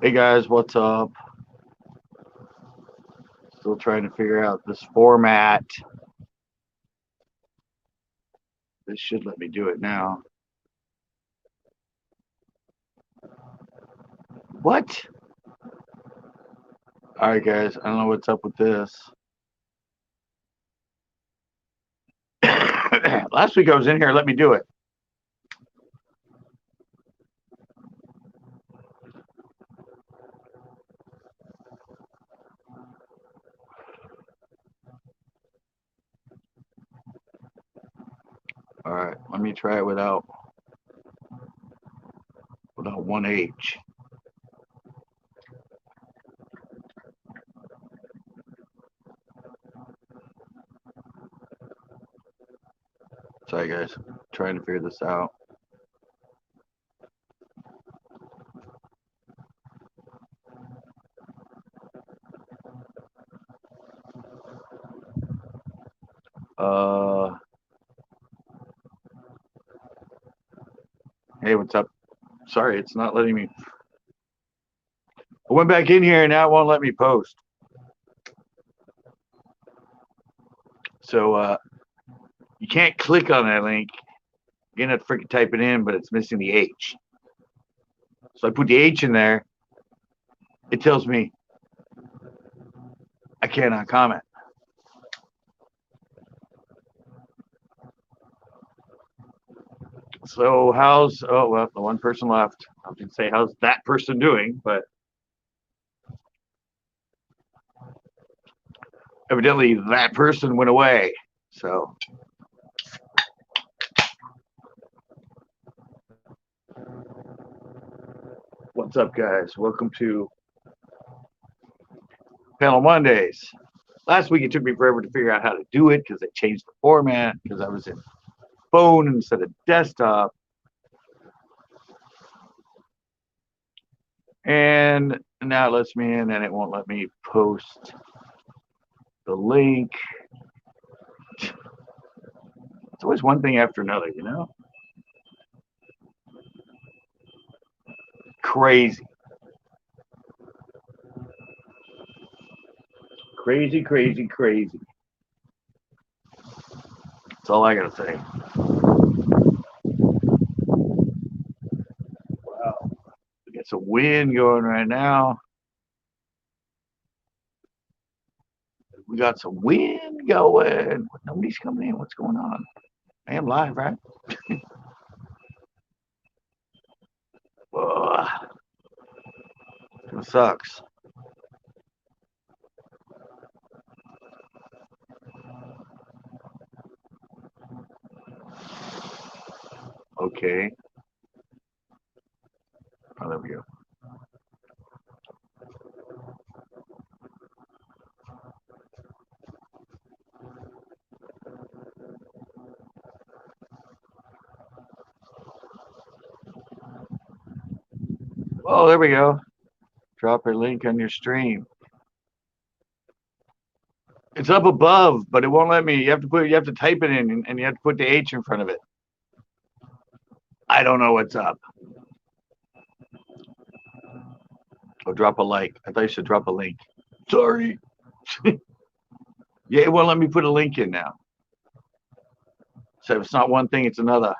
Hey guys, what's up? Still trying to figure out this format. This should let me do it now. What? Alright guys, I don't know what's up with this. Last week I was in here, let me do it. Alright, let me try it without 1H. Sorry guys, trying to figure this out. Hey, what's up? Sorry, it's not letting me. I went back in here and now it won't let me post. So you can't click on that link. You're gonna have to freaking type it in, but it's missing the H. So I put the H in there. It tells me I cannot comment. So how's, oh, well, the one person left. I was going to say, how's that person doing? But evidently that person went away. So what's up, guys? Welcome to Panel Mondays. Last week it took me forever to figure out how to do it because they changed the format because I was in phone instead of desktop. And now it lets me in and it won't let me post the link. It's always one thing after another, you know? Crazy. Crazy, crazy, crazy. That's all I gotta say. Wow. We got some wind going right now. We got some wind going. Nobody's coming in. What's going on? I am live, right? It sucks. Okay. Oh, there we go. Oh, there we go. Drop a link on your stream. It's up above, but it won't let me. You have to type it in, and you have to put the H in front of it. I don't know what's up. Oh, drop a like. I thought you should drop a link. Sorry. Yeah, it won't let me put a link in now. So if it's not one thing, it's another.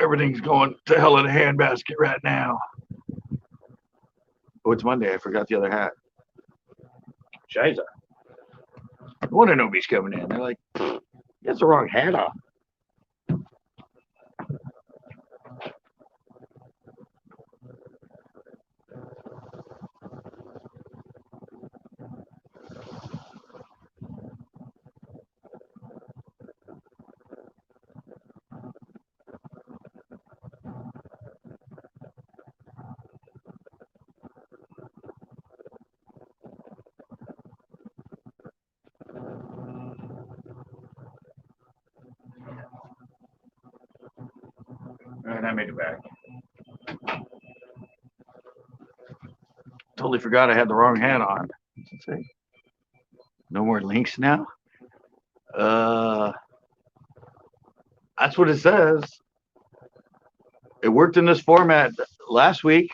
Everything's going to hell in a handbasket right now. Oh, it's Monday. I forgot the other hat. Shiza. No wonder nobody's coming in. They're like, that's the wrong hat on. All right, I made it back. Totally forgot I had the wrong hat on. Let's see. No more links now? That's what it says. It worked in this format last week.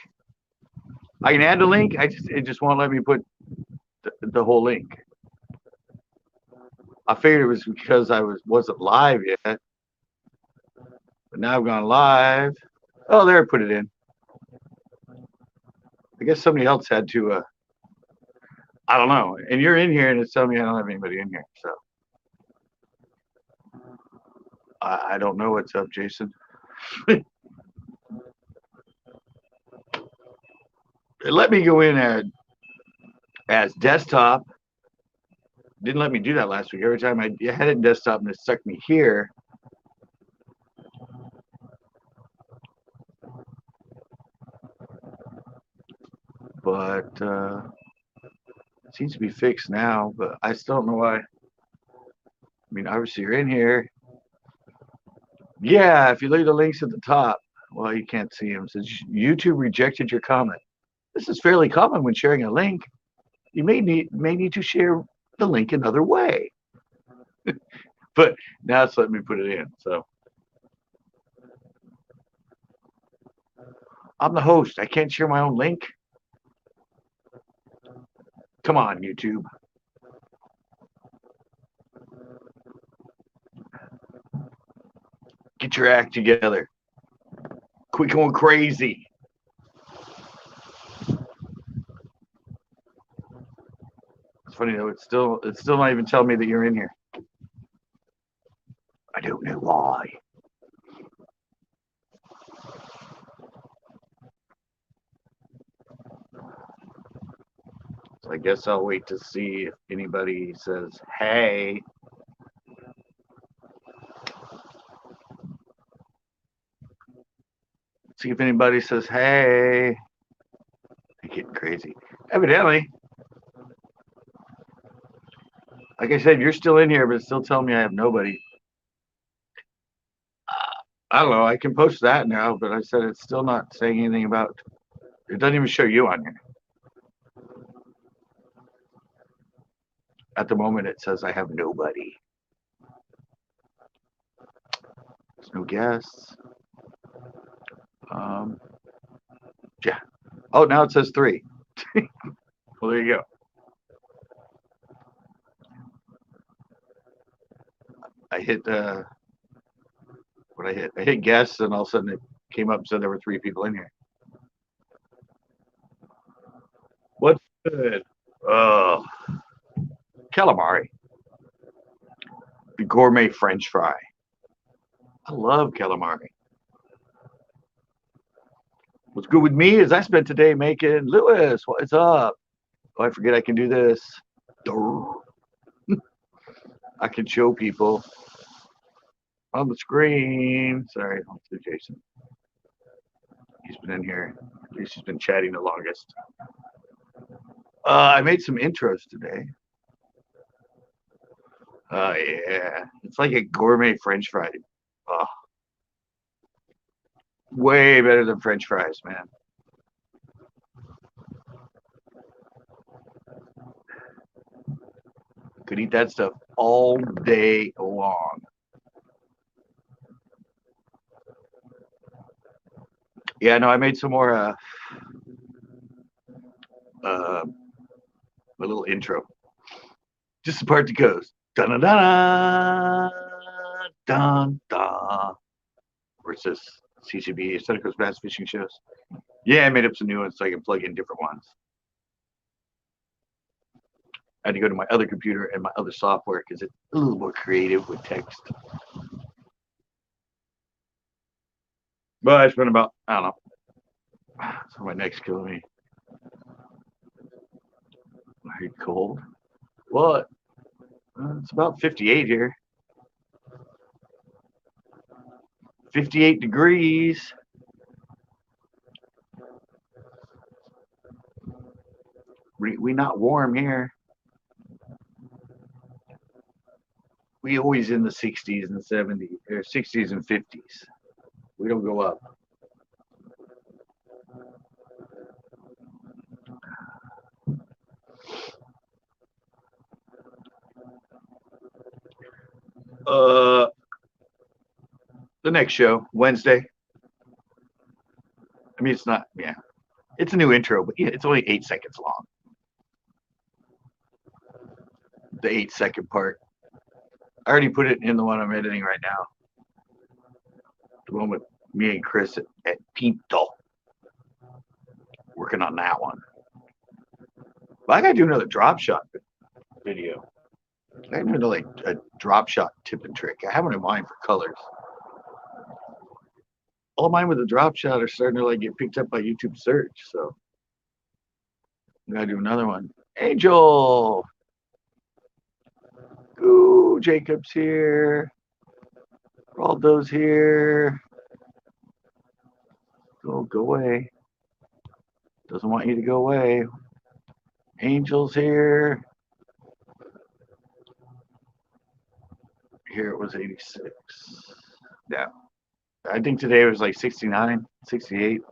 I can add a link. It just won't let me put the whole link. I figured it was because I wasn't live yet. But now I've gone live. Oh, there, I put it in. I guess somebody else had to. I don't know. And you're in here, and it's telling me I don't have anybody in here. So I don't know what's up, Jason. It let me go in as desktop. Didn't let me do that last week. Every time I had it in desktop, and it stuck me here. But it seems to be fixed now. But I still don't know why. I mean, obviously you're in here. Yeah, if you look at the links at the top, well, you can't see them. It says YouTube rejected your comment. This is fairly common when sharing a link. You may need to share the link another way. But now it's letting me put it in. So I'm the host. I can't share my own link. Come on, YouTube. Get your act together. Quit going crazy. It's funny though, it's still not even telling me that you're in here. I don't know why. So I guess I'll wait to see if anybody says, hey. See if anybody says, hey. I'm getting crazy. Evidently. Like I said, you're still in here, but it's still telling me I have nobody. I don't know. I can post that now, but I said it's still not saying anything about. It doesn't even show you on here. At the moment, it says I have nobody. There's no guests. Yeah. Oh, now it says 3. Well, there you go. I hit what I hit. I hit guests, and all of a sudden it came up and said there were 3 people in here. What's good? Oh, calamari, the gourmet French fry. I love calamari. What's good with me is I spent today making Lewis. What's up? Oh, I forget I can do this. I can show people on the screen. Sorry, I'll do Jason. He's been in here. He's been chatting the longest. I made some intros today. Oh, yeah. It's like a gourmet French fry. Oh, way better than French fries, man. Could eat that stuff all day long. Yeah, no, I made some more a little intro. Just the part that goes dun dun dun dun dun. Where it says CCB Coast Bass Fishing Shows. Yeah, I made up some new ones so I can plug in different ones. I had to go to my other computer and my other software because it's a little more creative with text. But I spent about, I don't know. So my neck's killing me. Are you cold? Well, it's about 58 here. 58 degrees. We not warm here. We always in the 60s and 70s, or 60s and 50s. We don't go up. The next show, Wednesday. I mean, it's not, yeah. It's a new intro, but yeah, it's only 8 seconds long. The 8-second part. I already put it in the one I'm editing right now. The one with me and Chris at Pinto. Working on that one. But I gotta do another drop shot video. I gotta do like a drop shot tip and trick. I have one in mind for colors. All of mine with the drop shot are starting to like get picked up by YouTube search, so I gotta do another one. Angel! Ooh, Jacob's here. Raldo's here. Go away. Doesn't want you to go away. Angel's here. Here it was 86. Yeah. I think today it was like 69, 68.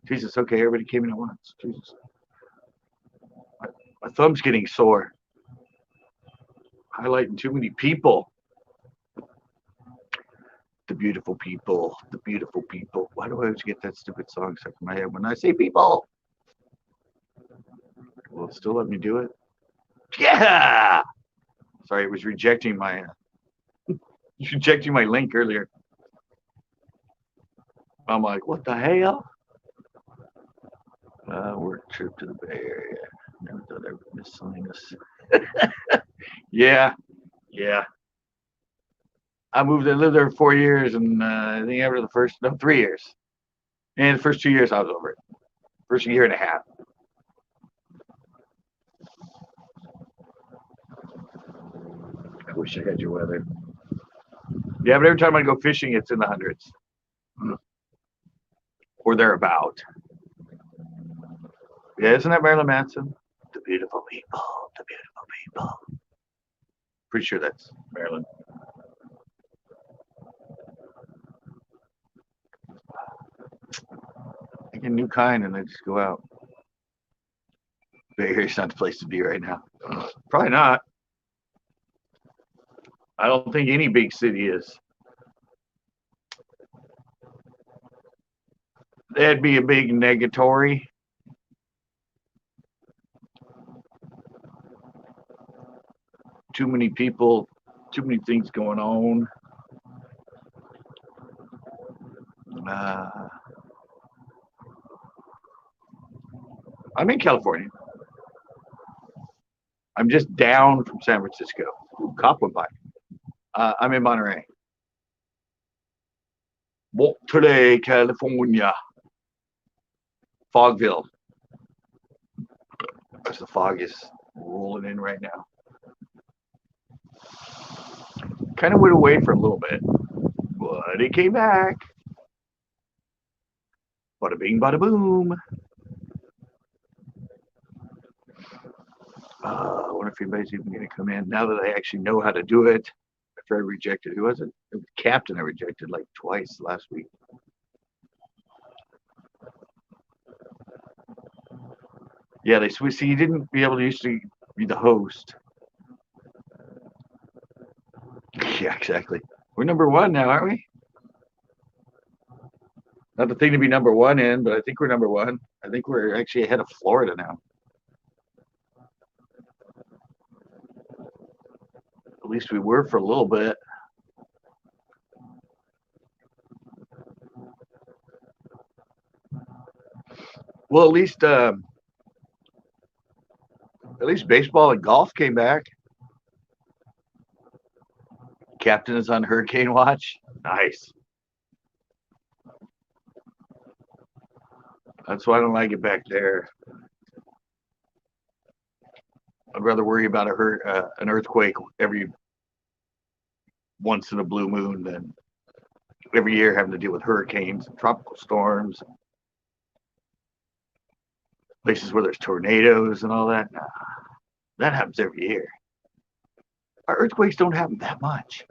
Jesus, okay, everybody came in at once. Jesus. My thumb's getting sore. Highlighting too many people. The beautiful people. The beautiful people. Why do I always get that stupid song stuck in my head when I say people? Will it still let me do it? Yeah! Sorry, it was rejecting my link earlier. I'm like, what the hell? Work trip to the Bay Area. Never thought I would miscellaneous. Yeah. I lived there for 4 years, and I think after the first, 3 years. And the first 2 years I was over it. First year and a half. I wish I had your weather. Yeah, but every time I go fishing, it's in the hundreds. Or thereabout. Yeah, isn't that Marilyn Manson? The beautiful people, the beautiful people. Pretty sure that's Marilyn. I get a new kind and I just go out. Bay Area's not the place to be right now. Probably not. I don't think any big city is. That'd be a big negatory. Too many people, too many things going on. I'm in California. I'm just down from San Francisco. Ooh, cop went by. I'm in Monterey. Monterey, California. Fogville. As the fog is rolling in right now. Kind of went away for a little bit, but it came back. Bada bing, bada boom. I wonder if anybody's even going to come in now that I actually know how to do it. After I rejected, who was it? It was Captain I rejected like twice last week. Yeah, they switched. See, you didn't be able to used to be the host. Yeah, exactly. We're number one now, aren't we? Not the thing to be number one in, but I think we're number one. I think we're actually ahead of Florida now. At least we were for a little bit. Well, at least baseball and golf came back. Captain is on hurricane watch. Nice. That's why I don't like it back there. I'd rather worry about an earthquake every once in a blue moon than every year having to deal with hurricanes, tropical storms, places where there's tornadoes and all that. Nah, that happens every year. Our earthquakes don't happen that much.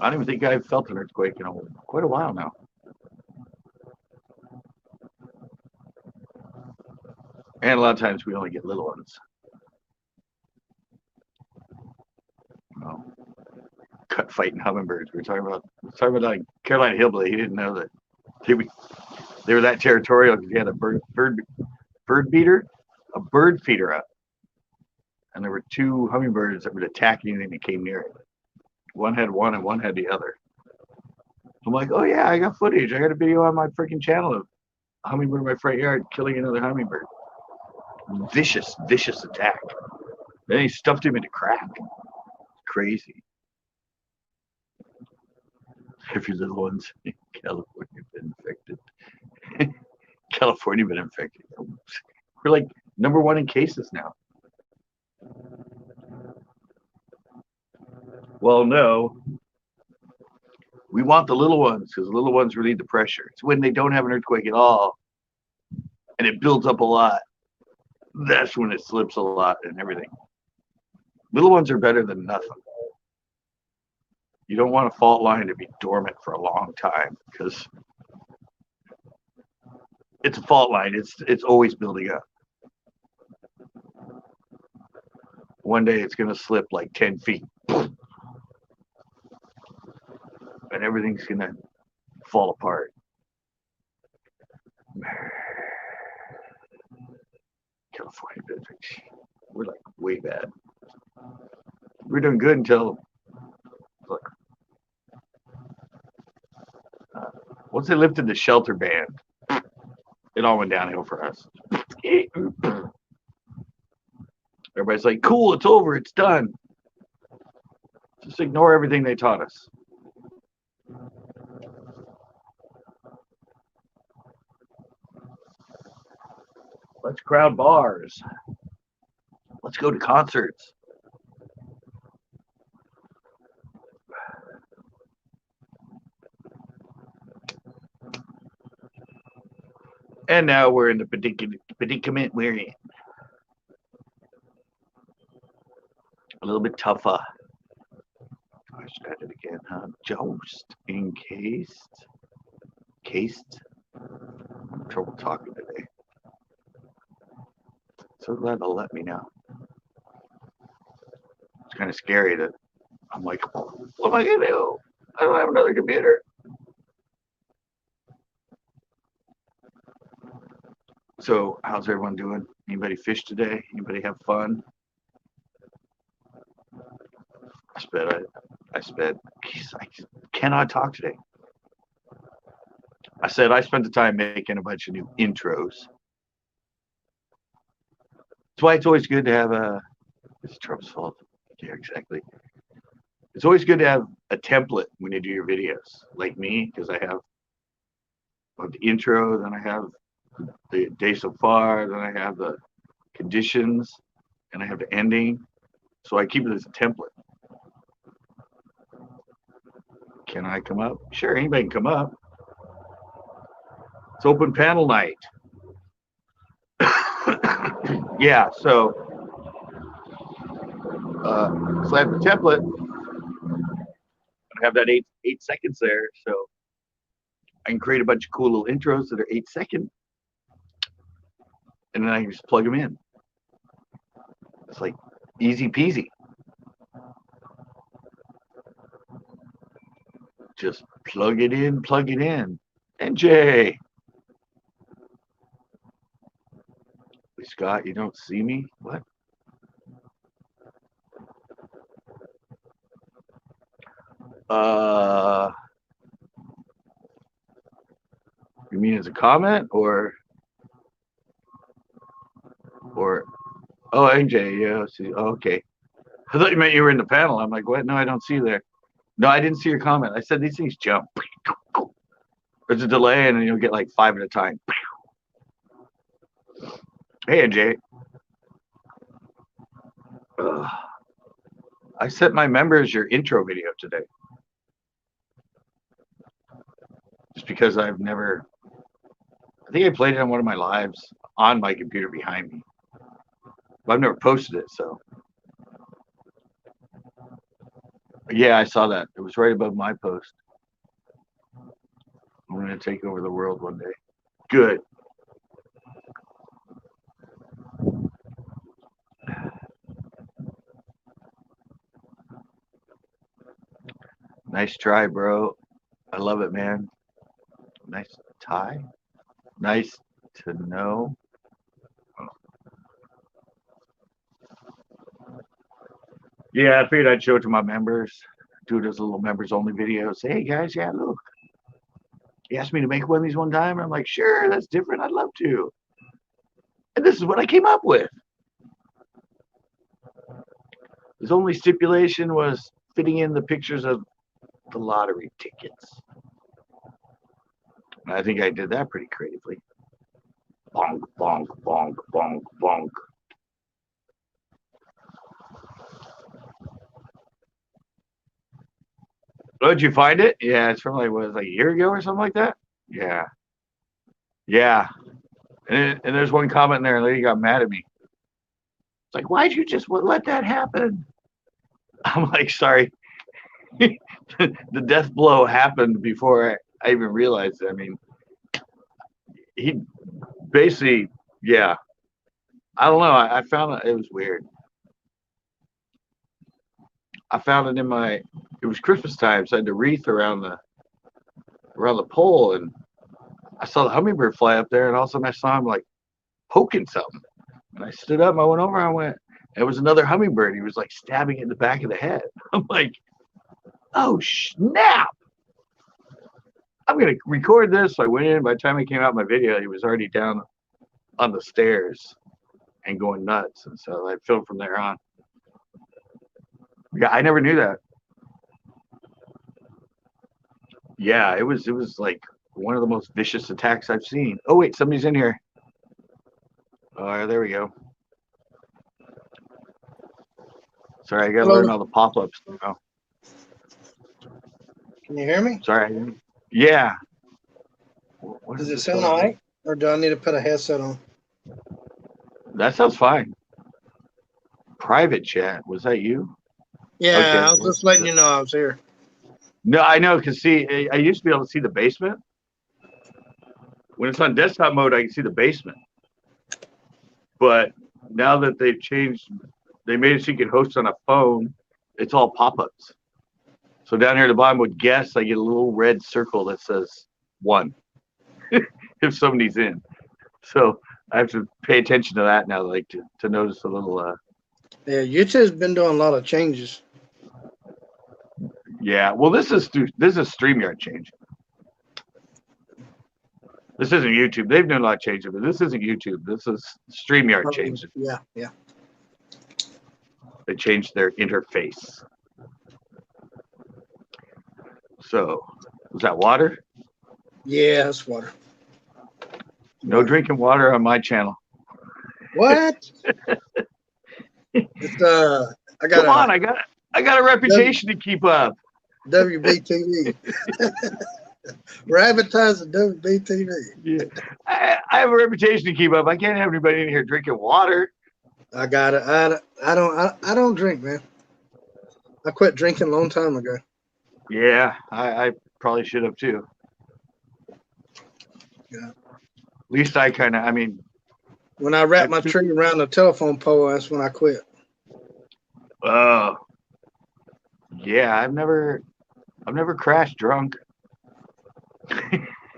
I don't even think I've felt an earthquake in quite a while now. And a lot of times we only get little ones. about fighting hummingbirds. We were talking about like Carolina Hillbilly. He didn't know that they were that territorial because he had a bird beater, a bird feeder up, and there were two hummingbirds that would attack anything that came near it. One had one and one had the other. I'm like, oh yeah, I got footage. I got a video on my freaking channel of a hummingbird in my front yard killing another hummingbird. Vicious, vicious attack. Then he stuffed him into crack. Crazy. Every little one's in California been infected. California been infected. We're like #1 in cases now. Well, no. We want the little ones because the little ones relieve the pressure. It's when they don't have an earthquake at all and it builds up a lot. That's when it slips a lot and everything. Little ones are better than nothing. You don't want a fault line to be dormant for a long time because it's a fault line. It's always building up. One day it's going to slip like 10 feet. And everything's going to fall apart. California, we're like way bad. We're doing good until, look, once they lifted the shelter ban, it all went downhill for us. Everybody's like, cool, it's over, it's done. Just ignore everything they taught us. Let's crowd bars. Let's go to concerts. And now we're in the predicament we're in. A little bit tougher. I started again, huh? Jost encased. Cased? I'm having trouble talking today. So glad they'll let me know. It's kind of scary that I'm like, what am I going to do? I don't have another computer. So how's everyone doing? Anybody fish today? Anybody have fun? I sped. I cannot talk today. I said I spent the time making a bunch of new intros. That's why it's always good to have it's Trump's fault. Yeah, exactly. It's always good to have a template when you do your videos, like me, because I have the intro, then I have the day so far, then I have the conditions, and I have the ending. So I keep it as a template. Can I come up? Sure, anybody can come up. It's open panel night. Yeah, so I have the template. I have that eight seconds there, so I can create a bunch of cool little intros that are 8 seconds, and then I can just plug them in. It's like easy peasy. Just plug it in, plug it in. NJ. Scott, you don't see me? What? You mean as a comment or oh, NJ, yeah, see, oh, okay. I thought you meant you were in the panel. I'm like, what? No, I don't see you there. No, I didn't see your comment. I said these things jump. There's a delay, and then you'll get like 5 at a time. Hey, NJ. I sent my members your intro video today. Just because I've never, I think I played it on one of my lives on my computer behind me. But I've never posted it, so. Yeah, I saw that. It was right above my post. I'm going to take over the world one day. Good. Nice try, bro. I love it, man. Nice tie. Nice to know. Yeah, I figured I'd show it to my members. Do it as a little members only video. Say, hey guys, yeah, look. He asked me to make one of these one time. And I'm like, sure, that's different. I'd love to. And this is what I came up with. His only stipulation was fitting in the pictures of the lottery tickets. And I think I did that pretty creatively. Bonk, bonk, bonk, bonk, bonk. Oh, did you find it? Yeah, it's from like a year ago or something like that. Yeah, yeah. And there's one comment in there, and the lady got mad at me. It's like, why'd you just let that happen? I'm like, sorry. The death blow happened before I even realized it. I mean, he basically, yeah. I don't know. I found it was weird. I found it in my. It was Christmas time, so I had the wreath around the pole, and I saw the hummingbird fly up there, and all of a sudden I saw him like poking something. And I stood up, and I went over, and I went. It was another hummingbird. He was like stabbing it in the back of the head. I'm like, oh snap! I'm gonna record this. So I went in. By the time I came out my video, he was already down on the stairs and going nuts. And so I filmed from there on. Yeah, I never knew that. Yeah, it was like one of the most vicious attacks I've seen. Oh wait, somebody's in here. Oh, there we go. Sorry, I gotta learn all the pop-ups now. Can you hear me? Sorry. Yeah. Does it sound all right? Or do I need to put a headset on? That sounds fine. Private chat. Was that you? Yeah, okay. I was just letting you know I was here. No, I know, because see, I used to be able to see the basement. When it's on desktop mode, I can see the basement. But now that they've changed, they made it so you can host on a phone, it's all pop-ups. So down here at the bottom with guests, I get a little red circle that says 1 if somebody's in. So I have to pay attention to that now, like to notice a little. Yeah, YouTube's been doing a lot of changes. Yeah, well, this is StreamYard change. This isn't YouTube. They've done a lot of changes, but this isn't YouTube. This is StreamYard change. Yeah, yeah. They changed their interface. So, was that water? Yeah, that's water. No drinking water on my channel. What? It's Come on, I got a reputation to keep up. WBTV. We're advertising WBTV. Yeah. I have a reputation to keep up. I can't have anybody in here drinking water. I got it. I don't drink, man. I quit drinking a long time ago. Yeah, I probably should have too. Yeah. At least I mean. When I wrapped my tree around the telephone pole, that's when I quit. Oh. Yeah, I've never crashed drunk.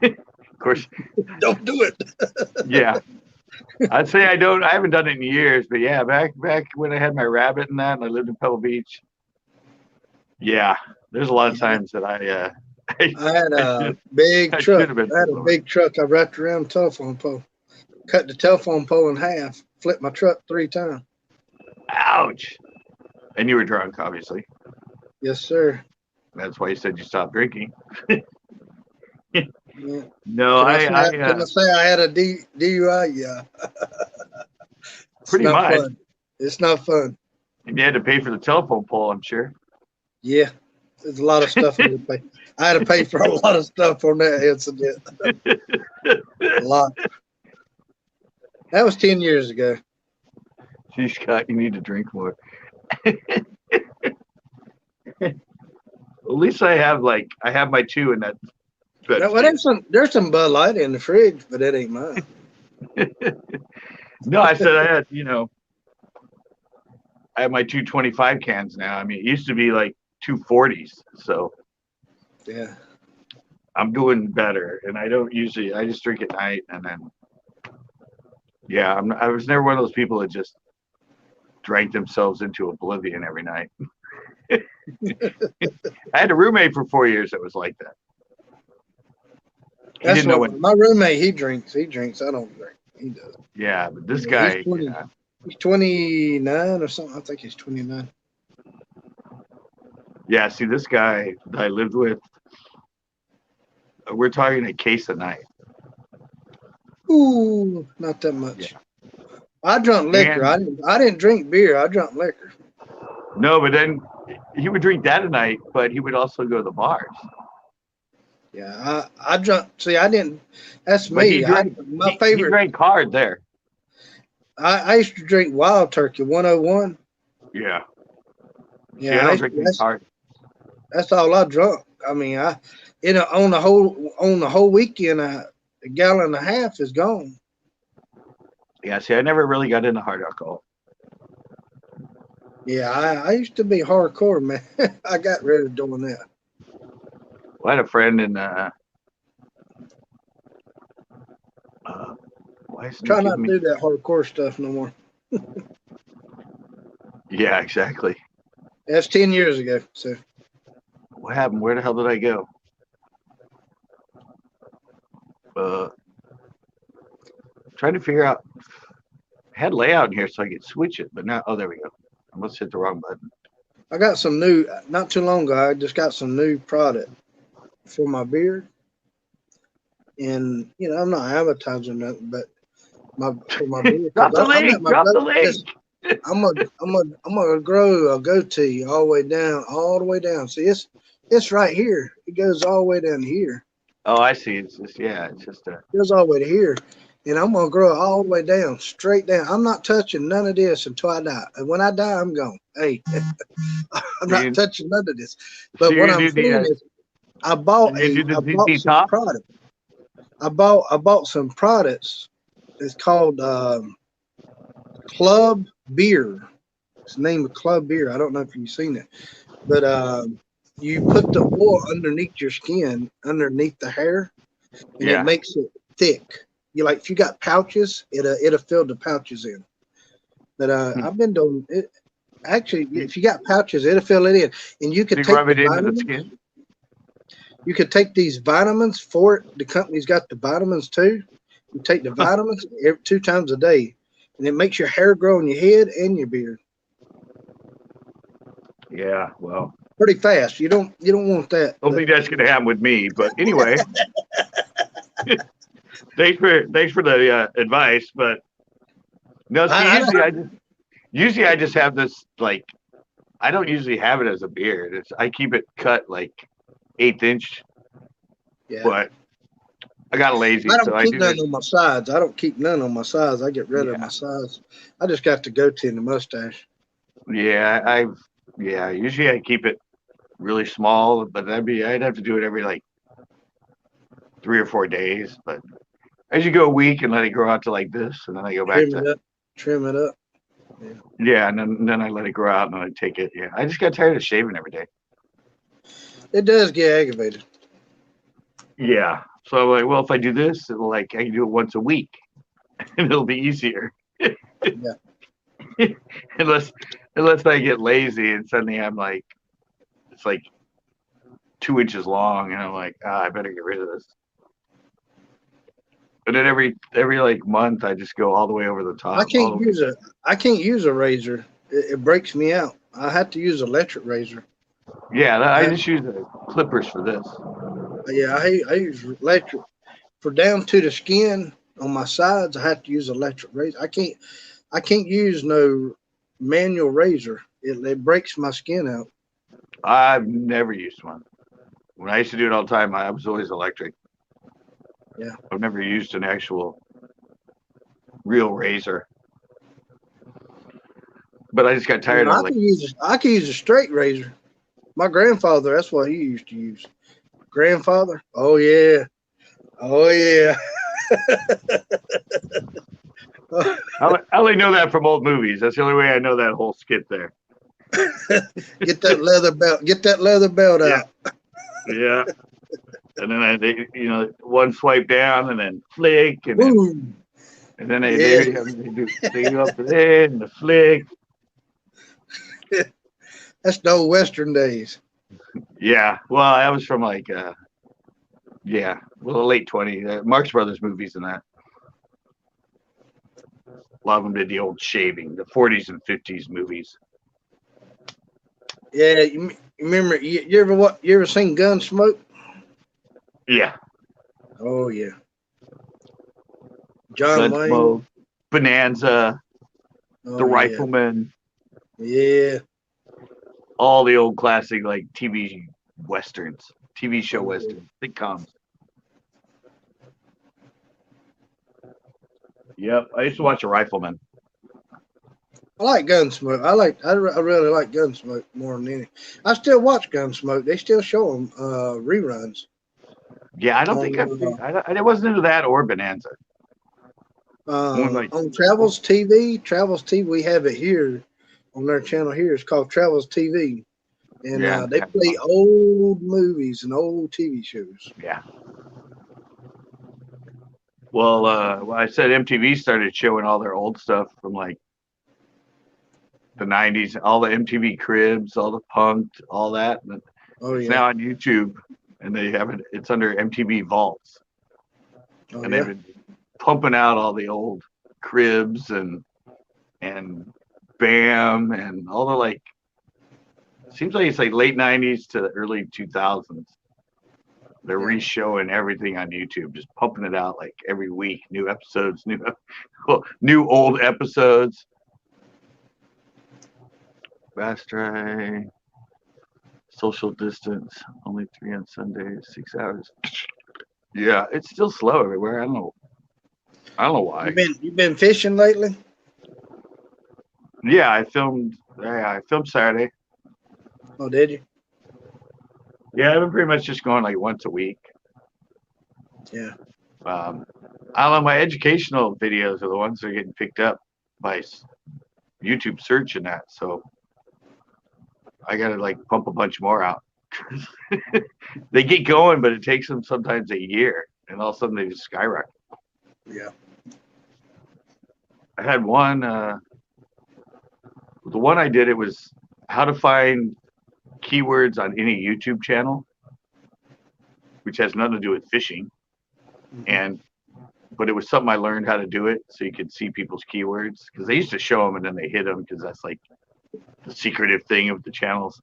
Of course. Don't do it. Yeah. I'd say I haven't done it in years, but yeah, back when I had my rabbit and that, and I lived in Pebble Beach. Yeah, there's a lot of times that I had a big truck. I had a big truck. I wrapped around the telephone pole, cut the telephone pole in half, flipped my truck 3 times. Ouch! And you were drunk, obviously. Yes, sir. That's why you said you stopped drinking. Yeah. No, can I say I had a DUI? Yeah. Pretty much. Fun. It's not fun. And you had to pay for the telephone pole, I'm sure. Yeah. There's a lot of stuff I had to pay. I had to pay for a lot of stuff on that incident. A lot. That was 10 years ago. Geez, Scott, you need to drink more. At least I have my 2 in that. Well, there's some Bud Light in the fridge, but that ain't mine. No, I said I had, I have my 225 cans now. I mean, it used to be like 240s. So Yeah. I'm doing better, and I don't usually. I just drink at night, and then yeah, I was never one of those people that just drank themselves into oblivion every night. I had a roommate for 4 years that was like that. He That's didn't know what when. my roommate, he drinks. He drinks. I don't drink. He does. Yeah, but this He's guy, 20. yeah, He's 29 or something. I think he's 29. yeah. See, this guy that I lived with, we're talking a case a night. Ooh, not that much. Yeah, I drank liquor. and I didn't drink beer. I drank liquor. no, but then he would drink that a night, but he would also go to the bars. Yeah, I drank. See, I didn't. That's But he me. drank. My He favorite. drank hard there. I used to drink Wild Turkey 101. Yeah. See, I Yeah, don't drink any hard. that's all I drunk. I mean, on the whole weekend, a gallon and a half is gone. Yeah. See, I never really got into hard alcohol. Yeah, I used to be hardcore, man. I got rid of doing that. Well, I had a friend in. Why isn't he Try not giving to me? do that hardcore stuff no more. Yeah, exactly. That's 10 years ago. So What happened? Where the hell did I go? Trying to figure out. I had layout in here so I could switch it, but now, oh, there we go. I must hit the wrong button. I got some new. Not too long ago, I just got some new product for my beard, and I'm not advertising nothing, but for my beard. Drop the I got link. my Drop the goatee. link. I'm gonna grow a goatee all the way down. See, it's right here. It goes all the way down here. Oh, I see. It's just It's just a. It goes all the way to here, and I'm gonna grow it all the way down, straight down. I'm not touching none of this until I die. And when I die, I'm gone. Hey, I'm So not you, touching none of this. so But what you I'm do the. saying is, I bought You do the I bought ZT some top. product. I bought some products. It's called Club Beer. It's the name of Club Beer. I don't know if you've seen it, but you put the oil underneath your skin, underneath the hair, and it Yeah. makes it thick. You like if you got pouches, it'll fill the pouches in. But I've been doing it. Actually, if you got pouches, it'll fill it in, and you So could you take rub the it into the vitamins. skin. You could take these vitamins for it. The company's got the vitamins too. You take the vitamins 2 times a day, and it makes your hair grow on your head and your beard Yeah. Well, pretty fast. You don't want that. don't think that's gonna happen with me. But anyway, thanks for the advice. But no, see, I usually I just have this like. I don't usually have it as a beard. I keep it cut like 1/8 inch, yeah. but I got lazy, I so don't I keep do none this. on my sides. I don't keep none on my sides. I get rid of Yeah, my sides. I just got the goatee and the mustache. yeah, yeah. Usually I keep it really small, but I'd have to do it every like 3 or 4 days. But as you go a week and let it grow out to like this, and then I go back Trim to it up. Trim it up. Yeah. yeah, and then I let it grow out and then I take it. Yeah, I just got tired of shaving every day. It does get aggravated. Yeah, so I'm like, well, if I do this, it'll like I can do it once a week, and it'll be easier. Yeah. unless I get lazy and suddenly I'm like, it's like 2 inches long, and I'm like, I better get rid of this. But then every like month, I just go all the way over the top, all the way. I can't use a razor. It breaks me out. I have to use electric razor. Yeah, I just use the clippers for this. Yeah, I use electric for down to the skin on my sides. I have to use electric razor. I can't use no manual razor. It breaks my skin out. I've never used one. When I used to do it all the time, I was always electric. Yeah, I've never used an actual real razor. But I just got tired of like. I can use a straight razor. My grandfather, that's what he used to use. Grandfather, oh yeah, oh yeah. I only know that from old movies. That's the only way I know that whole skit there. Get that leather belt. Get that leather belt out. Yeah. And then they, one swipe down and then flick Boom. and then Yeah. they go up to there and the flick. That's the old Western days. Yeah. Well, that was from like, yeah, well, the late 20s, Marx Brothers movies and that. A lot of them did the old shaving, the 40s and 50s movies. Yeah, you remember? You ever seen Gunsmoke? Yeah. Oh yeah, John Wayne. Gunsmoke, Bonanza, The Oh yeah, Rifleman, yeah. all the old classic like TV westerns, TV show Oh, yeah. westerns, sitcoms. Yep, I used to watch The Rifleman. I like Gunsmoke. I really like Gunsmoke more than any. I still watch Gunsmoke. They still show them reruns Yeah, I don't think on I wasn't into that or Bonanza. More like, on Travels TV. Travels TV. We have it here on their channel here. It's called Travels TV, and yeah, they play old movies and old TV shows. yeah. Well, I said MTV started showing all their old stuff from like the '90s, all the MTV Cribs, all the Punked, all that. And Oh it's yeah. now on YouTube, and they have it. It's under MTV Vaults, Oh and they've yeah. been pumping out all the old Cribs and Bam and all the like. Seems like it's like late '90s to the early 2000s. They're Yeah. re-showing everything on YouTube, just pumping it out like every week, new episodes, new old episodes. Fast try, social distance, only 3 on Sundays, 6 hours. Yeah, it's still slow everywhere. I don't know. I don't know why. You been fishing lately? Yeah, I filmed. Yeah, I filmed Saturday. Oh, did you? Yeah, I've been pretty much just going like once a week. Yeah. I don't know. My educational videos are the ones that are getting picked up by YouTube search and that. So I gotta like pump a bunch more out. They get going, but it takes them sometimes a year, and all of a sudden they just skyrocket. Yeah. I had one. The one I did, it was how to find keywords on any YouTube channel, which has nothing to do with fishing, and but it was something I learned how to do it so you could see people's keywords because they used to show them and then they hid them because that's like the secretive thing of the channels.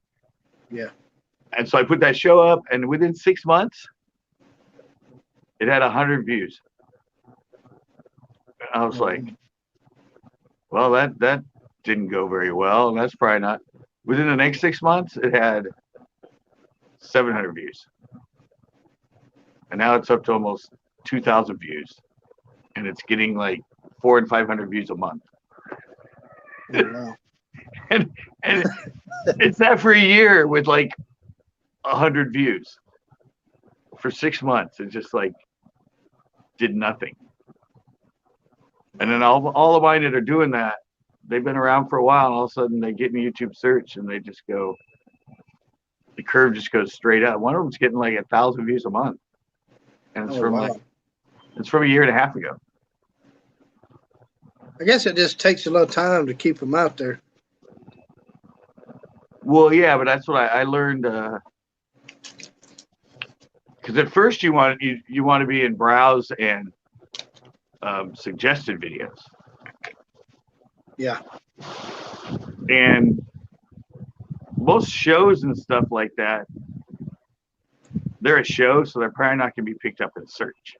Yeah. And so I put that show up, and within 6 months, it had 100 views. And I was like, well, that didn't go very well, and that's probably not. Within the next 6 months, it had 700 views, and now it's up to almost 2,000 views, and it's getting like 400 and 500 views a month. Oh, wow. and it's that for a year with like 100 views for 6 months. It just like did nothing. And then all of mine that are doing that, they've been around for a while, and all of a sudden they get in YouTube search and they just go, the curve just goes straight up. One of them's getting like 1,000 views a month, and it's Wow. it's from a year and a half ago. I guess it just takes a little time to keep them out there. Well, yeah, but that's what I learned. Because at first you want to be in browse and suggested videos. Yeah. And most shows and stuff like that, they're a show, so they're probably not going to be picked up in search.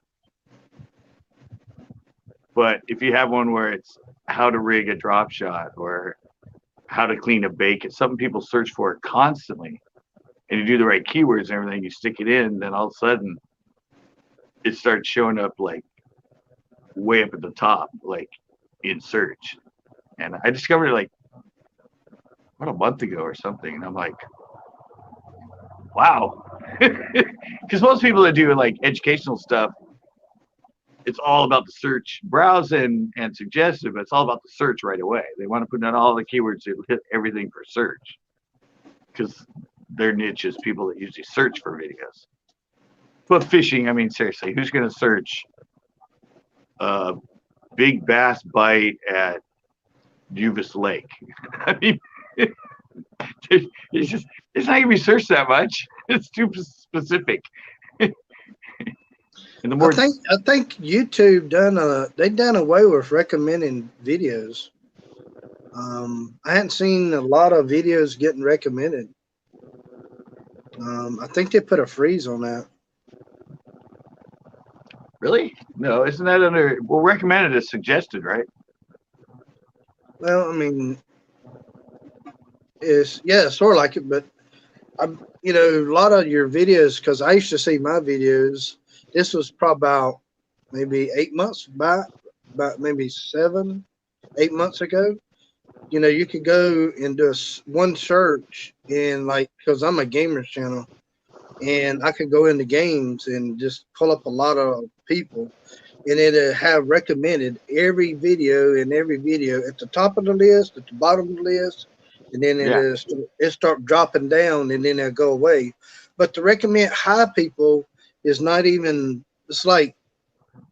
But if you have one where it's how to rig a drop shot or how to clean a bake, it's something people search for constantly, and you do the right keywords and everything, you stick it in, then all of a sudden it starts showing up like way up at the top, like in search. And I discovered it like about a month ago or something, and I'm like, wow. Because most people that do like educational stuff, it's all about the search, browse and suggestive, but it's all about the search right away. They want to put in all the keywords to hit everything for search. Because their niche is people that usually search for videos. But fishing, I mean, seriously, who's going to search big bass bite at Uvis Lake? I mean, it's just it's not even researched that much. It's too specific. And the more I think YouTube they done away with recommending videos. I hadn't seen a lot of videos getting recommended. I think they put a freeze on that. really no, isn't that under recommended is suggested, right? Well, I mean, it's sort of like it, but a lot of your videos, because I used to see my videos. This was probably about maybe 8 months back, about maybe 7, 8 months ago. You could go and do one search and because I'm a gamer channel, and I could go into games and just pull up a lot of people, and it'll have recommended every video at the top of the list, at the bottom of the list, and then it start dropping down, and then it'll go away. But to recommend high people is not even. It's like,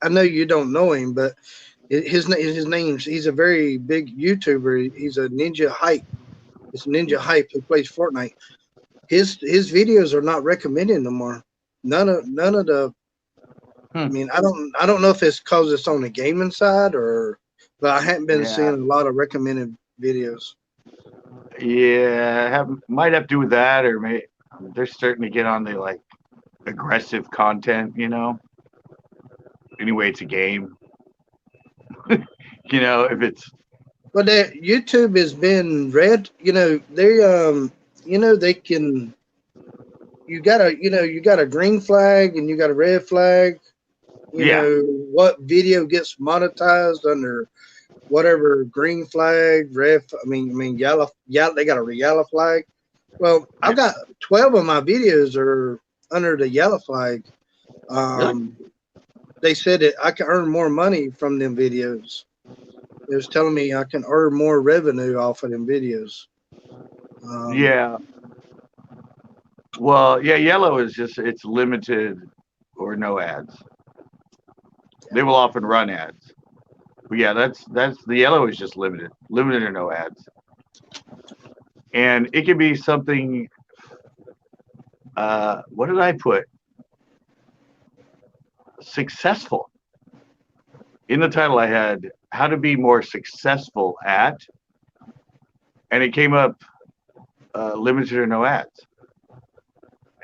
I know you don't know him, but his name's, he's a very big YouTuber. He's a Ninja Hype. It's Ninja Hype who plays Fortnite. His videos are not recommended no more. None of the. I mean, I don't know if it's because it's on the gaming side but I haven't been seeing a lot of recommended videos. Yeah, might have to do with that, or maybe they're starting to get on the like aggressive content. Anyway, it's a game. If it's. But YouTube has been red. They can. You got a green flag and you got a red flag. You know what video gets monetized under whatever green flag, red. I mean yellow. Yeah, they got a yellow flag. Well, I've got 12 of my videos are under the yellow flag. Really? They said that I can earn more money from them videos. It was telling me I can earn more revenue off of them videos. Yeah. Well, yellow is just, it's limited or no ads. They will often run ads. But yeah, that's the yellow is just limited or no ads. And it can be something, what did I put? Successful. In the title I had how to be more successful at, and it came up limited or no ads.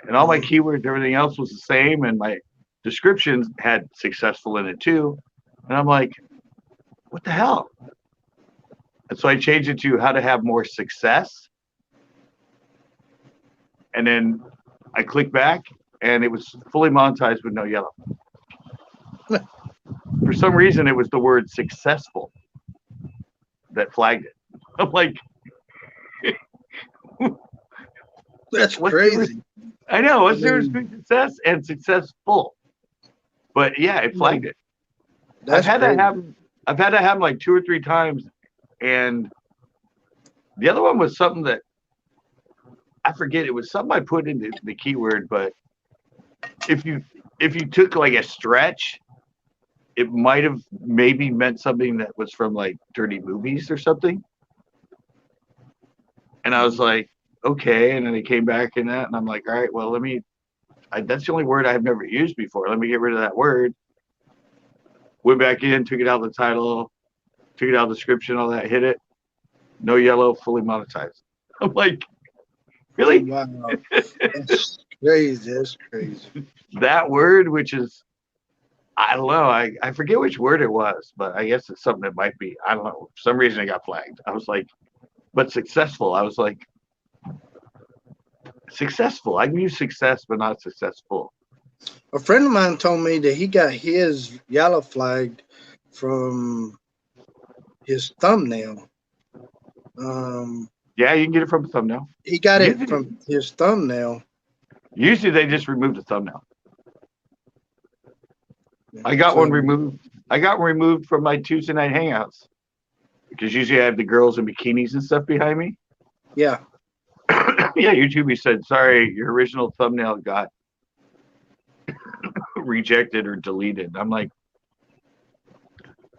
And all my keywords, everything else was the same, and my descriptions had successful in it too. And I'm like, what the hell? And so I changed it to how to have more success. And then I clicked back, and it was fully monetized with no yellow. For some reason, it was the word successful that flagged it. I'm like, that's crazy. I know. What's the difference between success and successful? But yeah, it flagged it. I've had that happen like 2 or 3 times, and the other one was something that I forget. It was something I put into the keyword, but if you took like a stretch, it might have maybe meant something that was from like dirty movies or something. And I was like, okay. And then it came back in that, and I'm like, all right, well, that's the only word I've never used before. Let me get rid of that word. Went back in, took it out of the title, took it out of the description, all that, hit it. No yellow, fully monetized. I'm like, really? Wow. That's crazy. That's crazy. That word, which is, I don't know. I forget which word it was, but I guess it's something that might be, I don't know. For some reason it got flagged. I was like, but successful. I was like, successful. I can use success, but not successful. A friend of mine told me that he got his yellow flagged from his thumbnail. Yeah, you can get it from a thumbnail. He got it from his thumbnail. Usually they just remove the thumbnail. I got one removed. I got one removed from my Tuesday night hangouts because usually I have the girls in bikinis and stuff behind me. Yeah. Yeah, YouTube. He said, "Sorry, your original thumbnail got rejected or deleted." I'm like,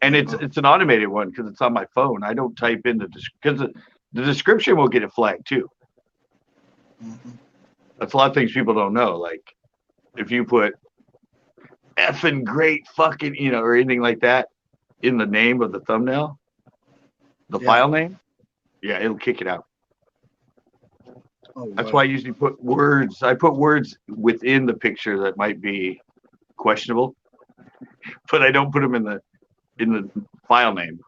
and it's an automated one because it's on my phone. I don't type in because the description will get it flagged too. Mhm. That's a lot of things people don't know. Like if you put effing great fucking, or anything like that in the name of the thumbnail, the Yeah. file name, yeah, it'll kick it out. Oh, That's wow. why I usually put words. I put words within the picture that might be questionable, but I don't put them in the file name.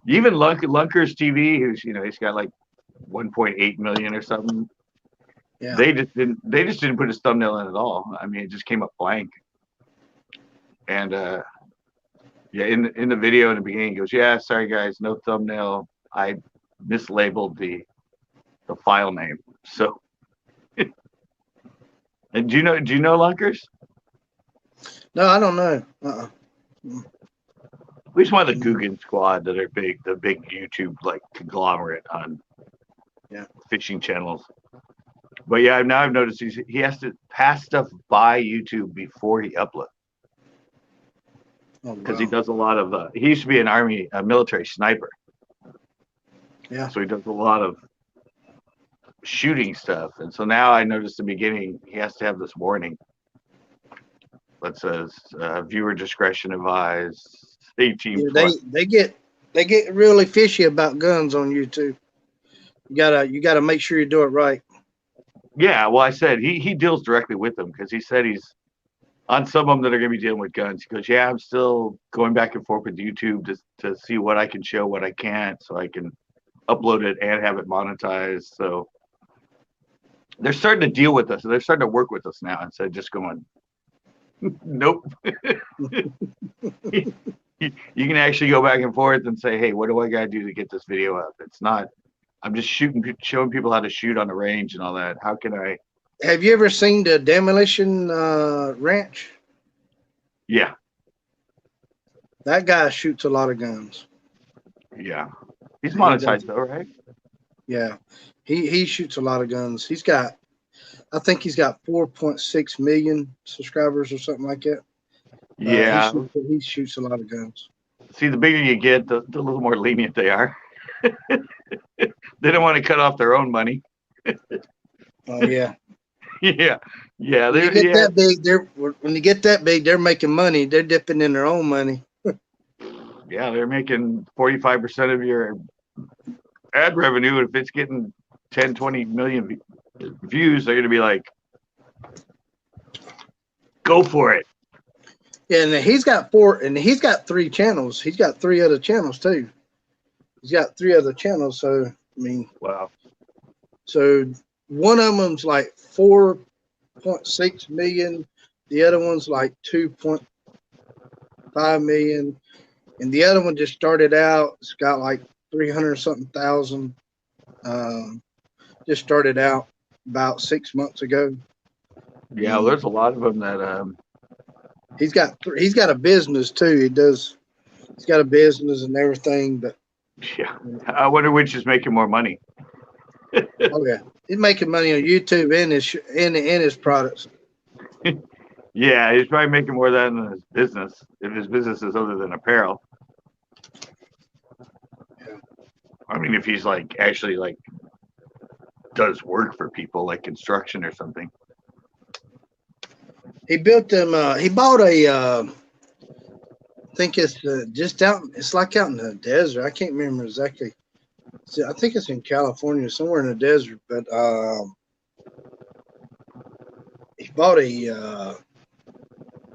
Even Lunkers TV, who's he's got like 1.8 million or something. Yeah. They just didn't put his thumbnail in at all. I mean, it just came up blank. And yeah, in the video in the beginning, he goes, "Yeah, sorry guys, no thumbnail. I mislabeled the file name." So, and do you know Lunkers? No, I don't know. He's one of the Guggen squad that are the big YouTube like conglomerate on Yeah. fishing channels. But yeah, I've noticed he has to pass stuff by YouTube before he uploads Oh, because he wow. does a lot of. He used to be a military sniper, Yeah. so he does a lot of shooting stuff. And so now I noticed in the beginning he has to have this warning that says viewer discretion advised. 18 Yeah, plus. they get really fishy about guns on YouTube. You gotta make sure you do it right. Yeah, well, I said he deals directly with them because he said he's on some of them that are going to be dealing with guns. He goes, "Yeah, I'm still going back and forth with YouTube to see what I can show, what I can't, so I can upload it and have it monetized." So they're starting to deal with us. They're starting to work with us now instead of just going, "Nope." You can actually go back and forth and say, "Hey, what do I got to do to get this video up?" It's not. I'm just showing people how to shoot on the range and all that. How can I? Have you ever seen the Demolition Ranch? Yeah, That guy shoots a lot of guns. yeah. He's He does. monetized though, right? Yeah, he shoots a lot of guns. I think he's got 4.6 million subscribers or something like that. Yeah. He shoots a lot of guns. See, the bigger you get, the little more lenient they are. They don't want to cut off their own money. Oh yeah. Yeah, yeah, When you get yeah, that big, they're making money. They're dipping in their own money. yeah. They're making 45% of your ad revenue. If it's getting 10, 20 million views, they're going to be like, "Go for it." Yeah, and he's got 3 channels. He's got 3 other channels too. He's got 3 other channels. So I mean, Wow. so one of them's like 4.6 million. The other one's like 2.5 million, and the other one just started out. It's got like 300 something thousand. Um, just started out about 6 months ago. Yeah, well, And there's a lot of them that. he's got a business too. He's got a business and everything. But Yeah, I wonder which is making more money. oh yeah, he's making money on YouTube and his products. Yeah, he's probably making more than his business if his business is other than apparel. Yeah. I mean, if he's like actually like does work for people like construction or something. He built them. He bought a. I think it's just out. It's like out in the desert. I can't remember exactly. I think it's in California, somewhere in the desert. But he bought a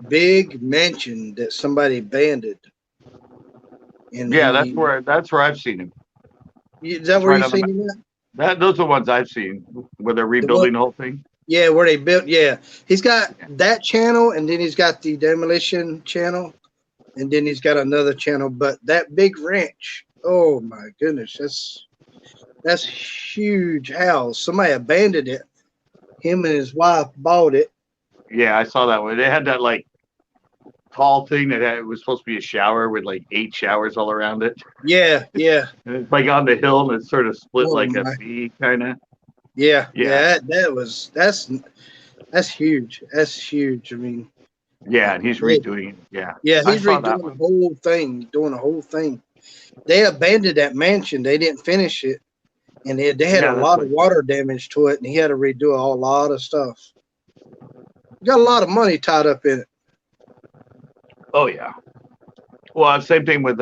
big mansion that somebody abandoned. And Yeah, that's where I've seen him. is that It's where right you on the seen him at? those are the ones I've seen where they're The one, rebuilding the whole thing. yeah, where they built. Yeah, he's got that channel, and then he's got the demolition channel, and then he's got another channel. But that big ranch, oh my goodness, that's huge house. Somebody abandoned it. Him and his wife bought it. Yeah, I saw that one. They had that like tall thing that it was supposed to be a shower with like 8 showers all around it. Yeah, yeah. And it's like on the hill and it's sort of split Oh like a my. V kind of. Yeah, Yeah. yeah. That's huge. That's huge. I mean, Yeah. And he's they, redoing it. Yeah. yeah, I he's saw that redoing the one. whole thing, doing the whole thing. They abandoned that mansion. They didn't finish it, and they had a Yeah. That's lot what of I said. water damage to it, and he had to redo a whole lot of stuff. Got a lot of money tied up in it. Oh, yeah. Well, same thing with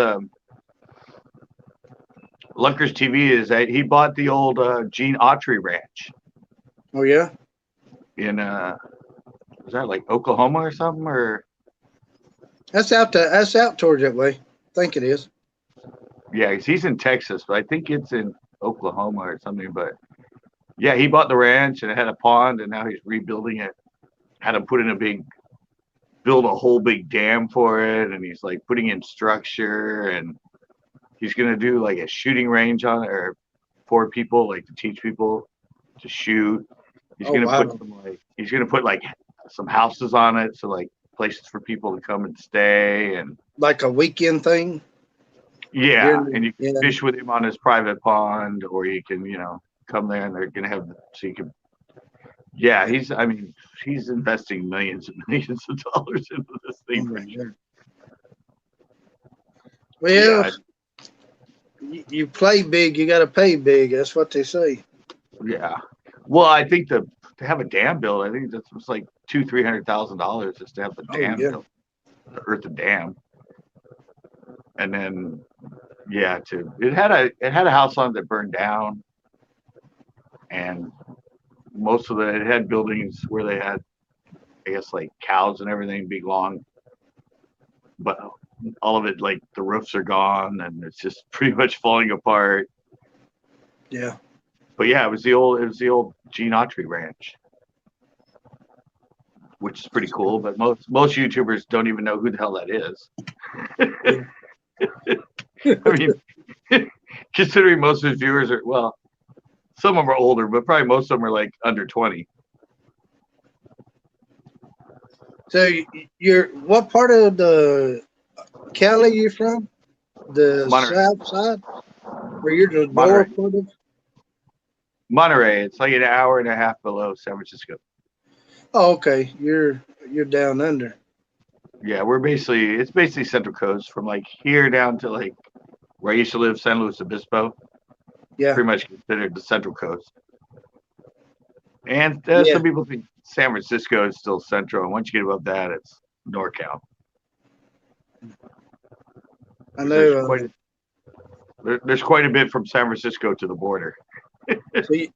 Lunker's TV is that he bought the old Gene Autry ranch Oh yeah, in, was that like Oklahoma or something? Or, that's out towards that way. I think it is. yeah, 'cause he's in Texas, but I think it's in Oklahoma or something. But yeah, he bought the ranch and it had a pond and now he's rebuilding it. Had to put in build a whole big dam for it. And he's like putting in structure and he's going to do like a shooting range on it or for people, like to teach people to shoot. He's Oh going to put wow, he's going to put like some houses on it. So like places for people to come and stay. And like a weekend thing. yeah, and you can Yeah, fish with him on his private pond or you can, come there and they're going to have, so you can, yeah, I mean, he's investing millions and millions of dollars into this oh thing for my sure. god. Well, Yeah, you play big, you got to pay big. That's what they say. yeah. Well, I think to have a dam built, I think that's was like $200,000-$300,000 just to have the Oh dam yeah, built, the earth the dam, and then yeah, it had a house on it that burned down, and most of it had buildings where they had, I guess, like cows and everything, big long, but all of it like the roofs are gone and it's just pretty much falling apart. yeah. But yeah, it was the old Gene Autry Ranch, which is pretty That's cool. cool. But most YouTubers don't even know who the hell that is. Yeah. I mean, considering most of his viewers are, well, some of them are older, but probably most of them are like under 20. So you're what part of the Cali you from? The Monterey, south side, where you're the lower Monterey, part of? Monterey. It's like an hour and a half below San Francisco. Oh, okay. You're down under. Yeah, it's basically Central Coast from like here down to like where I used to live, San Luis Obispo. Yeah, Pretty much considered the Central Coast. And yeah. some people think San Francisco is still Central, and once you get above that, it's NorCal. I There's know. there's quite a bit from San Francisco to the border.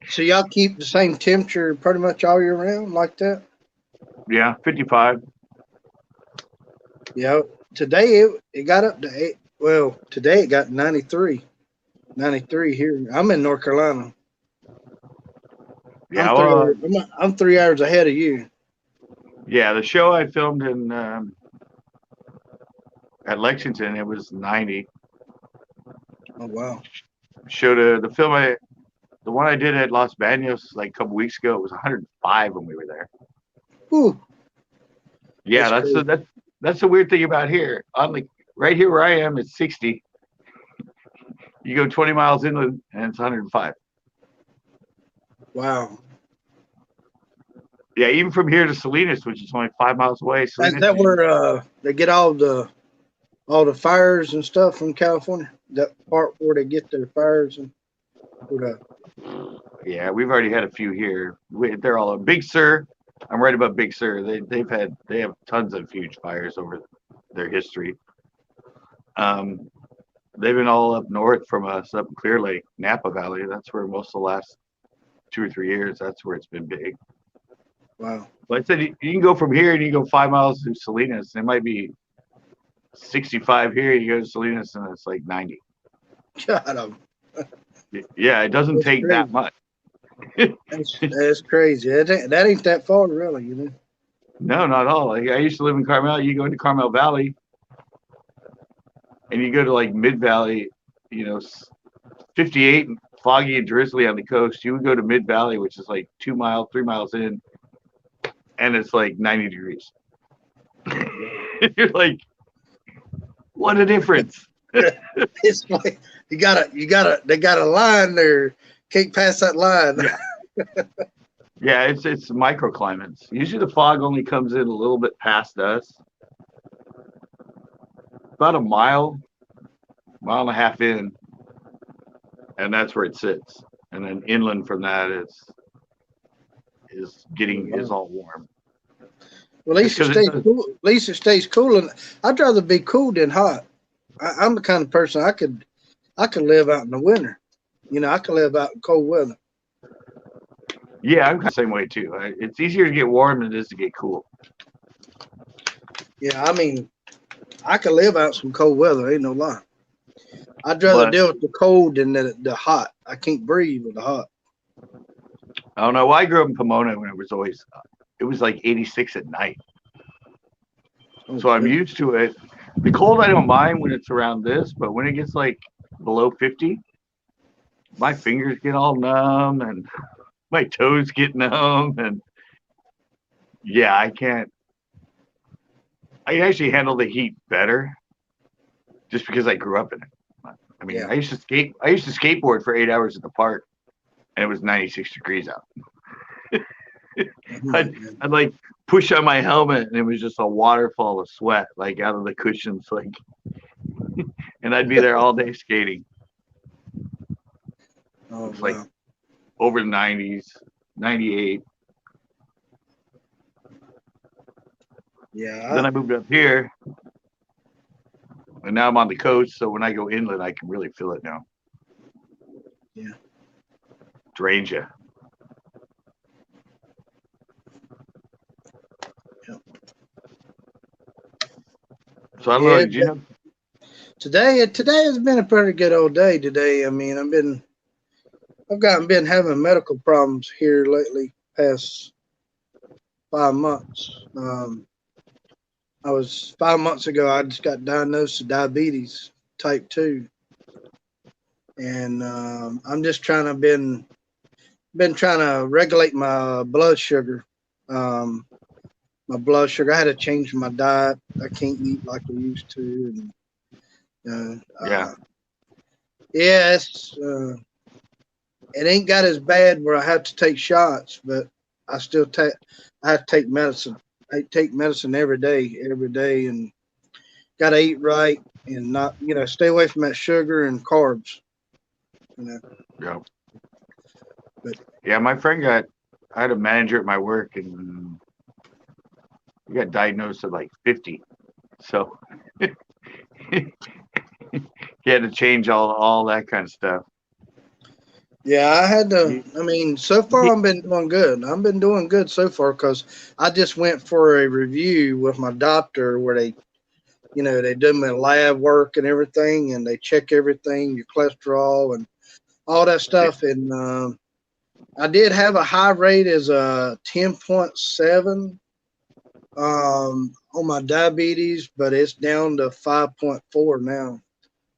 So y'all keep the same temperature pretty much all year round like that? Yeah, 55. Yeah. Today it got up to eight. Well, today it got 93. 93 here. I'm in North Carolina. Yeah, well, I'm 3 hours ahead of you. yeah. The show I filmed in at Lexington, it was 90. Oh wow. Showed the one I did at Los Banos like a couple weeks ago. It was 105 when we were there. Whew, Yeah, that's crazy. that's the weird thing about here. Like right here where I am, it's 60. You go 20 miles inland, and it's 105. Wow. Yeah, even from here to Salinas, which is only 5 miles away, Is Salinas that is where they get all the fires and stuff from California? That part where they get their fires and where yeah, we've already had a few here. They're all Big Sur. I'm right about Big Sur. They have tons of huge fires over their history. Um, they've been all up north from us, up in Clear Lake, Napa Valley. That's where most of the last 2 or 3 years. That's where it's been big. wow. But I said you can go from here and you can go 5 miles to Salinas. It might be 65 here. You go to Salinas and it's like 90. God, Yeah, it doesn't that's take that crazy. much. That's crazy. That ain't that far, really. You know. No, not at all. Like I used to live in Carmel. You go into Carmel Valley, and you go to like Mid Valley, 58 and foggy and drizzly on the coast. You would go to Mid Valley, which is like 2 miles, 3 miles in, and it's like 90 degrees. You're like, what a difference. It's like they got a line there. Can't pass that line. Yeah. Yeah, it's microclimates. Usually the fog only comes in a little bit past us, about a mile, mile and a half in, and that's where it sits. And then inland from that is all warm. Well, at least Just it 'cause stays does. cool. At least it stays cool, and I'd rather be cool than hot. I'm the kind of person I could live out in the winter. You know, I could live out in cold weather. Yeah, I'm kind of the same way too. It's easier to get warm than it is to get cool. Yeah, I mean, I could live out some cold weather. Ain't no lie. I'd rather But deal with the cold than the hot. I can't breathe with the hot. I don't know. I grew up in Pomona when it was like 86 at night. Oh, So I'm good. used to it. The cold I don't mind when it's around this, but when it gets like below 50, my fingers get all numb and my toes get numb, and yeah, I can't. I can actually handle the heat better just because I grew up in it. I mean, Yeah. I used to skateboard for 8 hours at the park, and it was 96 degrees out. I'd like push on my helmet, and it was just a waterfall of sweat, like out of the cushions, like, and I'd be there all day skating. Oh It's like wow. over the 90s, 98. Yeah. Then I moved up here, and now I'm on the coast. So when I go inland, I can really feel it now. Yeah. Drains you. Yeah. So I don't know. Yeah. Did you know? Today has been a pretty good old day. Today, I mean, been having medical problems here lately. Past 5 months. I was 5 months ago. I just got diagnosed with diabetes type 2, and I'm just been trying to regulate my blood sugar. Um, my blood sugar. I had to change my diet. I can't eat like I used to, and Yeah. yeah, it ain't got as bad where I have to take shots, but I still take I have to take medicine. I take medicine every day, and got to eat right and not, stay away from that sugar and carbs. You know, Yeah. but Yeah. I had a manager at my work, and he got diagnosed at like 50. So he had to change all that kind of stuff. yeah, I had to. He, I mean, so far he, I've been doing good. I've been doing good so far because I just went for a review with my doctor where they do my lab work and everything, and they check everything, your cholesterol and all that stuff. And I did have a high rate as a 10.7 on my diabetes, but it's down to 5.4 now.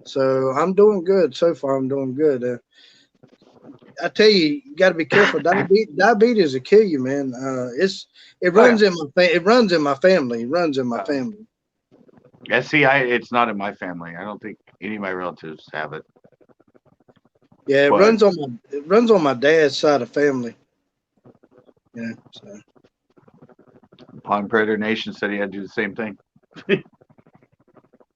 So I'm doing good so far. I'm doing good. I tell you, you got to be careful. Diabetes will kill you, man. It oh yeah. runs in it runs in my family. It runs in my Uh, family. yeah. See, it's not in my family. I don't think any of my relatives have it. Yeah, But it runs on my dad's side of family. Yeah. So. Pond Predator Nation said he had to do the same thing.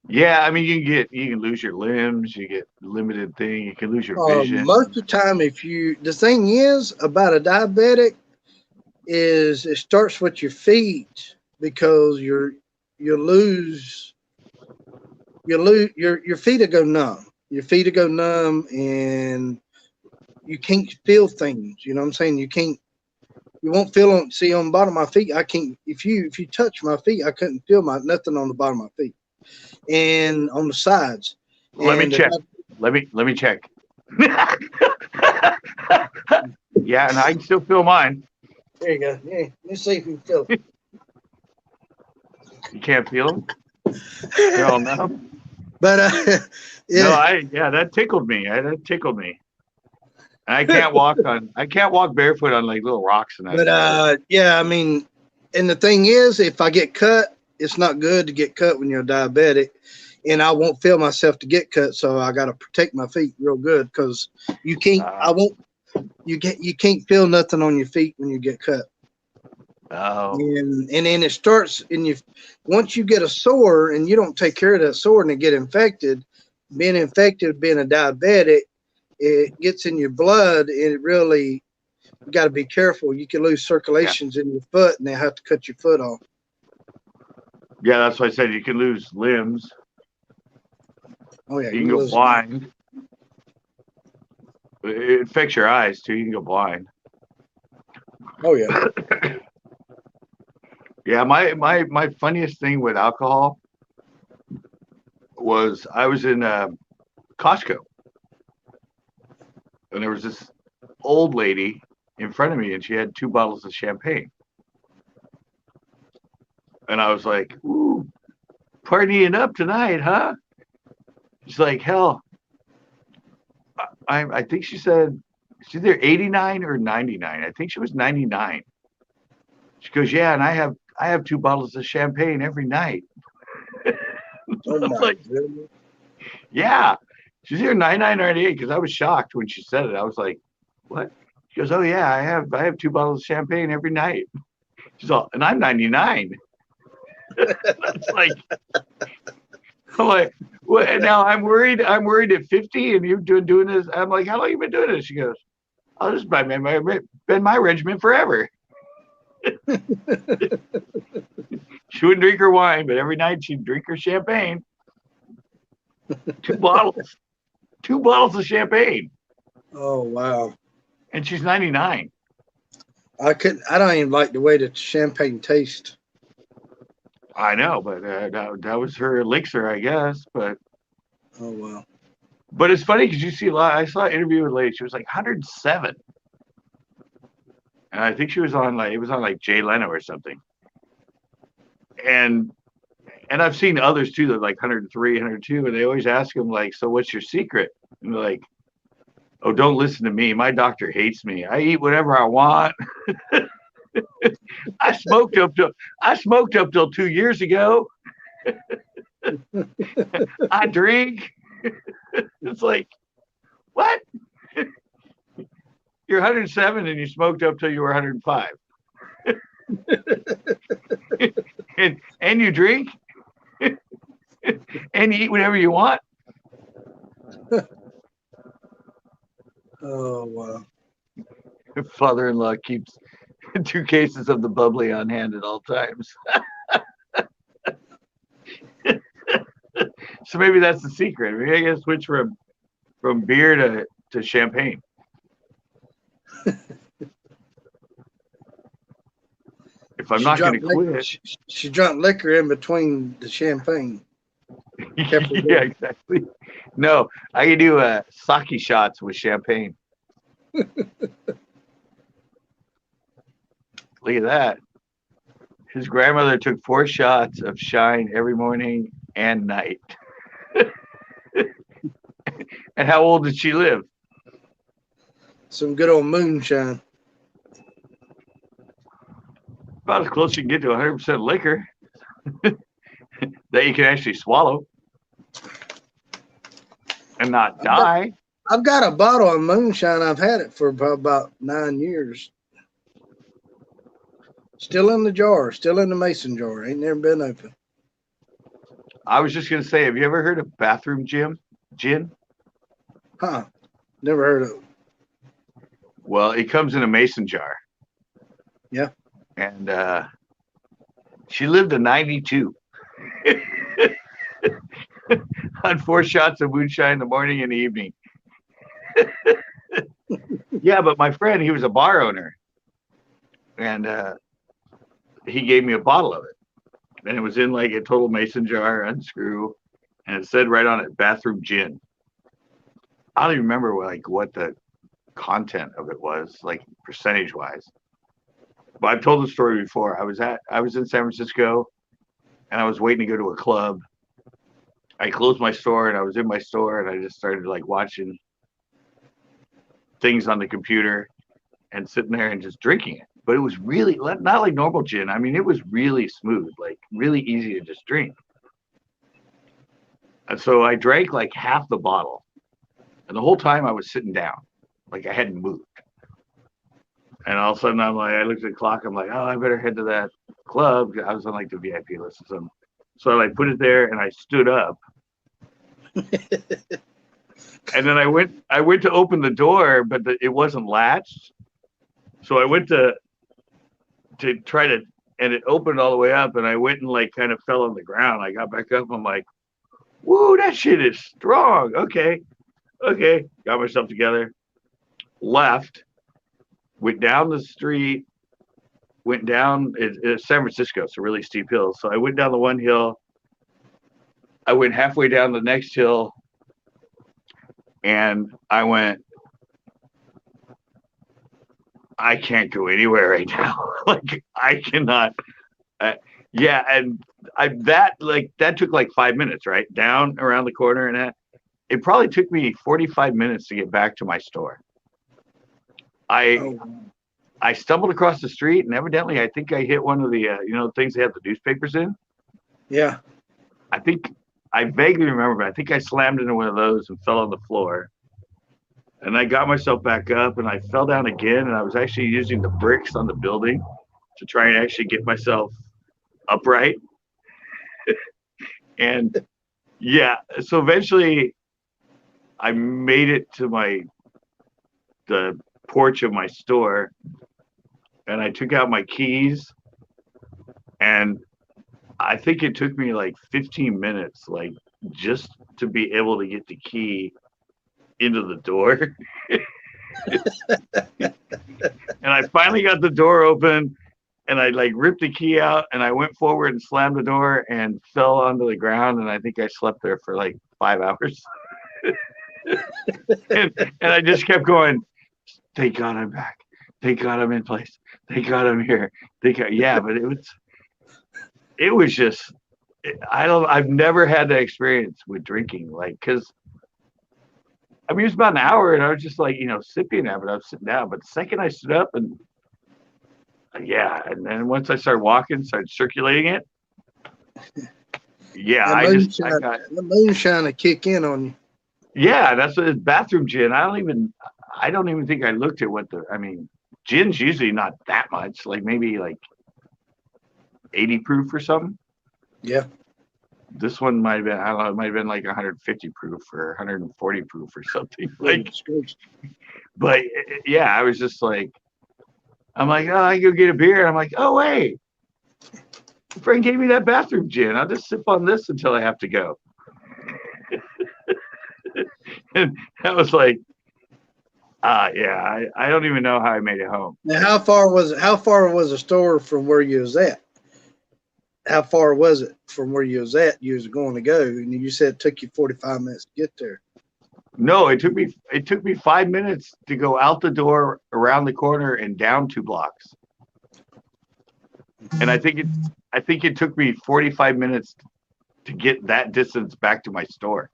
Yeah, I mean, you can lose your limbs, you get limited thing, you can lose your Most vision. of the time, the thing is about a diabetic is it starts with your feet because you lose your feet will go numb. Your feet will go numb and you can't feel things. You know what I'm saying? You won't feel on the bottom of my feet. I can't if you touch my feet, I couldn't feel nothing on the bottom of my feet and on the sides. Let me And check. Let me check. Yeah, and I can still feel mine. there you go. Yeah, let's see if you can feel You can't feel them? They're all numb. But No, yeah. that tickled me. That tickled me. And I can't walk barefoot on like little rocks and that. But yeah, I mean, and the thing is, if I get cut, it's not good to get cut when you're diabetic, and I won't feel myself to get cut, so I got to protect my feet real good because you can't. I Uh, won't. You can't feel nothing on your feet when you get cut, oh, and then it starts. And you once you get a sore and you don't take care of that sore and it get infected, being infected, being a diabetic, it gets in your blood, and it really you got to be careful. You can lose yeah. circulations in your foot, and they have to cut your foot off. Yeah, that's why I said you can lose limbs. Oh yeah, You you can can go lose. blind. It affects your eyes too. You can go blind. Oh yeah. Yeah, my funniest thing with alcohol was I was in Costco and there was this old lady in front of me and she had 2 bottles of champagne. And I was like, ooh, partying up tonight, huh? She's like, hell, I think she said she's either 89 or 99. I think she was 99. She goes, yeah, and I have 2 bottles of champagne every night. Oh I was my like, goodness. yeah. She's either 99 or 98 because I was shocked when she said it. I was like, what? She goes, oh yeah, I have 2 bottles of champagne every night. She's all, and I'm 99. It's like, I'm like, well, and now I'm worried. I'm worried at 50, and you've been doing this. I'm like, how long you been doing this? She goes, oh, this has been my regimen forever. She wouldn't drink her wine, but every night she'd drink her champagne. 2 bottles, 2 bottles of champagne, Oh wow. and she's 99. I couldn't. I don't even like the way that champagne tastes. I know, but that was her elixir, I guess. Oh wow. But it's funny because you see a lot. I saw an interview with a lady. She was like 107, and I think she was on like it was on like Jay Leno or something. And I've seen others too that are like 103, 102, and they always ask them like, "So what's your secret?" And they're like, "Oh, don't listen to me. My doctor hates me. I eat whatever I want. I smoked up till I smoked up till 2 years ago. I drink." It's like, what? You're 107 and you smoked up till you were 105, and you drink and you eat whatever you want. Oh wow. Father-in-law keeps 2 cases of the bubbly on hand at all times. So maybe that's the secret. Maybe I gotta switch from beer to champagne. If I'm She not drank gonna liquor. quit, She drank liquor in between the champagne. Kept her yeah, going. exactly. No, I can do sake shots with champagne. Look at that. His grandmother took 4 shots of Shine every morning and night. And how old did she live? Some good old moonshine. About as close as you can get to 100% liquor that you can actually swallow and not die. I've got a bottle of moonshine. I've had it for about 9 years. Still in the jar. Still in the mason jar. Ain't never been open. I was just gonna say, have you ever heard of bathroom gin? Huh. Never heard of it. Well, it comes in a mason jar. Yeah. And she lived to 92 on 4 shots of moonshine in the morning and the evening. Yeah, but my friend, he was a bar owner, and he gave me a bottle of it, and it was in like a total mason jar, unscrew, and it said right on it, bathroom gin. I don't even remember what the content of it was, like percentage wise. But I've told the story before. I was in San Francisco, and I was waiting to go to a club. I closed my store, and I was in my store, and I just started like watching things on the computer and sitting there and just drinking it. but it was really not like normal gin. I mean, it was really smooth, like really easy to just drink. And so I drank like half the bottle, and the whole time I was sitting down, like I hadn't moved. And all of a sudden, I'm like, I looked at the clock. I'm like, oh, I better head to that club. I was on like the VIP list or something. So I like put it there, and I stood up. And then I went to open the door, but it wasn't latched. So I went to try to, and it opened all the way up, and I went and like kind of fell on the ground. I got back up. I'm like, woo, that shit is strong. Okay. Got myself together, left, went down the street, went down, it's San Francisco, so really steep hills. So I went down the one hill. I went halfway down the next hill, and I went, I can't go anywhere right now. Like I cannot. Yeah, and that took like 5 minutes, right? Down around the corner, and it probably took me 45 minutes to get back to my store. I stumbled across the street, and evidently, I think I hit one of the things they have the newspapers in. Yeah. I vaguely remember, but I think I slammed into one of those and fell on the floor. And I got myself back up, and I fell down again, and I was actually using the bricks on the building to try and actually get myself upright. And yeah, so eventually I made it to the porch of my store, and I took out my keys, and I think it took me like 15 minutes, like just to be able to get the key into the door. And I finally got the door open, and I like ripped the key out, and I went forward and slammed the door and fell onto the ground, and I think I slept there for like 5 hours. and I just kept going, thank God I'm back. Thank God I'm in place. Thank God I'm here. Yeah, but it was just, I've never had that experience with drinking, like, because I mean, it was about an hour, and I was just like, sipping at it. I was sitting down, but the second I stood up, and yeah, and then once I started walking, started circulating it, yeah, the moonshine will kick in on you. Yeah, that's what it's bathroom gin. I don't even think I looked at gin's usually not that much, like maybe like 80 proof or something. Yeah. This one might have been, I don't know, it might have been like 150 proof or 140 proof or something. Like, but yeah, I was just like, I'm like, oh, I go get a beer. And I'm like, oh, wait, a friend gave me that bathroom gin. I'll just sip on this until I have to go. And that was like, yeah, I don't even know how I made it home. Now, how far was the store from where you was at? How far was it from where you was at? You was going to go, and you said it took you 45 minutes to get there. No, it took me 5 minutes to go out the door, around the corner, and down 2 blocks. And I think it took me 45 minutes to get that distance back to my store.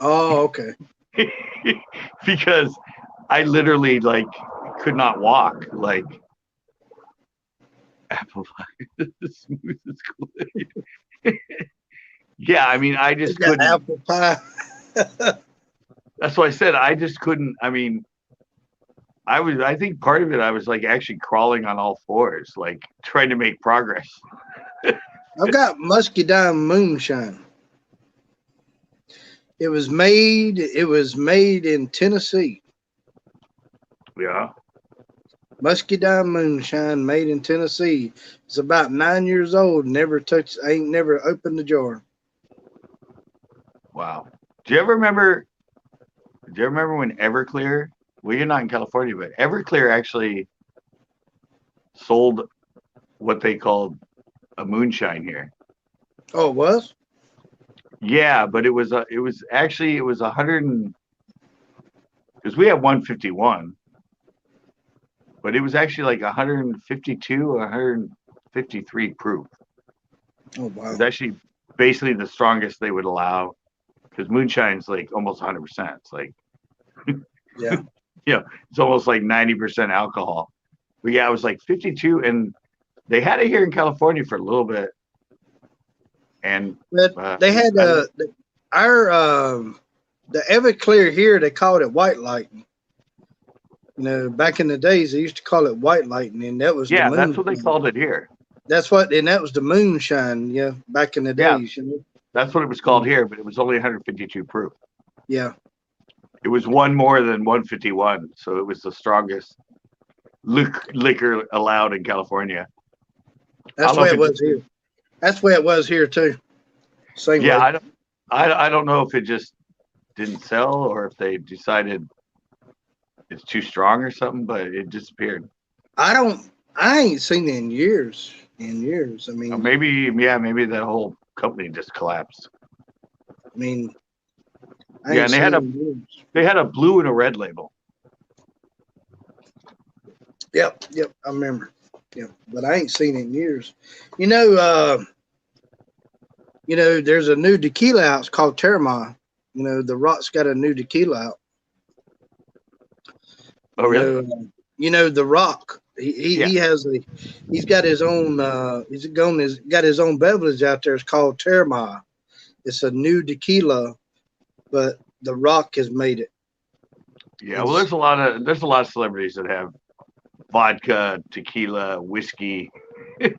Oh, okay. Because I literally like could not walk, like apple pie, the smoothest glue. Yeah, I mean, I just couldn't. Apple pie. That's what I said. I just couldn't. I mean, I think part of it, I was like actually crawling on all fours, like trying to make progress. I've got Muscadine moonshine. It was made in Tennessee. Yeah. Muscadine moonshine made in Tennessee. It's about 9 years old. I ain't never opened the jar. Wow. Do you ever remember when Everclear, well, you're not in California, but Everclear actually sold what they called a moonshine here? Oh, it was? Yeah, but it was 100, because we have 151, but it was actually like 152 or 153 proof. Oh, wow. It was actually basically the strongest they would allow, because moonshine's like almost 100%. It's like, yeah, it's almost like 90% alcohol. But yeah, it was like 52, and they had it here in California for a little bit. And But they had I don't, our the Everclear here. They called it white lightning. You know, back in the days, they used to call it white lightning, and that was the yeah, that's moon. what they called it here. That's what, and that was the moonshine. Yeah, back in the Yeah, days. You know. that's what it was called here, but it was only 152 proof. Yeah, It was one more than 151, so it was the strongest liquor allowed in California. I that's don't the know way if it it was just, here. That's the way it was here too. Same yeah, way. I don't know if it just didn't sell or if they decided it's too strong or something, but it disappeared. I don't. I ain't seen it in years. In years. Maybe, yeah, maybe that whole company just collapsed. I mean, I Yeah, ain't and seen it in years. they had a blue and a red label. Yep, yep. I remember. Yep, but I ain't seen it in years. You know, there's a new tequila out. It's called Terramon. The Rock's got a new tequila out. Oh, really? The Rock. Yeah. He has he's got his own got his own beverage out there. It's called Terramon. It's a new tequila, but the Rock has made it. Yeah, well, there's a lot of celebrities that have vodka, tequila, whiskey. A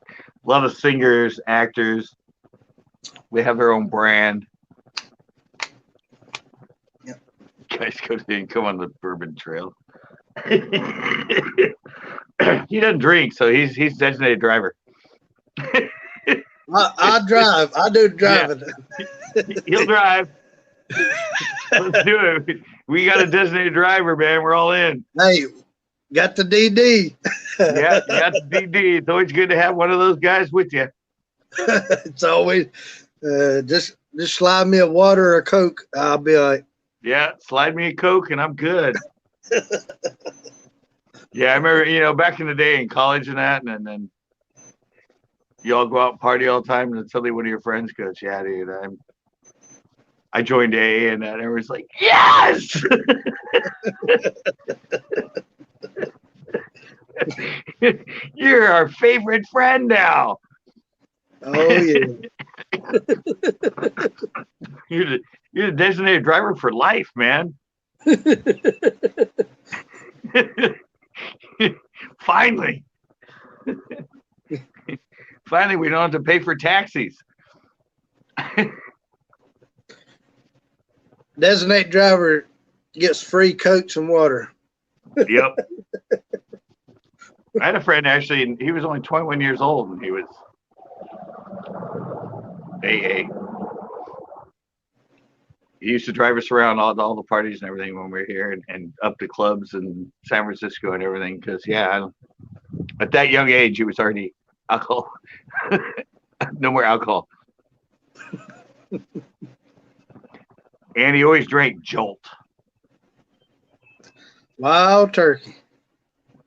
lot of singers, actors. They have their own brand. Yep. Guys come on the bourbon trail. He doesn't drink, so he's designated driver. I drive. I do driving. Yeah, he'll drive. Let's do it. We got a designated driver, man. We're all in. Hey, got the DD. Yeah, you got the DD. It's always good to have one of those guys with you. It's always just slide me a water or a Coke. I'll be all right. Yeah, slide me a Coke and I'm good. Yeah, I remember, back in the day in college and that, and then you all go out and party all the time, and then suddenly one of your friends goes, "Yeah, dude, I joined AA," and that everyone's like, "Yes!" You're our favorite friend now. Oh yeah. You're the designated driver for life, man. Finally. Finally, we don't have to pay for taxis. Designate driver gets free Cokes and water. Yep. I had a friend actually, and he was only 21 years old, and he was AA. He used to drive us around all the parties and everything when we were here, and up to clubs in San Francisco and everything. Because at that young age, he was already alcohol. No more alcohol. And he always drank Jolt. Wild turkey.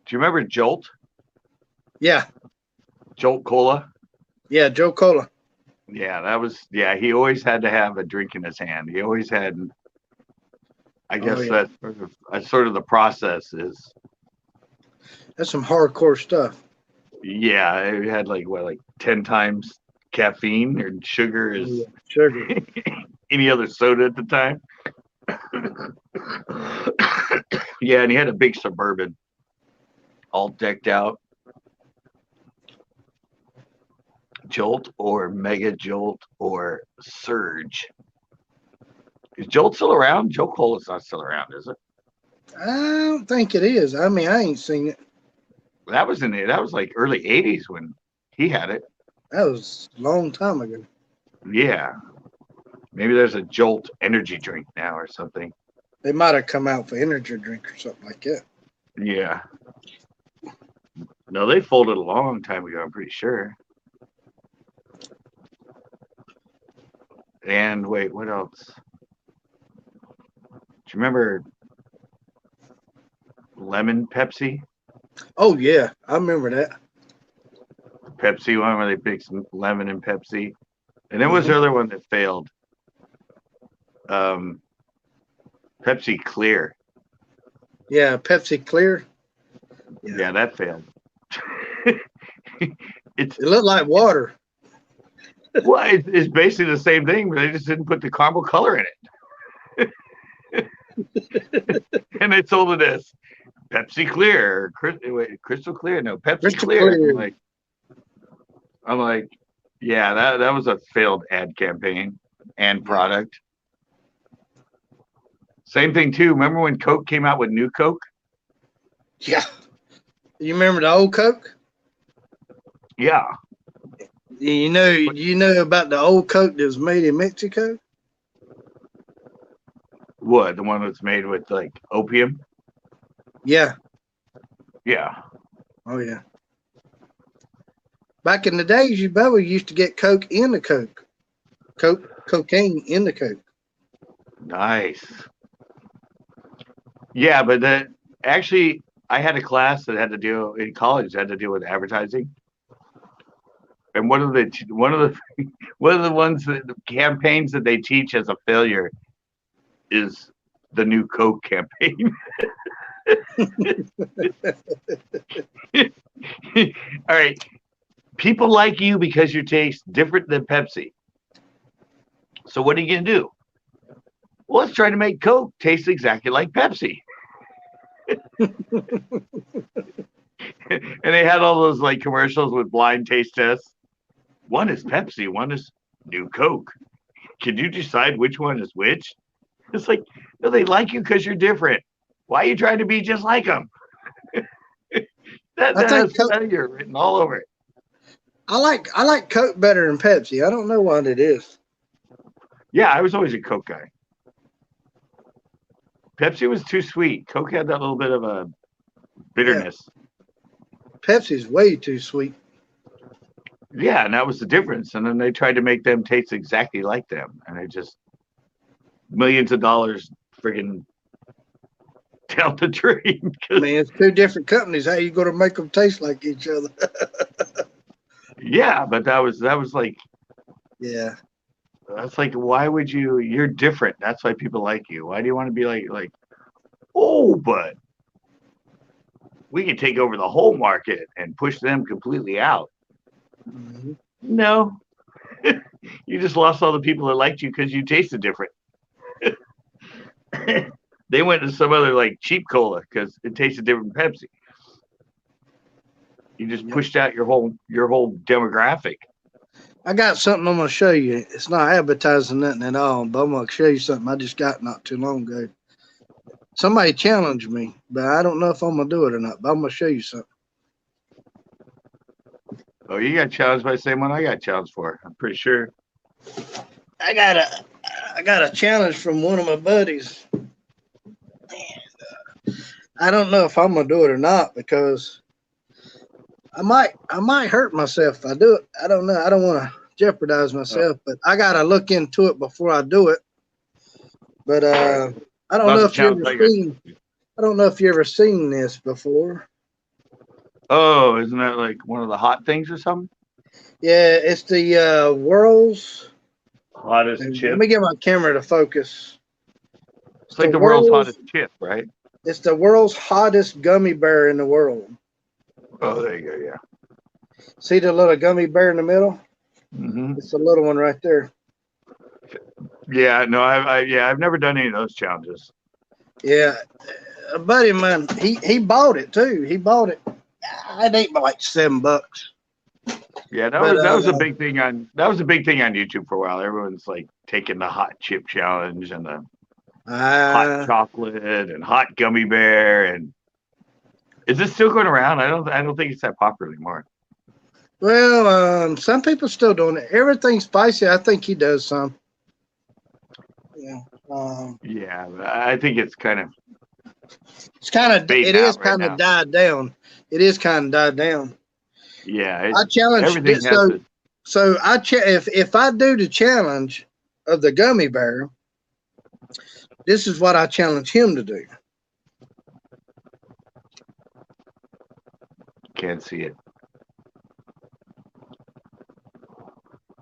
Do you remember Jolt? Yeah. Jolt Cola? Yeah, Joe Cola. Yeah, he always had to have a drink in his hand. He always had, I guess that's sort of the process is. That's some hardcore stuff. Yeah, it had like 10 times caffeine or sugar is sugar. Any other soda at the time. Yeah, and he had a big Suburban all decked out. Jolt or Mega Jolt or Surge. Is Jolt still around? Joe Cola's not still around, is it? I don't think it is. I mean, I ain't seen it. That was like early 80s when he had it. That was a long time ago. Yeah. Maybe there's a Jolt energy drink now or something. They might have come out for energy drink or something like that. Yeah. No, they folded a long time ago, I'm pretty sure. And wait, what else? Do you remember lemon Pepsi? Oh yeah, I remember that. Pepsi one where they mixed lemon and Pepsi. And then was the other one that failed. Pepsi Clear. Yeah, Pepsi Clear. Yeah, that failed. It's It looked like water. well, it's basically the same thing, but they just didn't put the caramel color in it, and they sold it as Pepsi Clear, Crystal Clear, no Pepsi Crystal Clear. clear. I'm like, yeah, that was a failed ad campaign and product. Same thing too. Remember when Coke came out with New Coke? Yeah. You remember the old Coke? Yeah. You know about the old Coke that was made in Mexico? What? The one that's made with like opium? Yeah. Yeah. Oh yeah. Back in the days, you probably used to get Coke in the Coke. Cocaine in the Coke. Nice. Yeah, but then actually, I had a class that had to deal in college had to deal with advertising, and one of the ones that the campaigns that they teach as a failure is the new Coke campaign. All right, people like you because you taste different than Pepsi. So what are you gonna do? Well, let's try to make Coke taste exactly like Pepsi. And they had all those like commercials with blind taste tests. One is Pepsi, one is new Coke. Can you decide which one is which? It's like, no, they like you because you're different. Why are you trying to be just like them? That I has think Coke, failure written all over it. I like Coke better than Pepsi. I don't know what it is. Yeah, I was always a Coke guy. Pepsi was too sweet. Coke had that little bit of a Yeah, bitterness. Pepsi's way too sweet. Yeah, and that was the difference. And then they tried to make them taste exactly like them, and it just millions of dollars friggin' down the drain. Man, it's two different companies. How you going to make them taste like each other? Yeah, but that was like Yeah. that's like why would you? You're different. That's why people like you. Why do you want to be like oh, but we can take over the whole market and push them completely out? Mhm. No, you just lost all the people that liked you because you tasted different. They went to some other like cheap cola because it tasted different than Pepsi. You just Yep. pushed out your whole demographic. I got something I'm going to show you. It's not advertising nothing at all, but I'm going to show you something I just got not too long ago. Somebody challenged me, but I don't know if I'm going to do it or not, but I'm going to show you something. Oh, you got challenged by the same one I got challenged for. I'm pretty sure. I got a I got a challenge from one of my buddies. I don't know if I'm gonna do it or not because I might hurt myself if I do it. I don't know. I don't want to jeopardize myself, but I gotta look into it before I do it. But I don't About know the if you challenge ever I got. seen. I don't know if you ever seen this before. Oh, isn't that like one of the hot things or something? Yeah, it's the world's. Hottest Let chip. me get my camera to focus. It's It's the like the world's world's. hottest chip, right? It's the world's hottest gummy bear in the world. Oh, there you go. Yeah. See the little gummy bear in the middle? Hmm. It's the little one right there. Yeah. No, I've never done any of those challenges. Yeah, a buddy of mine, he bought it too. He bought it. It ain't but like $7. Yeah, that But was that was a big thing on YouTube for a while. Everyone's like taking the hot chip challenge and the hot chocolate and hot gummy bear. And is this still going around? I don't think it's that popular anymore. well, some people still doing it. Everything spicy. I think he does some. Yeah. Yeah, I think it's kind of It's kind of. It fading is out right kind of now. died down. It is kind of died down. Yeah, I challenged everything it. has to. So if I do the challenge of the gummy bear, this is what I challenge him to do. Can't see it.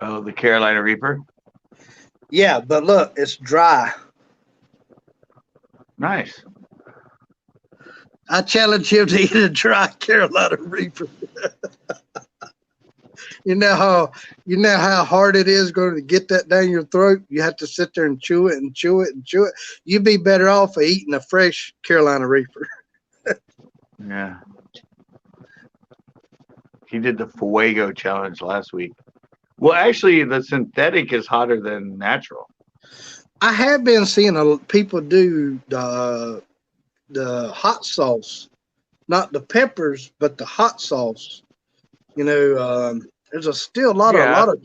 Oh, the Carolina Reaper. Yeah, but look, it's dry. Nice. I challenge him to eat a dry Carolina Reaper. You know how hard it is going to get that down your throat. You have to sit there and chew it and chew it and chew it. You'd be better off eating a fresh Carolina Reaper. Yeah. He did the Fuego challenge last week. Well, actually, the synthetic is hotter than natural. I have been seeing people do the hot sauce, not the peppers, but the hot sauce. There's still a lot Yeah. of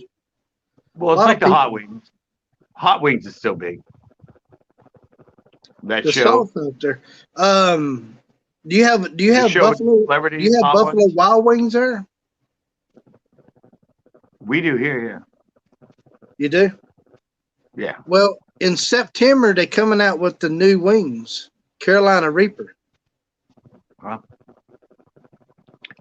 Well, it's lot like of the hot people- wings. Hot wings is still big. That the show. sauce out there. Do you have The show with Buffalo? Do celebrities, you have hot Buffalo ones? Wild Wings there? We do here, yeah. You do? Yeah. Well, in September they coming out with the new wings, Carolina Reaper.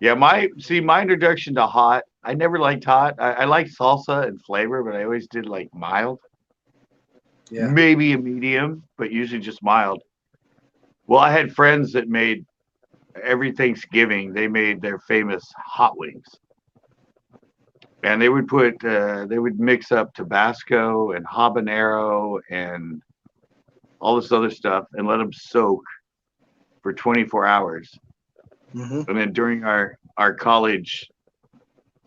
Yeah, my introduction to hot, I never liked hot. I like salsa and flavor, but I always did like mild. Yeah. Maybe a medium, but usually just mild. Well, I had friends that made every Thanksgiving, they made their famous hot wings. And they would mix up Tabasco and habanero and all this other stuff and let them soak for 24 hours. Mm-hmm. And then during our college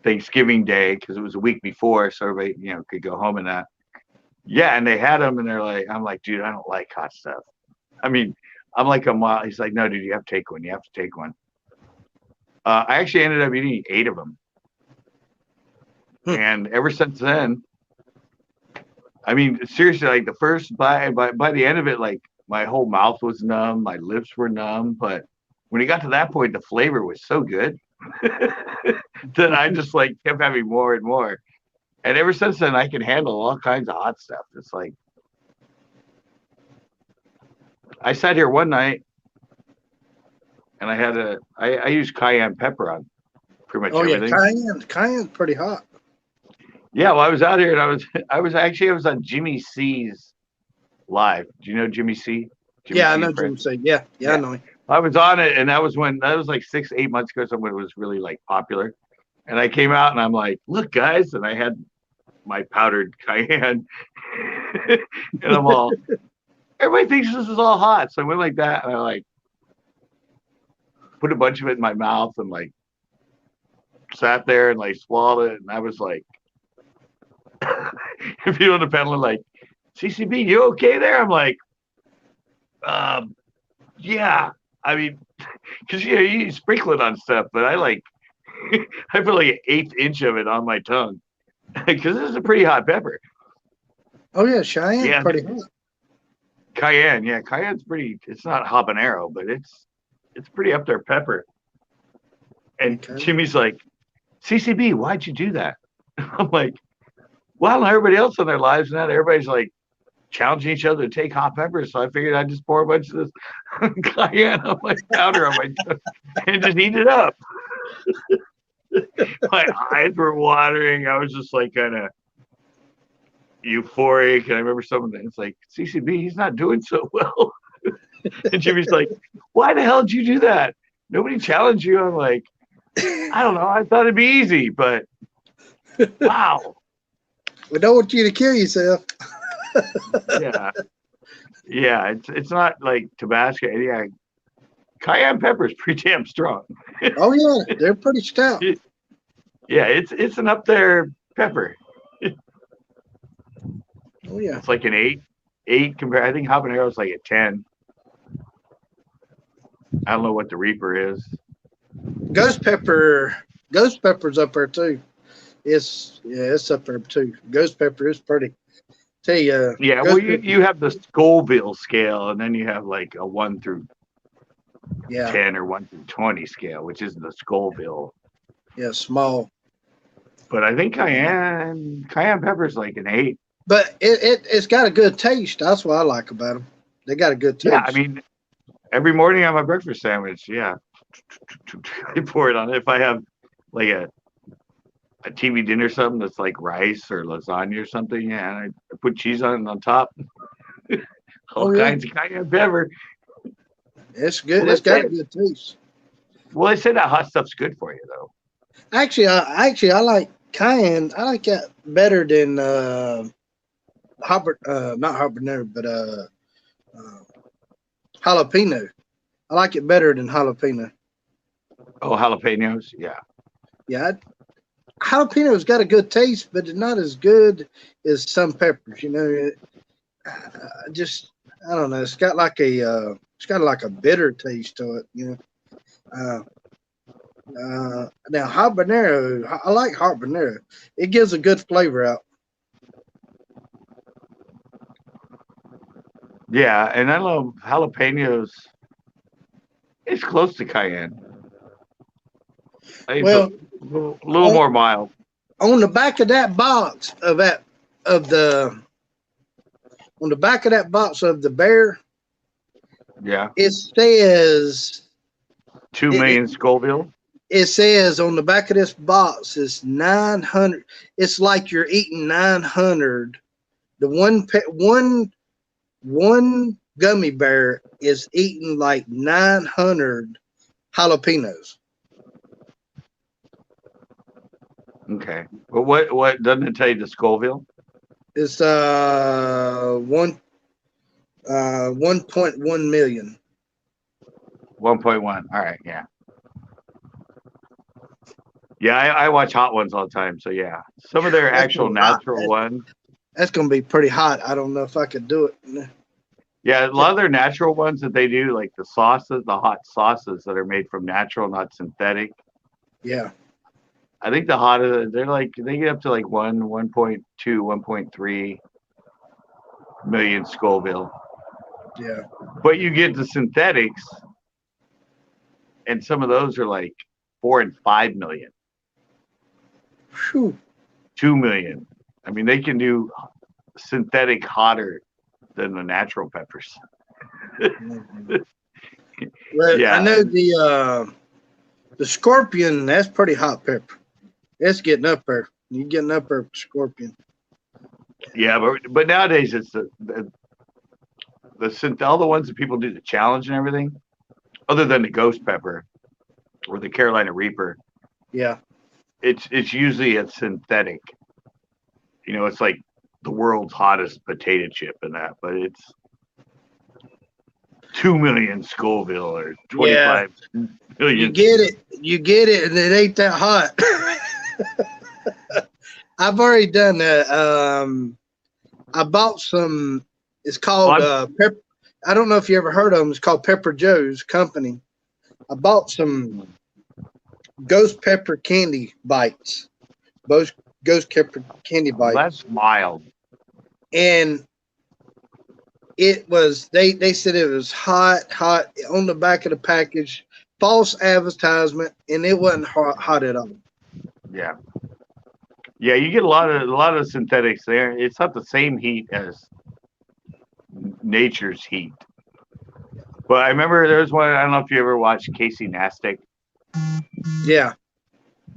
Thanksgiving Day, because it was a week before, so everybody could go home and that. Yeah, and they had them, and they're like, I'm like, dude, I don't like hot stuff. I mean, I'm like a mile. He's like, no, dude, you have to take one. You have to take one. I actually ended up eating 8 of them. And ever since then, I mean, seriously, like the first by the end of it, like my whole mouth was numb, my lips were numb. But when it got to that point, the flavor was so good that I just like kept having more and more. And ever since then, I can handle all kinds of hot stuff. It's like I sat here one night and I used cayenne pepper on pretty much everything. Cayenne's pretty hot. Yeah, well, I was out here and I was on Jimmy C's live. Do you know Jimmy C? I know Jimmy C. Yeah, I know him. I was on it, and that was like 6-8 months ago, so when it was really like popular. And I came out and I'm like, look, guys, and I had my powdered cayenne, and I'm all, everybody thinks this is all hot, so I went like that, and I like put a bunch of it in my mouth and like sat there and like swallowed it, and I was like. If you on the panel like, CCB, you okay there? I'm like, yeah. I mean, because you sprinkle it on stuff, but I put like an 1/8 inch of it on my tongue because this is a pretty hot pepper. Oh yeah, Cheyenne's pretty hot. Cayenne, yeah, cayenne's pretty. It's not habanero, but it's pretty up there pepper. And okay. Jimmy's like, CCB, why'd you do that? I'm like. Well, everybody else in their lives now, everybody's like challenging each other to take hot peppers. So I figured I'd just pour a bunch of this cayenne on my powder on my tongue and just eat it up. My eyes were watering. I was just like kind of euphoric. And I remember it's like, CCB, he's not doing so well. And Jimmy's like, why the hell did you do that? Nobody challenged you. I'm like, I don't know. I thought it'd be easy, but wow. We don't want you to kill yourself. Yeah. It's not like Tabasco. Yeah, cayenne pepper is pretty damn strong. Oh yeah, they're pretty stout. It's an up there pepper. Oh yeah, it's like an 8 compared. I think habanero is like a 10. I don't know what the Reaper is. Ghost pepper's up there too. It's up there too. Ghost pepper is pretty. Tell you. Yeah, well, you have the Scoville scale, and then you have like a 1 through 10 or 1 through 20 scale, which is the Scoville. Yeah, small. But I think cayenne pepper is like an 8. But it's got a good taste. That's what I like about them. They got a good taste. Yeah, I mean, every morning on my breakfast sandwich, I pour it on it. If I have like a TV dinner, something that's like rice or lasagna or something, and I put cheese on top. All kinds of cayenne pepper. It's good. Well, it's got a good taste. Well, they say that hot stuff's good for you, though. Actually, I Cayenne, I like that better than not habanero, but uh, jalapeno. I like it better than jalapeno. Oh, jalapenos. Yeah. Yeah, jalapeno's got a good taste, but it's not as good as some peppers. Just I don't know. It's got like a bitter taste to it. Uh, Now habanero, I like habanero. It gives a good flavor out. Yeah, and I love jalapenos. It's close to cayenne. It's Well, a little on, more mild. on the back of that box of the on the back of that box of the bear, Yeah. it says 2 million Scoville. it says on the back of this box is 900. It's like you're eating 900. The one gummy bear is eating like 900 jalapenos. Okay. But what doesn't it tell you the Scoville? It's 1.1 million. 1.1. All right. Yeah. Yeah, I watch Hot Ones all the time. So yeah, some of their That's actual gonna be hot. natural ones. That's gonna be pretty hot. I don't know if I could do it. Yeah, a lot of their natural ones that they do, like the sauces, the hot sauces that are made from natural, not synthetic. Yeah, I think the hottest they're like they get up to like 1.2, 1.3 million Scoville. yeah. But you get the synthetics, and some of those are like 4 and 5 million, Whew. 2 million. I mean, they can do synthetic hotter than the natural peppers. Well, I Yeah, know the scorpion. That's pretty hot pepper. It's getting up there. You getting up there with the scorpion. yeah, but nowadays it's all the ones that people do the challenge and everything, other than the ghost pepper or the Carolina Reaper. Yeah. It's usually a synthetic. It's like the world's hottest potato chip and that, but it's 2 million Scoville or Yeah. 25 million. You get it, and it ain't that hot. I've already done that. I bought some. It's called Well, Pepper. I don't know if you ever heard of them. It's called Pepper Joe's Company. I bought some ghost pepper candy bites. Both ghost pepper candy bites, that's mild. and it was. They said it was hot on the back of the package. False advertisement, and it wasn't hot at all. Yeah, yeah. You get a lot of synthetics there. It's not the same heat as nature's heat. But I remember there was one. I don't know if you ever watched Casey Nastic. Yeah,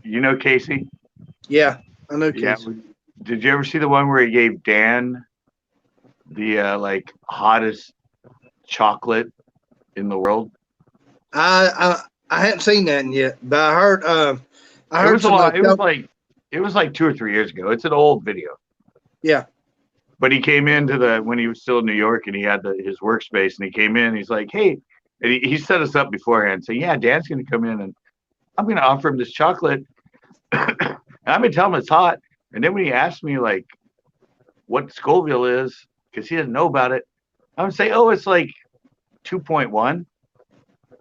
You know Casey? yeah. I know, Yeah. kids. Did you ever see the one where he gave Dan the like hottest chocolate in the world? I hadn't seen that yet, but I It heard was a somebody lot. It was tell. like 2 or 3 years ago. It's an old video. Yeah, But he came into when he was still in New York and he had his workspace and he came in. He's like, hey, and he set us up beforehand. So yeah, Dan's going to come in and I'm going to offer him this chocolate. And I'm going to tell him it's hot. And then when he asked me like what Scoville is, because he doesn't know about it, I would say, oh, it's like 2.1.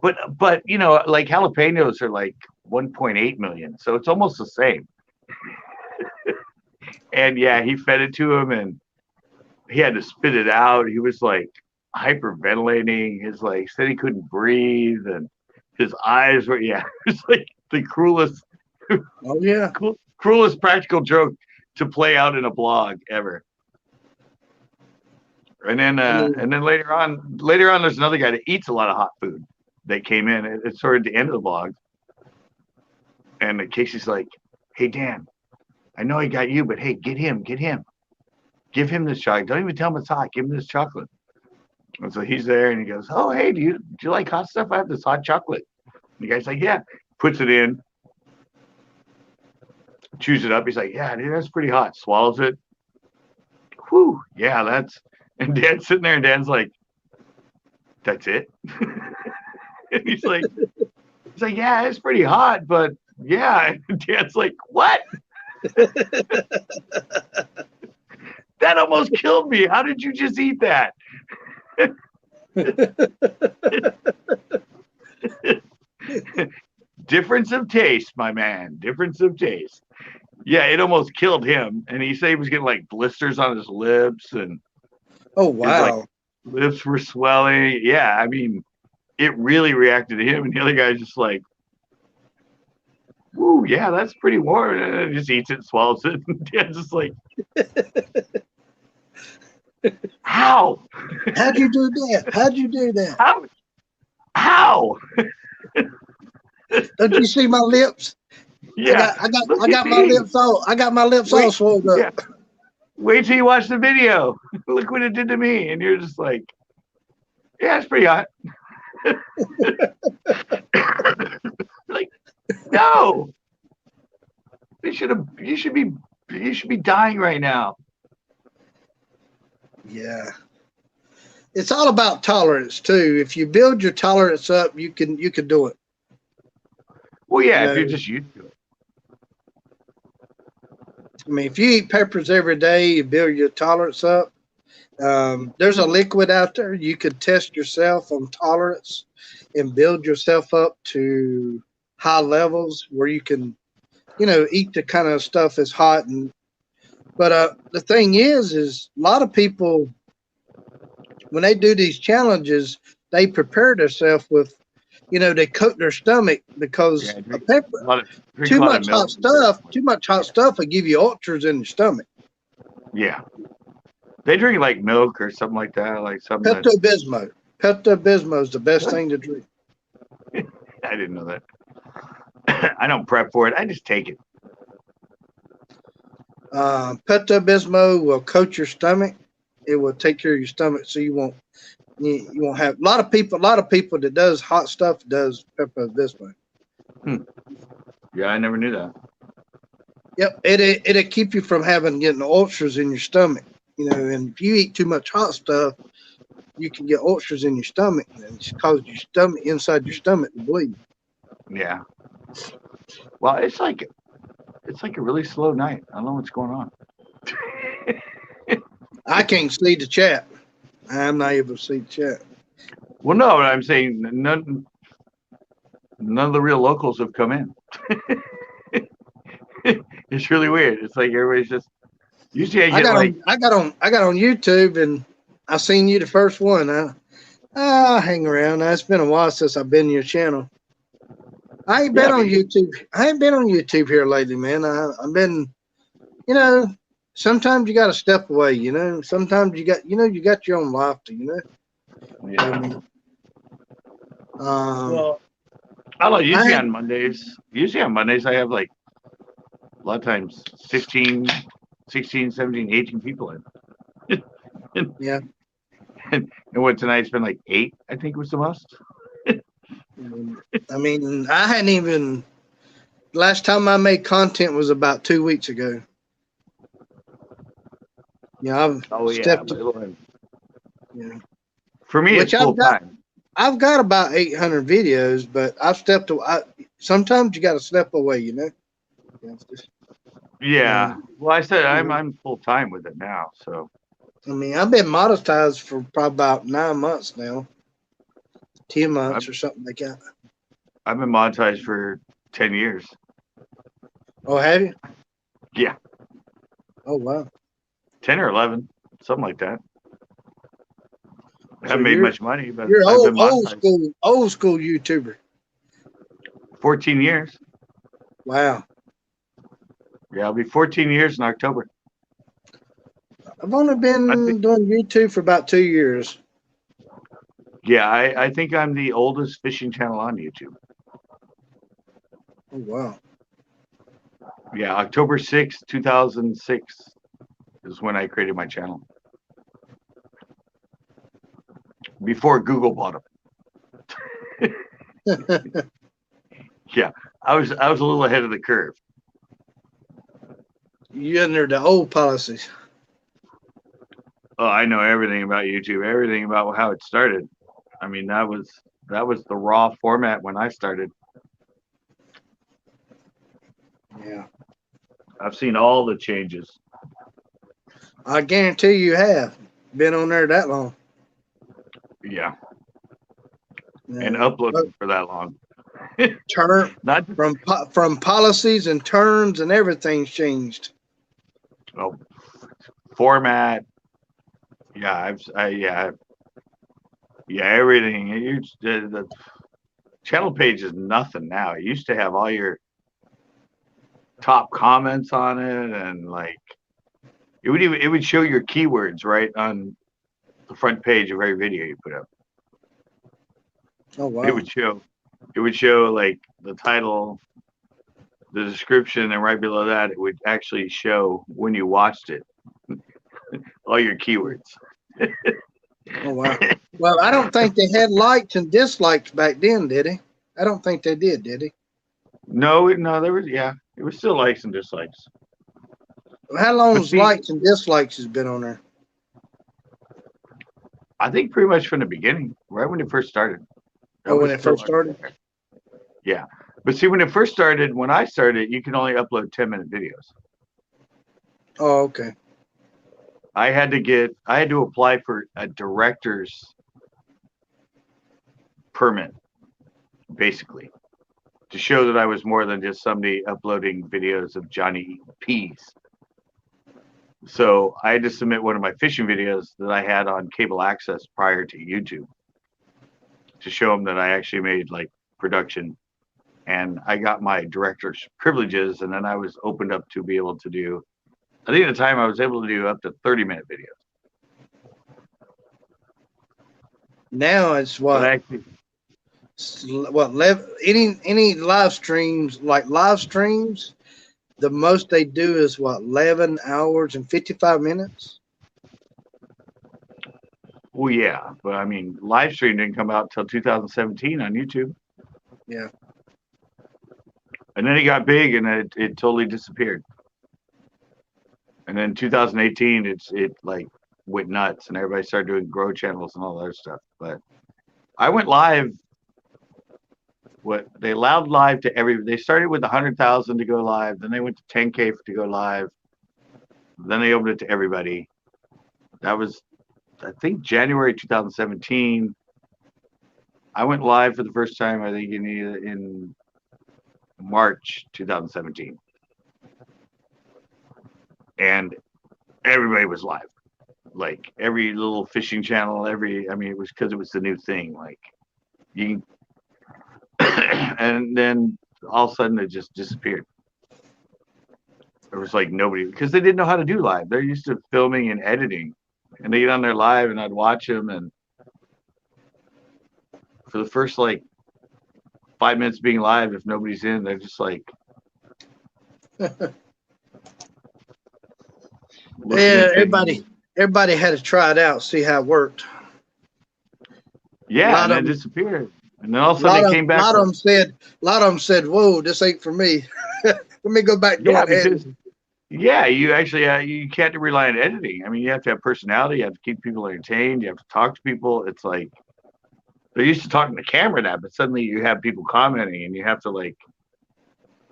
But like jalapenos are like 1.8 million. So it's almost the same. And yeah, he fed it to him and he had to spit it out. He was like hyperventilating. His like said he couldn't breathe and his eyes were it was like the oh yeah. cruelest practical joke to play out in a blog ever. And then I mean, later on there's another guy that eats a lot of hot food that came in. It's sort of the end of the blog. And Casey's like, hey Dan, I know he got you, but hey, get him. Give him this chocolate. Don't even tell him it's hot. Give him this chocolate. And so he's there and he goes, oh, hey, do you like hot stuff? I have this hot chocolate. And the guy's like, yeah. Puts it in. chews it up. He's like, yeah, dude, that's pretty hot. Swallows it. Whew, yeah, that's. And Dad's sitting there, and Dad's like, that's it. And he's like, yeah, it's pretty hot, but yeah. And Dad's like, what? That almost killed me. How did you just eat that? Difference of taste, my man. Difference of taste. Yeah, it almost killed him. And he said he was getting like blisters on his lips, and Oh his like wow. lips were swelling. Yeah, I mean, it really reacted to him. And the other guy's just like, "Ooh, yeah, that's pretty warm." And just eats it, and swallows it. And Dad's just like, "How? How'd you do that? How'd you do that? How? How? Don't you see my lips? Yeah, I look got at my me. lips all Wait, swelled up. yeah. Wait till you watch the video. Look what it did to me." And you're just like, "Yeah, it's pretty hot." Like, no. You should be dying right now. Yeah. It's all about tolerance too. If you build your tolerance up, you can do it. Well, yeah, You if you're know, just used to it. I mean, if you eat peppers every day, you build your tolerance up. There's a liquid out there you could test yourself on tolerance and build yourself up to high levels where you can, eat the kind of stuff that's hot. But the thing is a lot of people when they do these challenges, they prepare themselves with, they coat their stomach because Yeah, a pepper, drink a lot of milk. too much hot stuff will give you ulcers in the stomach. Yeah. They drink like milk or something like that, like something that Pepto-Bismol. Pepto-Bismol is the best thing to drink. I didn't know that. I don't prep for it. I just take it. Pepto-Bismol will coat your stomach. It will take care of your stomach, so you won't have a lot of people that does hot stuff does Pepto-Bismol. Yeah, I never knew that. Yep, it'll keep you from getting ulcers in your stomach. And if you eat too much hot stuff, you can get ulcers in your stomach, and it's cause your stomach inside your stomach to bleed. Yeah. Well, it's like a really slow night. I don't know what's going on. I can't see the chat. I'm not able to see the chat. Well, no, but I'm saying none of the real locals have come in. It's really weird. It's like everybody's just. Usually, I got on YouTube, and I seen you the first one. I hang around. It's been a while since I've been in your channel. I ain't been on YouTube. I ain't been on YouTube here lately, man. I've been, sometimes you got to step away. Sometimes you got your own life to. Yeah. Well, I don't know. Usually on Mondays, I have like a lot of times 15, 16, 17, 18 people in. Yeah. And what tonight's been like 8, I think was the most. I mean, I hadn't even. Last time I made content was about 2 weeks ago. I've stepped. Yeah. For me, it's full time. I've got about 800 videos, but I've stepped away. Sometimes you got to step away, Yeah. Well, I said I'm full time with it now, so. I mean, I've been monetized for probably about 9 months now, 10 months or something like that. I've been monetized for 10 years. Oh, have you? Yeah. Oh, wow. 10 or 11, something like that. I haven't made much money, but you're I've been old school YouTuber. 14 years. Wow. Yeah, I'll be 14 years in October. I've only been doing YouTube for about 2 years. Yeah, I think I'm the oldest fishing channel on YouTube. Oh, wow. Yeah, October 6th, 2006 is when I created my channel. Before Google bought them. Yeah, I was a little ahead of the curve. you under the old policies. Oh, I know everything about YouTube, everything about how it started. I mean, that was the raw format when I started. Yeah. I've seen all the changes. I guarantee you have been on there that long. Yeah, and Yeah. uploading for that long. Term Not from policies and terms and everything's changed. oh, format. Yeah, yeah, everything. The channel page is nothing now. It used to have all your top comments on it, and like it would show your keywords right on the front page of every video you put up. Oh wow. It would show like the title, the description, and right below that it would actually show when you watched it. All your keywords. Oh wow. Well, I don't think they had likes and dislikes back then, did he? I don't think they did he? No, there was it was still likes and dislikes. How But long's see, likes and dislikes has been on there? I think pretty much from the beginning, right when it first started. That Oh, when was it still first started? there. Yeah. But see, when it first started, when I started, you can only upload 10-minute videos. Oh, okay. I had to apply for a director's permit, basically, to show that I was more than just somebody uploading videos of Johnny eating peas. So I had to submit one of my fishing videos that I had on cable access prior to YouTube to show them that I actually made like production, and I got my director's privileges, and then I was opened up to be able to do. I think at the time I was able to do up to 30-minute videos. Now it's But what? actually, Any live streams, like live streams, the most they do is what, 11 hours and 55 minutes? well, yeah, but I mean, live stream didn't come out until 2017 on YouTube. Yeah. And then it got big, and it totally disappeared. And then 2018, it like went nuts, and everybody started doing grow channels and all that other stuff. But I went live. What they allowed live to every. They started with 100,000 to go live, then they went to 10K to go live. Then they opened it to everybody. That was, I think, January 2017. I went live for the first time, I think, in March 2017. And everybody was live. Like every little fishing channel, I mean, it was because it was the new thing. Like you, and then all of a sudden it just disappeared. There was like nobody, because they didn't know how to do live. They're used to filming and editing, and they get on there live, and I'd watch them, and for the first like 5 minutes being live, if nobody's in, they're just like Yeah, everybody had to try it out, see how it worked. Yeah, and then it disappeared. And then all of a sudden they came back. A lot of them said, "Whoa, this ain't for me. Let me go back to editing." Yeah, you actually you can't rely on editing. I mean, you have to have personality. You have to keep people entertained. You have to talk to people. It's like they're used to talking to camera now, but suddenly you have people commenting, and you have to like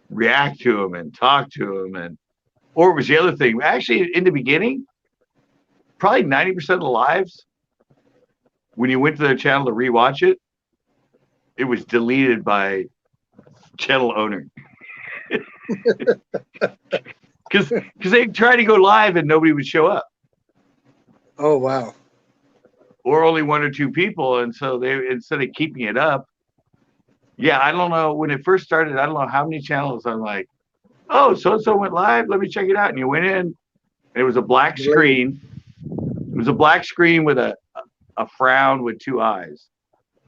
react to them and talk to them. And or it was the other thing. Actually, in the beginning, probably 90% of the lives, when you went to their channel to rewatch it, it was deleted by channel owner. Because they tried to go live and nobody would show up. Oh wow! Or only one or two people, and so they, instead of keeping it up, yeah, I don't know, when it first started, I don't know how many channels. I'm like, oh, so and so went live. Let me check it out. And you went in, and it was a black screen. It was a black screen with a frown with two eyes,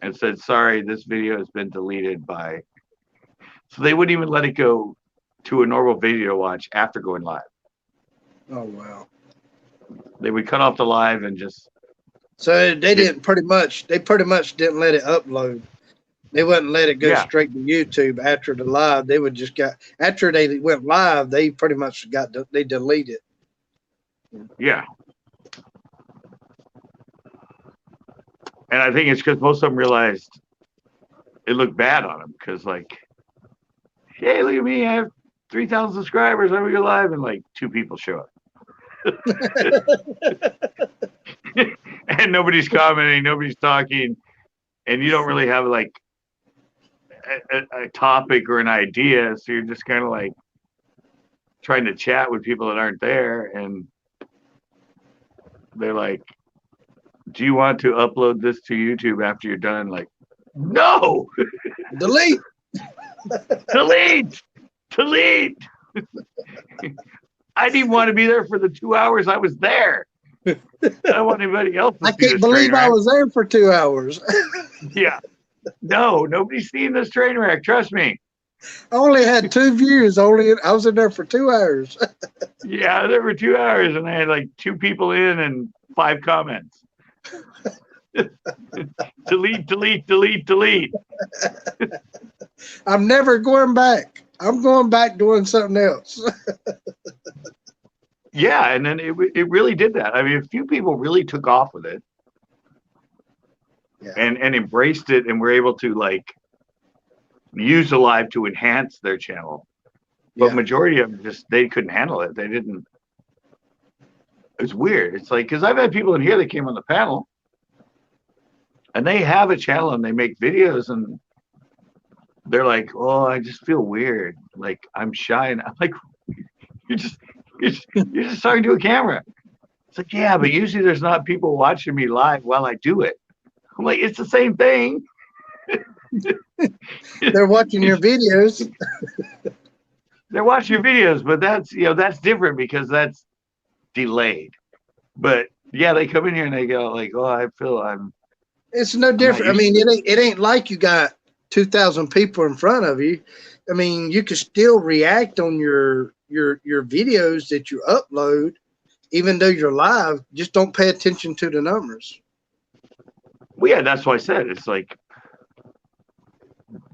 and said, "Sorry, this video has been deleted by." So they wouldn't even let it go to a normal video watch after going live. Oh wow! They would cut off the live and just. So they didn't pretty much. They pretty much didn't let it upload. They wouldn't let it go Yeah, straight to YouTube after the live. They would just after they went live, they pretty much they delete it. yeah. And I think it's because most of them realized it looked bad on them because, like, hey, look at me, I have 3,000 subscribers, I'm go live, and like 2 people show up. And nobody's commenting, nobody's talking, and you don't really have like a topic or an idea, so you're just kind of like trying to chat with people that aren't there, and they're like, do you want to upload this to YouTube after you're done? Like, no. Delete. delete I didn't want to be there for the 2 hours I was there. I don't want anybody else to I see can't this believe train I wreck. was there for 2 hours. Yeah. No, nobody's seen this train wreck. Trust me. I only had 2 views. I was in there for 2 hours. Yeah, there were 2 hours and I had like 2 people in and 5 comments. delete. I'm never going back. I'm going back doing something else. Yeah, and then it really did that. I mean, a few people really took off with it. Yeah. And embraced it and were able to like use the live to enhance their channel. But Yeah. majority of them they couldn't handle it. They didn't. It's weird. It's like, because I've had people in here that came on the panel and they have a channel and they make videos and they're like, oh, I just feel weird. Like I'm shy. And I'm like, you're just talking to a camera. It's like, yeah, but usually there's not people watching me live while I do it. I'm like, it's the same thing. They're watching your videos. They're watching your videos, but that's different because that's delayed. But yeah, they come in here and they go like, oh, I feel It's no different. I mean, it ain't like you got 2,000 people in front of you. I mean, you can still react on your videos that you upload, even though you're live. Just don't pay attention to the numbers. Well, yeah, that's why I said it's like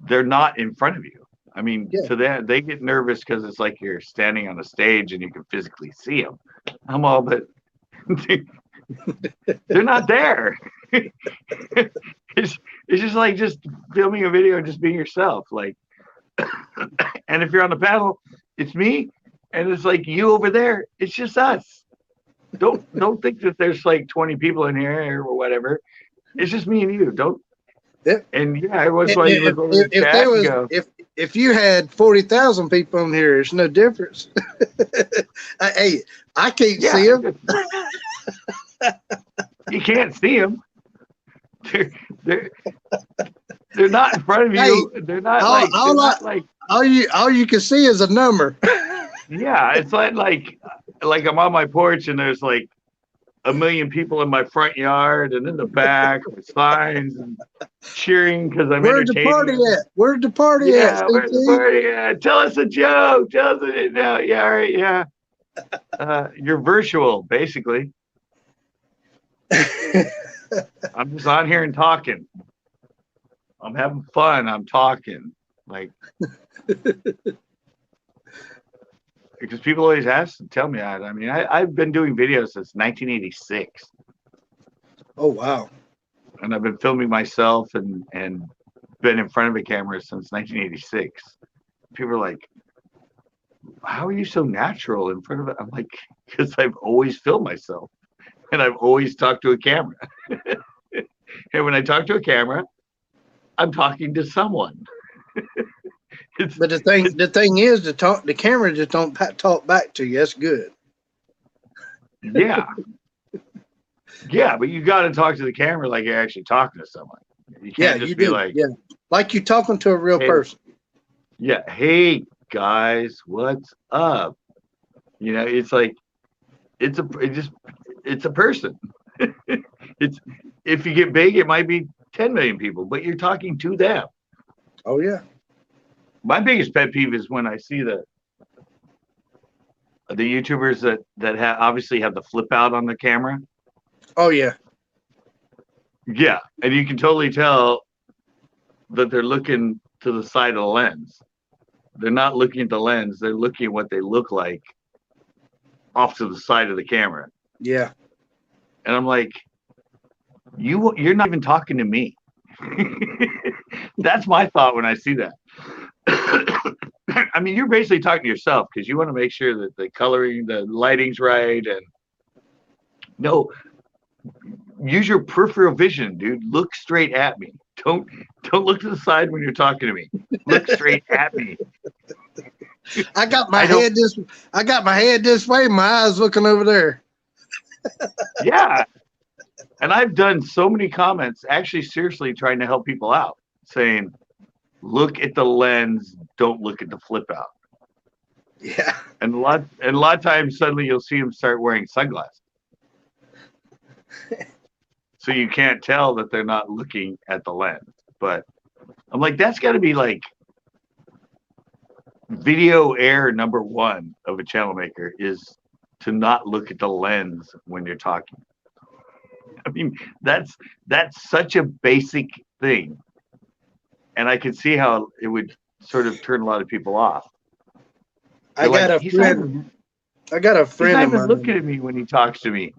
they're not in front of you. I mean, Yeah. to that they get nervous because it's like you're standing on a stage and you can physically see them. I'm all, but they're not there. It's just like just filming a video and just being yourself. Like, and if you're on the panel, it's me, and it's like you over there. It's just us. Don't think that there's like 20 people in here or whatever. It's just me and you. Don't. Yeah. And yeah, every once in a while you look over the chat and go, if you had 40,000 people in here, it's no difference. Hey, I can't see them. You can't see them. They're not in front of you. Hey, they're not like all you can see is a number. yeah, it's like I'm on my porch and there's like 1 million people in my front yard and in the back with signs and cheering because I'm Where's the party at? Where's the party at? Yeah, where's the party at? Tell us a joke. Tell us it now. Yeah, all right, yeah. You're virtual, basically. I'm just on here and talking. I'm having fun. I'm talking. Like, because people always ask and tell me that. I mean, I've been doing videos since 1986. Oh, wow. And I've been filming myself and been in front of a camera since 1986. People are like, how are you so natural in front of it? I'm like, because I've always filmed myself and I've always talked to a camera. And when I talk to a camera, I'm talking to someone. But the thing is, the camera just don't talk back to you. That's good. Yeah. Yeah, but you got to talk to the camera like you're actually talking to someone. You can't just be like, like you talking to a real person. Yeah. Hey guys, what's up? You know, it's like, it's a person. It's, if you get big, it might be 10 million people, but you're talking to them. Oh yeah. My biggest pet peeve is when I see the YouTubers that obviously have the flip out on the camera. Oh yeah. Yeah, and you can totally tell that they're looking to the side of the lens. They're not looking at the lens. They're looking at what they look like off to the side of the camera. Yeah. And I'm like, you're not even talking to me. That's my thought when I see that. I mean, you're basically talking to yourself because you want to make sure that the coloring, the lighting's right, and no, use your peripheral vision, dude. Look straight at me. Don't look to the side when you're talking to me. Look straight at me. I got my head this way, my eyes looking over there. Yeah. And I've done so many comments, actually seriously trying to help people out, saying, look at the lens, don't look at the flip out. Yeah. And a lot of times suddenly you'll see them start wearing sunglasses. So you can't tell that they're not looking at the lens. But I'm like, that's got to be like video error number one of a channel maker is to not look at the lens when you're talking. I mean, that's such a basic thing. And I can see how it would sort of turn a lot of people off. I got a friend He's not of even mine. looking at me when he talks to me.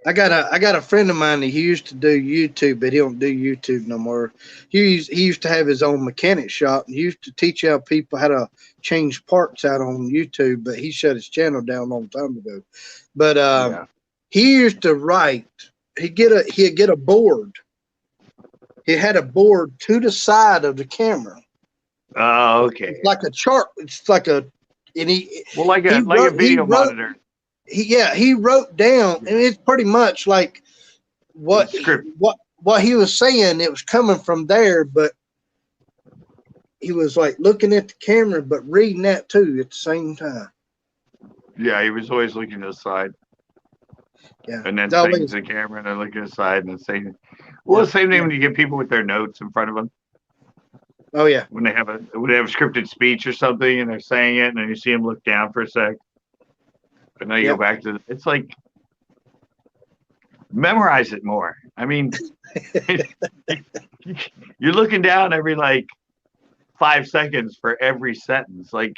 I got a friend of mine that he used to do YouTube, but he don't do YouTube no more. He used to have his own mechanic shop and he used to teach out people how to change parts out on YouTube, but he shut his channel down a long time ago. But Yeah. he used to write. He'd get a board. He had a board to the side of the camera. Oh, okay. It's like a chart. It's like a like a video monitor. He wrote down, and it's pretty much like what he was saying. It was coming from there, but he was like looking at the camera, but reading that too at the same time. Yeah, he was always looking to the side. Yeah, and then saying to the camera, and then looking to the side, and then saying, well, the same thing when you get people with their notes in front of them. Oh yeah, when they have a scripted speech or something, and they're saying it, and then you see them look down for a sec. But now you go back to it's like memorize it more. I mean, you're looking down every like 5 seconds for every sentence. Like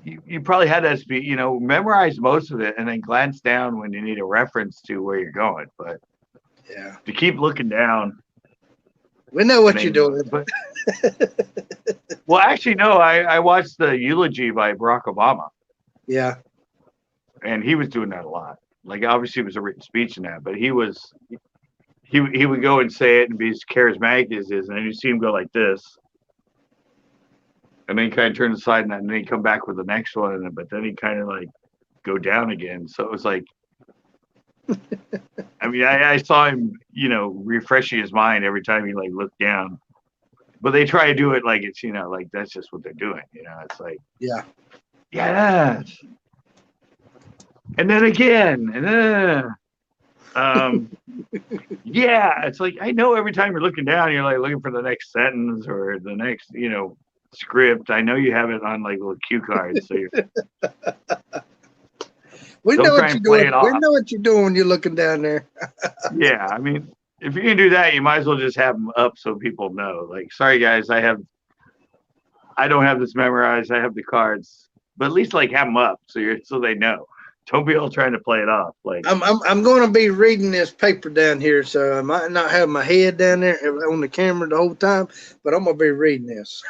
you probably had to be, memorize most of it and then glance down when you need a reference to where you're going. But yeah, to keep looking down. We know what you're doing. But, well, actually, no. I watched the eulogy by Barack Obama. Yeah. And he was doing that a lot. Like, obviously, it was a written speech in that, but he would go and say it and be as charismatic as is, and then you see him go like this, and then he kind of turn aside, and then he come back with the next one, but then he kind of like go down again. So it was like, I mean, I saw him, refreshing his mind every time he like looked down. But they try to do it like it's, like that's just what they're doing. It's like, yeah. And then again, and then, yeah, it's like, I know every time you're looking down, you're like looking for the next sentence or the next, script. I know you have it on like little cue cards. So we know what you're doing. We know what you're doing when you're looking down there. Yeah. I mean, if you're going to do that, you might as well just have them up so people know. Like, sorry guys, I don't have this memorized. I have the cards, but at least like have them up so they know. Don't be all trying to play it off. Like I'm going to be reading this paper down here, so I might not have my head down there on the camera the whole time, but I'm going to be reading this.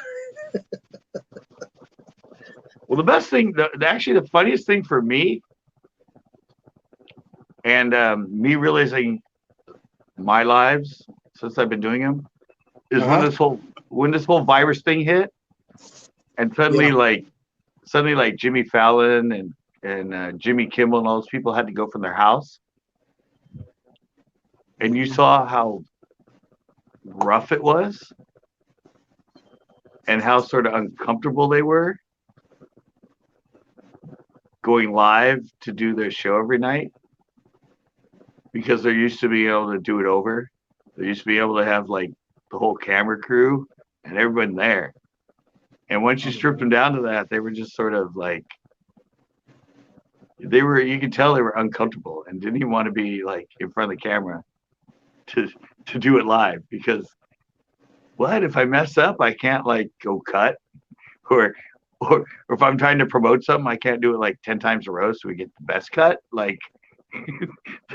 Well, the best thing, actually the funniest thing for me, and me realizing my lives since I've been doing them, is when this whole virus thing hit, and suddenly like Jimmy Fallon and Jimmy Kimmel and all those people had to go from their house. And you saw how rough it was and how sort of uncomfortable they were going live to do their show every night because they're used to being able to do it over. They used to be able to have like the whole camera crew and everyone there. And once you stripped them down to that, they were just sort of like, you could tell they were uncomfortable and didn't even want to be like in front of the camera to do it live because what if I mess up? I can't like go cut, or or if I'm trying to promote something, I can't do it like 10 times a row so we get the best cut. Like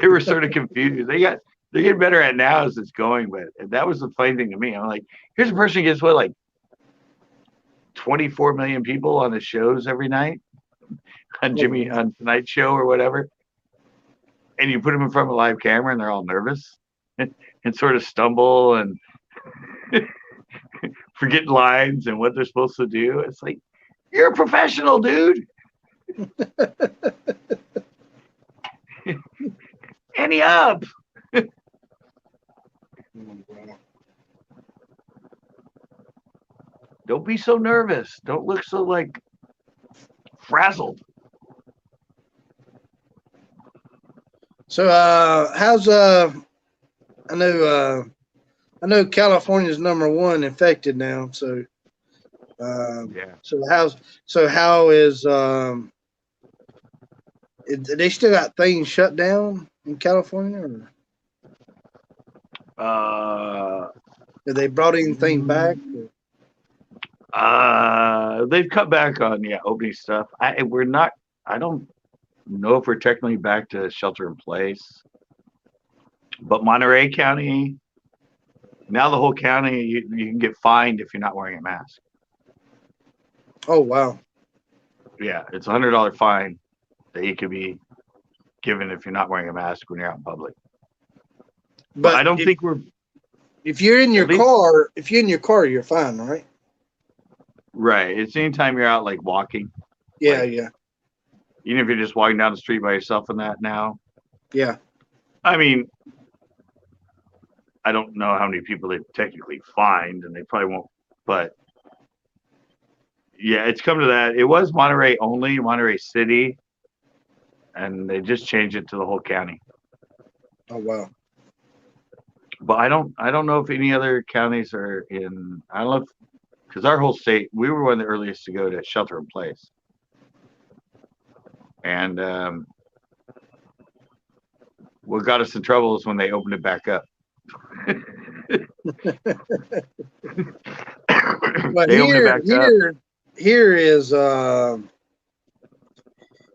they were sort of confused. They're getting better at it now as it's going, but that was the funny thing to me. I'm like, here's a person who gets what, like 24 million people on his shows every night on Tonight Show or whatever, and you put them in front of a live camera and they're all nervous and sort of stumble and forget lines and what they're supposed to do. It's like, you're a professional, dude. Any up. Don't be so nervous. Don't look so like frazzled. So how's I know California's #1 infected now. So Yeah. so how is they still got things shut down in California, or have they brought anything back? They've cut back on opening stuff. I don't know if we're technically back to shelter in place, but Monterey County, now the whole county, you can get fined if you're not wearing a mask. Oh wow! Yeah, it's $100 fine that you could be given if you're not wearing a mask when you're out in public. But I don't think we're. If you're in your car, you're fine, right? Right. It's anytime you're out like walking. Yeah, like, yeah. Even if you're just walking down the street by yourself and that now. Yeah. I mean, I don't know how many people they've technically fined, and they probably won't. But yeah, it's come to that. It was Monterey only, Monterey City, and they just changed it to the whole county. Oh wow! But I don't know if any other counties are in. I don't know because our whole state, we were one of the earliest to go to shelter in place, and what got us in trouble is when they opened it back up. But here is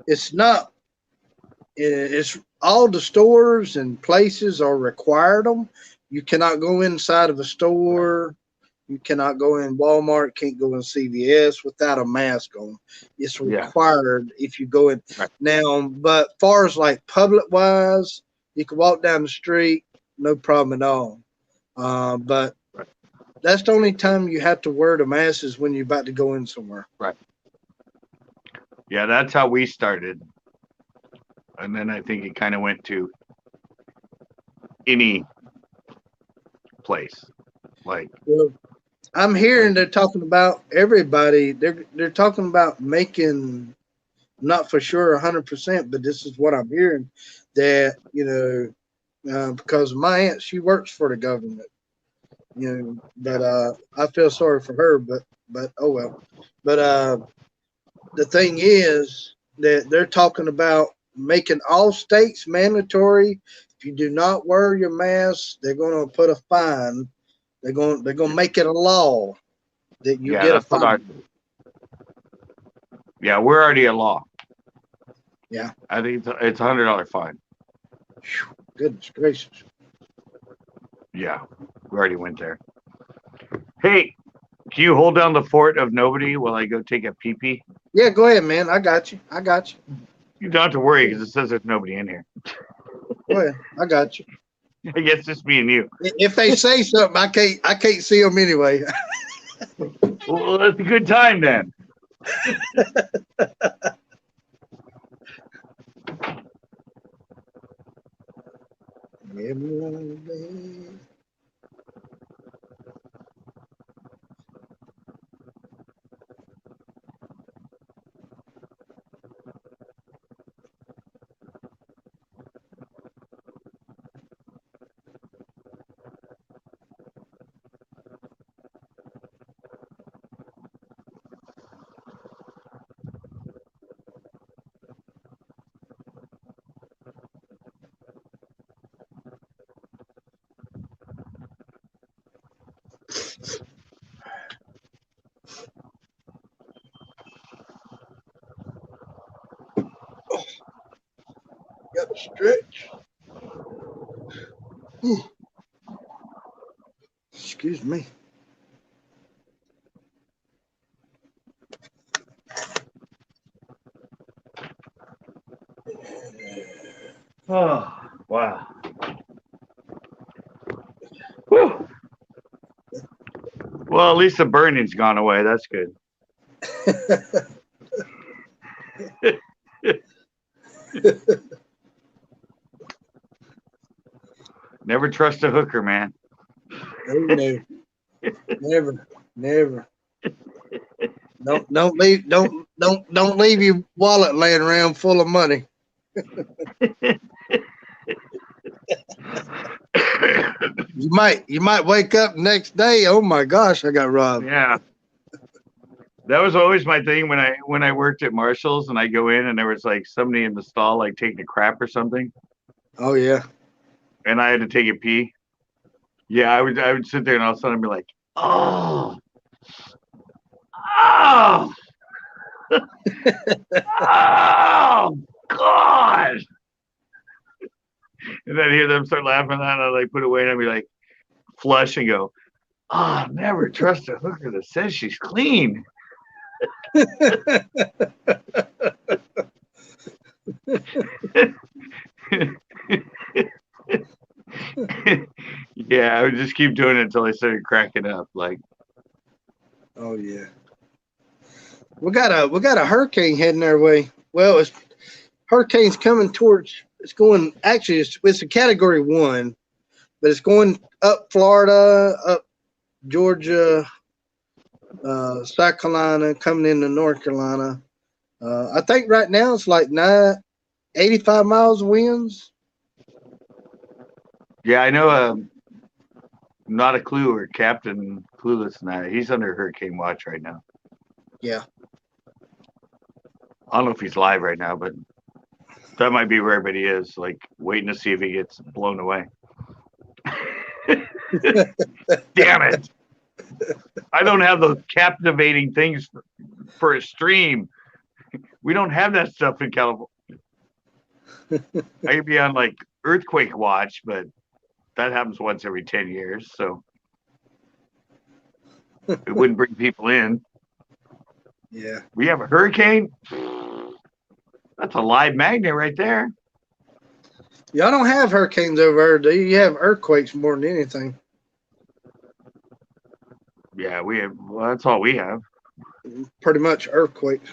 it's not. It's all the stores and places are required them. You cannot go inside of a store. You cannot go in Walmart. Can't go in CVS without a mask on. It's required if you go in now. But far as like public wise, you can walk down the street, no problem at all. But that's the only time you have to wear the mask is when you're about to go in somewhere. Right. Yeah, that's how we started. And then I think it kind of went to any place. Like, well, I'm hearing they're talking about everybody. They're talking about making, not for sure 100%, but this is what I'm hearing, that because my aunt, she works for the government, but I feel sorry for her, but oh well. But the thing is that they're talking about making all states mandatory. If you do not wear your mask, they're going to put a fine. They're going to make it a law that you get a fine. Yeah, we're already a law. Yeah, I think it's $100 fine. Goodness gracious. Yeah, we already went there. Hey, can you hold down the fort of nobody while I go take a pee-pee? Yeah, go ahead, man. I got you. You don't have to worry because it says there's nobody in here. Go ahead. I got you. I guess just me and you. If they say something, I can't see them anyway. Well, that's a good time then. got to stretch. Excuse me. Oh, wow. Whew. Well, at least the burning's gone away. That's good. Never trust a hooker, man. Oh, no. Never. Don't leave your wallet laying around full of money. You might wake up the next day. Oh my gosh, I got robbed. Yeah. That was always my thing when I worked at Marshall's and I go in and there was like somebody in the stall like taking a crap or something. Oh yeah. And I had to take a pee. Yeah, I would sit there and all of a sudden I'd be like, oh, oh, oh, God. And then I hear them start laughing and I like put it away and I'd be like, flush and go, oh, never trust a hooker that says she's clean. Yeah, I would just keep doing it until I started cracking up. Like, oh yeah. We got a hurricane heading our way. Well, hurricane's coming towards. It's going. Actually, it's a Category 1, but it's going up Florida, up Georgia, South Carolina, coming into North Carolina. I think right now it's like 85 miles of winds. yeah, I know. Not a clue or Captain Clueless and that. He's under hurricane watch right now. Yeah. I don't know if he's live right now, but that might be where everybody is, like waiting to see if he gets blown away. Damn it. I don't have those captivating things for a stream. We don't have that stuff in California. I could be on like earthquake watch, but that happens once every 10 years, so it wouldn't bring people in. Yeah. We have a hurricane. That's a live magnet right there. Y'all don't have hurricanes over there, do you? You have earthquakes more than anything. Yeah, we have. Well, that's all we have. Pretty much earthquakes.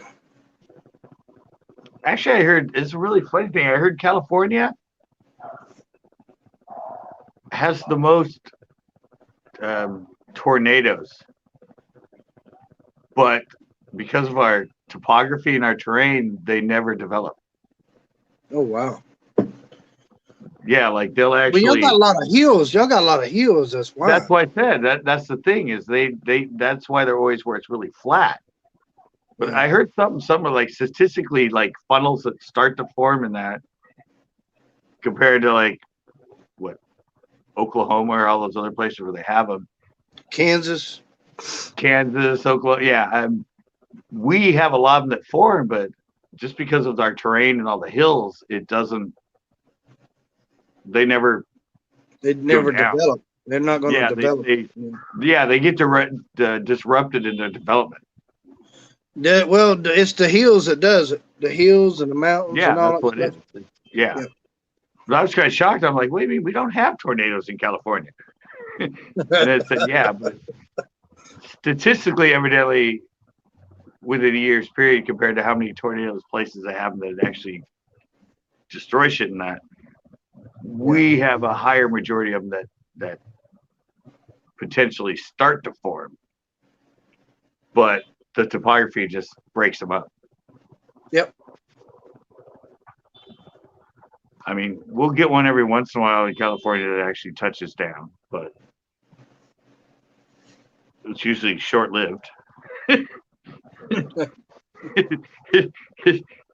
Actually, I heard it's a really funny thing. I heard California has the most tornadoes, but because of our topography and our terrain, they never develop. Oh wow. Yeah, like they'll Well, actually. y'all got a lot of hills. Y'all got a lot of hills. That's why. That's what I said. That's the thing is they that's why they're always where it's really flat. But Yeah. I heard something like statistically like funnels that start to form in that compared to like what Oklahoma or all those other places where they have them. Kansas, Oklahoma. Yeah, we have a lot of them that form, but just because of our terrain and all the hills, it doesn't. They never. they'd never develop. They're not going to develop. They get disrupted in their development. Well, it's the hills that does it. The hills and the mountains. Yeah, and all that's what it is. Yeah. But I was kind of shocked. I'm like, wait a minute, we don't have tornadoes in California. And it said, yeah, but statistically, evidently, within a year's period, compared to how many tornadoes places that have that actually destroy shit in that, we have a higher majority of them that potentially start to form, but the topography just breaks them up. Yep. I mean, we'll get one every once in a while in California that actually touches down, but it's usually short-lived.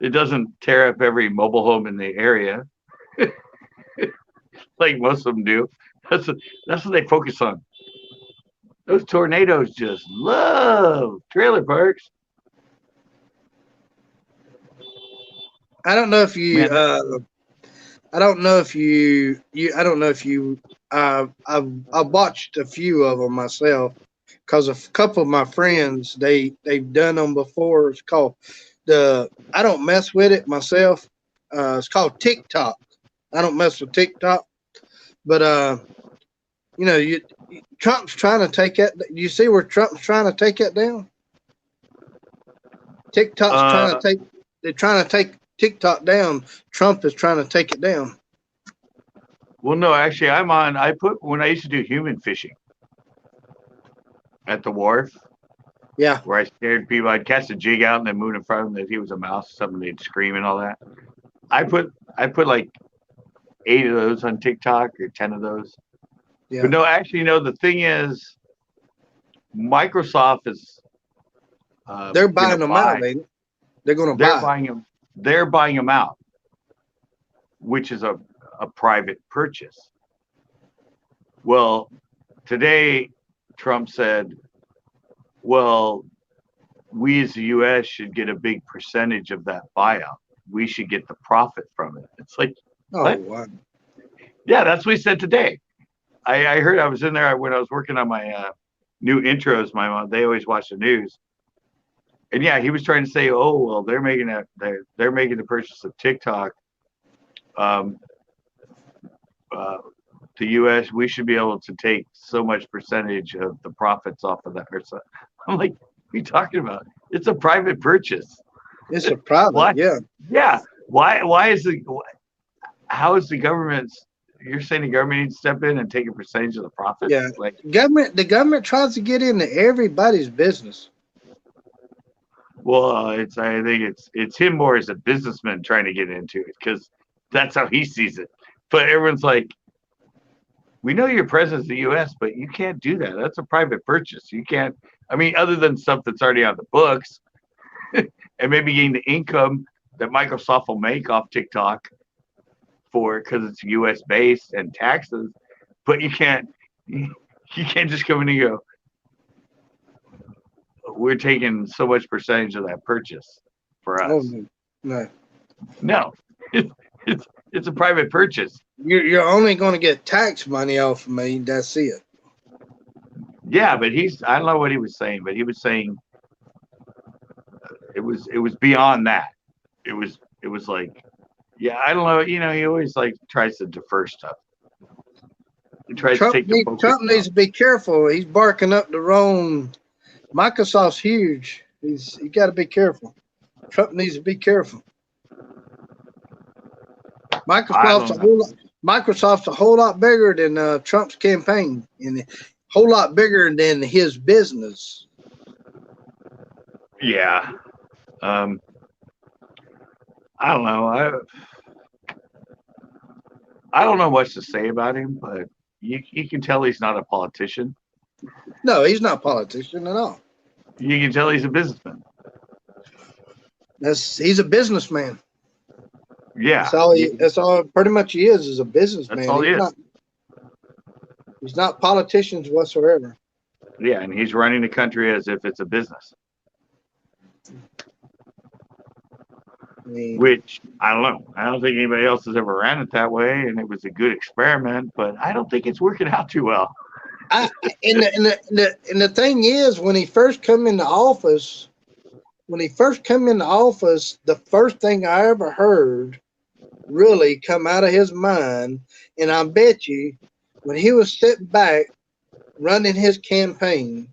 It doesn't tear up every mobile home in the area like most of them do. That's what they focus on. Those tornadoes just love trailer parks. I don't know if you I don't know if I don't know if you I've watched a few of them myself because a couple of my friends they've done them before. It's called the I don't mess with it myself. It's called TikTok. I don't mess with TikTok, but you know, Trump's trying to take that. You see where Trump's trying to take it down? TikTok's trying to Uh, take. They're trying to take TikTok down. Trump is trying to take it down. well, no, actually, I'm on. I put when I used to do human fishing at the wharf, Yeah, where I scared people. I'd catch a jig out and then move in front of him that he was a mouse, something they'd scream and all that. I put like 8 of those on TikTok or 10 of those. But yeah. no, actually, no. The thing is, Microsoft is They're going to buying them out, buy. ain't it? They're going to They're buy. buying them. They're buying them out, which is a private purchase. Well, today Trump said, "Well, we as the U.S. should get a big percentage of that buyout. We should get the profit from it." It's like, Oh, what? wow. Yeah, that's what he said today. I heard I was in there when I was working on my new intros. My mom, they always watch the news, and yeah, he was trying to say, "Oh, well, they're making the purchase of TikTok. Um, uh, the U.S. we should be able to take so much percentage of the profits off of that." Or so. I'm like, "What are you talking about? It's a private purchase. It's a private. Why? Yeah. Yeah. Why is the how is the government? You're saying the government needs to step in and take a percentage of the profits? Yeah. Like, The government tries to get into everybody's business. well, I think it's him more as a businessman trying to get into it because that's how he sees it. But everyone's like, we know you're president of the U.S., but you can't do that. That's a private purchase. You can't. I mean, other than stuff that's already on the books, and maybe getting the income that Microsoft will make off TikTok for because it's U.S. based and taxes, but you can't just come in and go, we're taking so much percentage of that purchase for Oh us. no. No. No, it's a private purchase. You're only going to get tax money off of me. That's it. Yeah, but I don't know what he was saying, but he was saying it was beyond that. It was like, yeah, I don't know. He always like tries to defer stuff. He tries to take the focus Trump needs off. to be careful. He's barking up the wrong. Microsoft's huge. You got to be careful. Trump needs to be careful. I Microsoft's don't know. Microsoft's a whole lot bigger than Trump's campaign, and a whole lot bigger than his business. Yeah. Um, I don't know. I don't know much to say about him, but you can tell he's not a politician. No, he's not a politician at all. You can tell he's a businessman. He's a businessman. Yeah. That's all pretty much he is a That's businessman. all he is. He's not politicians whatsoever. Yeah, and he's running the country as if it's a business. I mean, Which I don't know. I don't think anybody else has ever ran it that way, and it was a good experiment. But I don't think it's working out too well. And the thing is, when he first come into office, the first thing I ever heard really come out of his mind, and I bet you, when he was sitting back running his campaign,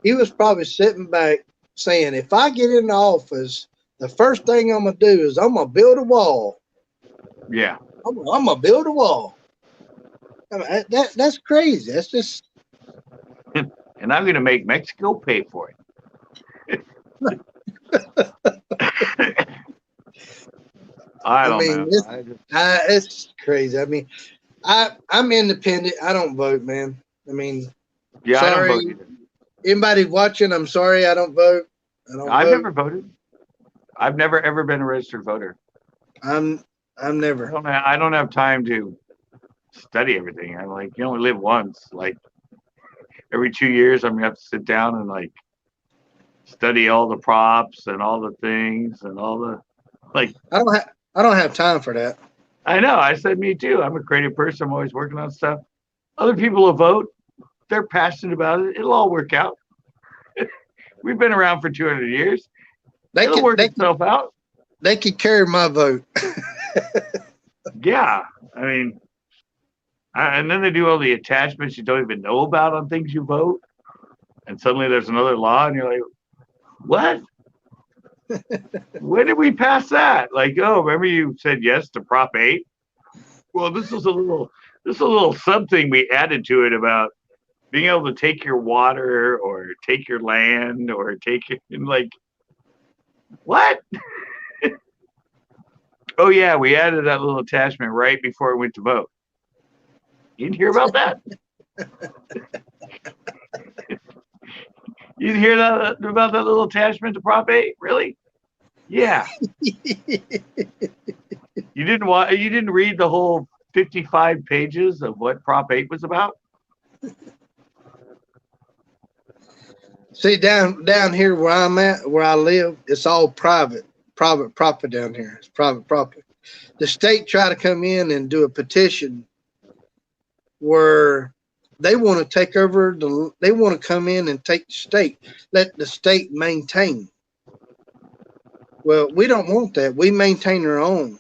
he was probably sitting back saying, "If I get in the office, the first thing I'm gonna do is I'm gonna build a wall. Yeah. I'm gonna build a wall." I mean, that's crazy. That's just And I'm going to make Mexico pay for it. I I don't mean, know. I just, it's crazy. I mean, I'm independent. I don't vote, man. I mean, yeah, I don't vote sorry, either. anybody watching. I'm sorry, I don't vote. I don't I've vote. never voted. I've never ever been a registered voter. I'm I never. don't. I don't have time to study everything. I'm like, you only live once. Like every 2 years, I'm gonna have to sit down and like study all the props and all the things and all the like. I don't have time for that. I know. I said, me too. I'm a creative person. I'm always working on stuff. Other people will vote. They're passionate about it. It'll all work out. We've been around for 200 years. They It'll could work itself out. they could carry my vote. Yeah. I mean, and then they do all the attachments you don't even know about on things you vote. And suddenly there's another law, and you're like, what? When did we pass that? Like, oh, remember you said yes to Prop 8? Well, this is a little something we added to it about being able to take your water or take your land or take it, and like, what? Oh yeah, we added that little attachment right before we went to vote. You didn't hear about that? You didn't hear that about that little attachment to Prop 8? Really? Yeah. You didn't read the whole 55 pages of what Prop 8 was about? See, down here where I'm at, where I live, it's all private property down here. It's private property. The state tried to come in and do a petition where they want to take over they want to come in and take the state, let the state maintain. Well, we don't want that. We maintain our own.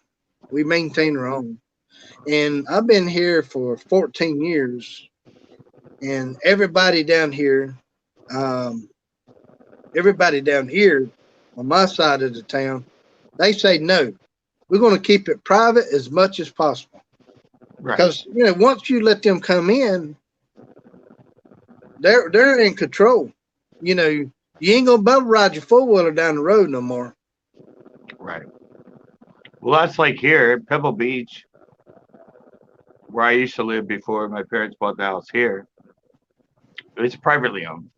We maintain our own. And I've been here for 14 years, and um, everybody down here on my side of the town, they say no. We're going to keep it private as much as possible. Right. Because once you let them come in, they're in control. You ain't gonna be able to ride your four wheeler down the road no more. Right. Well, that's like here at Pebble Beach, where I used to live before my parents bought the house here. It's privately owned.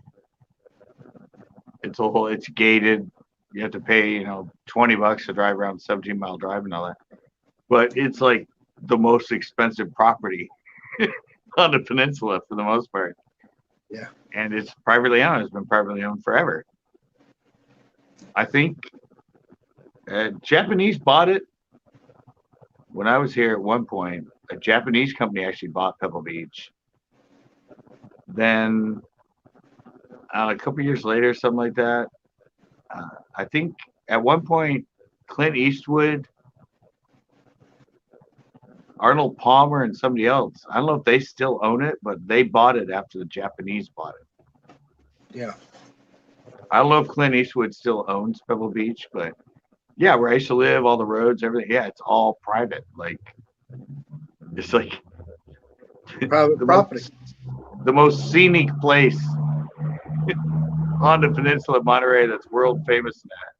It's gated. You have to pay, $20 to drive around 17-mile drive and all that. But it's like the most expensive property on the peninsula for the most part. Yeah. And it's privately owned. It's been privately owned forever. I think Japanese bought it when I was here at one point. A Japanese company actually bought Pebble Beach. Then a couple years later, something like that, I think at one point Clint Eastwood, Arnold Palmer, and somebody else. I don't know if they still own it, but they bought it after the Japanese bought it. Yeah. I don't know if Clint Eastwood still owns Pebble Beach, but yeah, where I used to live, all the roads, everything. Yeah, it's all private. It's like Private property. The most scenic place on the peninsula of Monterey that's world famous in that,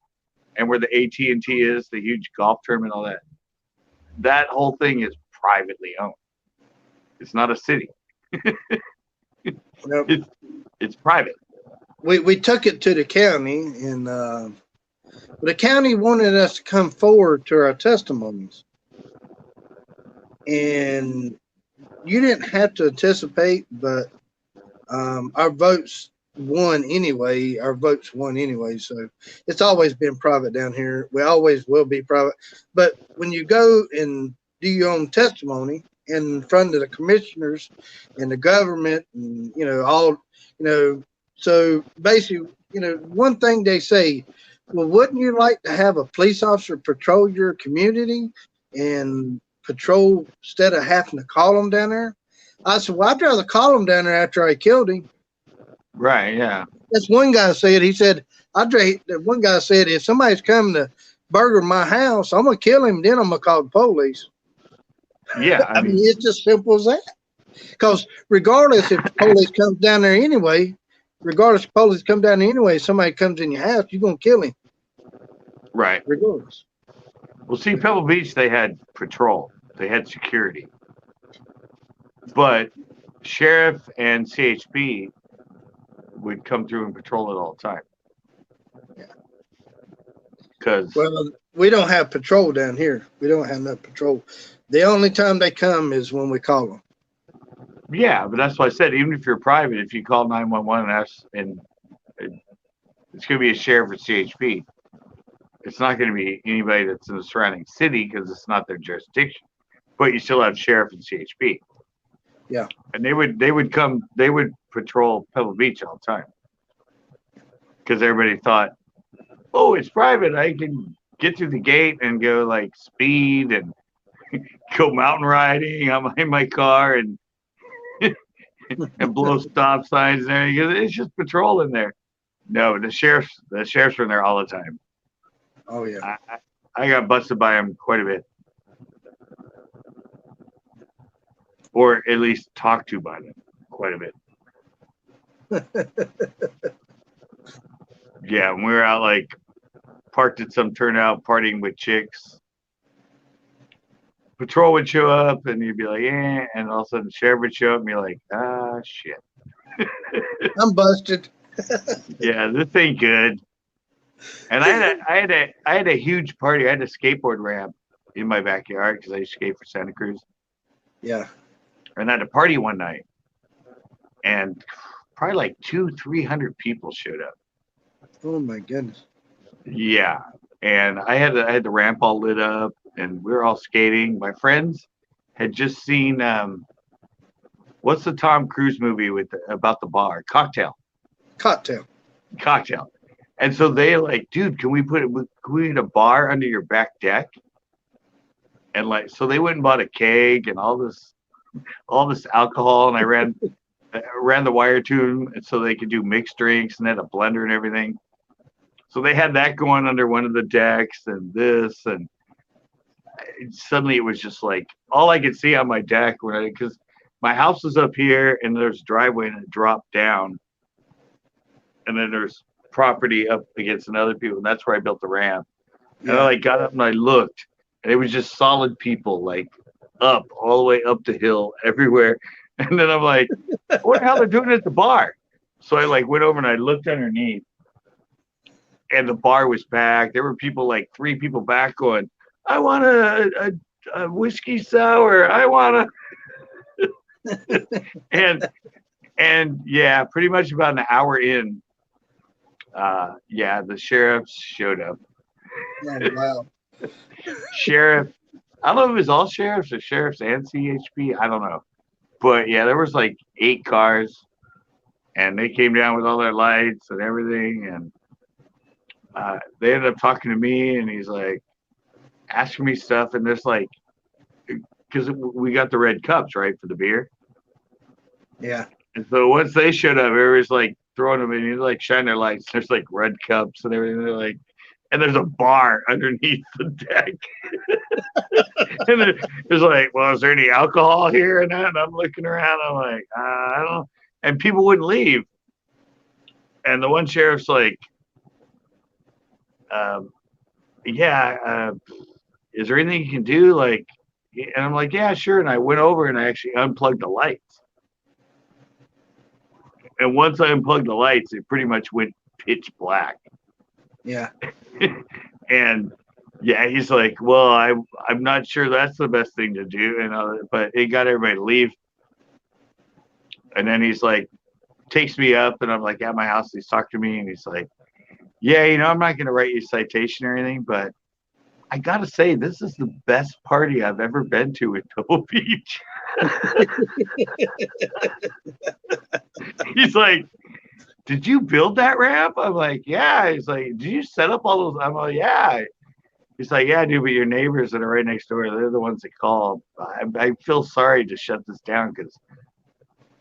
and where the AT&T is, the huge golf tournament, all that. That whole thing is privately owned. It's not a city. Nope. It's private. We took it to the county, and the county wanted us to come forward to our testimonies, and you didn't have to anticipate, but our votes won anyway. So it's always been private down here. We always will be private. But when you go and do your own testimony in front of the commissioners and the government, and so basically, one thing they say, well, wouldn't you like to have a police officer patrol your community and patrol instead of having to call them down there? I said, well, I'd rather call him down there after I killed him. Right, yeah. That's one guy said. He said, one guy said, if somebody's coming to burger my house, I'm going to kill him, then I'm going to call the police. Yeah, I mean, it's just simple as that. Because regardless if the police comes down there anyway, somebody comes in your house, you're going to kill him. Right. Regardless. Well, see, Pebble Beach, they had patrol. They had security. But sheriff and CHP would come through and patrol it all the time. Yeah. Well, we don't have patrol down here. We don't have no patrol. The only time they come is when we call them. Yeah, but that's why I said, even if you're private, if you call 911 and it's going to be a sheriff or CHP, it's not going to be anybody that's in the surrounding city because it's not their jurisdiction. but you still have sheriff and CHP. Yeah. And they would patrol Pebble Beach all the time because everybody thought, oh, it's private. I can get through the gate and go like speed and go mountain riding. I'm in my car and and blow stop signs and everything. It's just patrol in there. No, the sheriffs were in there all the time. Oh yeah. I got busted by them quite a bit, or at least talked to by them quite a bit. Yeah, when we were out like parked at some turnout partying with chicks. Patrol would show up and you'd be like, eh, and all of a sudden the sheriff would show up and be like, ah, shit. I'm busted. Yeah, this ain't good. And I had a huge party. I had a skateboard ramp in my backyard because I used to skate for Santa Cruz. Yeah. And I had a party one night, and probably like 300 people showed up. Oh my goodness. Yeah, and I had the ramp all lit up, and we were all skating. My friends had just seen what's the Tom Cruise movie about the bar? Cocktail. And so they like, dude, can we put a bar under your back deck? And like, so they went and bought a keg and all this alcohol, and I ran the wire to them, and so they could do mixed drinks and had a blender and everything. So they had that going under one of the decks and this, and suddenly it was just like all I could see on my deck because my house was up here and there's a driveway and it dropped down, and then there's property up against another people, and that's where I built the ramp. Yeah. And I like got up and I looked, and it was just solid people like up all the way up the hill everywhere. And then I'm like, what the hell they're doing at the bar? So I like went over and I looked underneath, and the bar was packed. There were people like 3 people back going, I want a whiskey sour. I want a and yeah, pretty much about an hour in, the sheriffs showed up. Oh, wow. Sheriff, I don't know if it was all sheriffs or sheriffs and CHP. I don't know. But yeah, there was like 8 cars, and they came down with all their lights and everything. And they ended up talking to me, and he's like asking me stuff. And there's like, because we got the red cups, right, for the beer. Yeah. And so once they showed up, everybody's like throwing them in, you like shine their lights. There's like red cups and everything. They're like, and there's a bar underneath the deck. And there's like, well, is there any alcohol here? And I'm looking around. I'm like, I don't know. And people wouldn't leave. And the one sheriff's like, is there anything you can do? Like, and I'm like, yeah, sure. And I went over and I actually unplugged the lights. And once I unplugged the lights, it pretty much went pitch black. Yeah. And yeah, he's like, well, I'm not sure that's the best thing to do. And but it got everybody to leave. And then he's like, takes me up, and I'm like at my house. He's talking to me, and he's like, yeah, I'm not going to write you a citation or anything, but I got to say, this is the best party I've ever been to at Pebble Beach. He's like, did you build that ramp? I'm like, yeah. He's like, did you set up all those? I'm like, yeah. He's like, yeah, dude, but your neighbors that are right next door, they're the ones that called. I feel sorry to shut this down because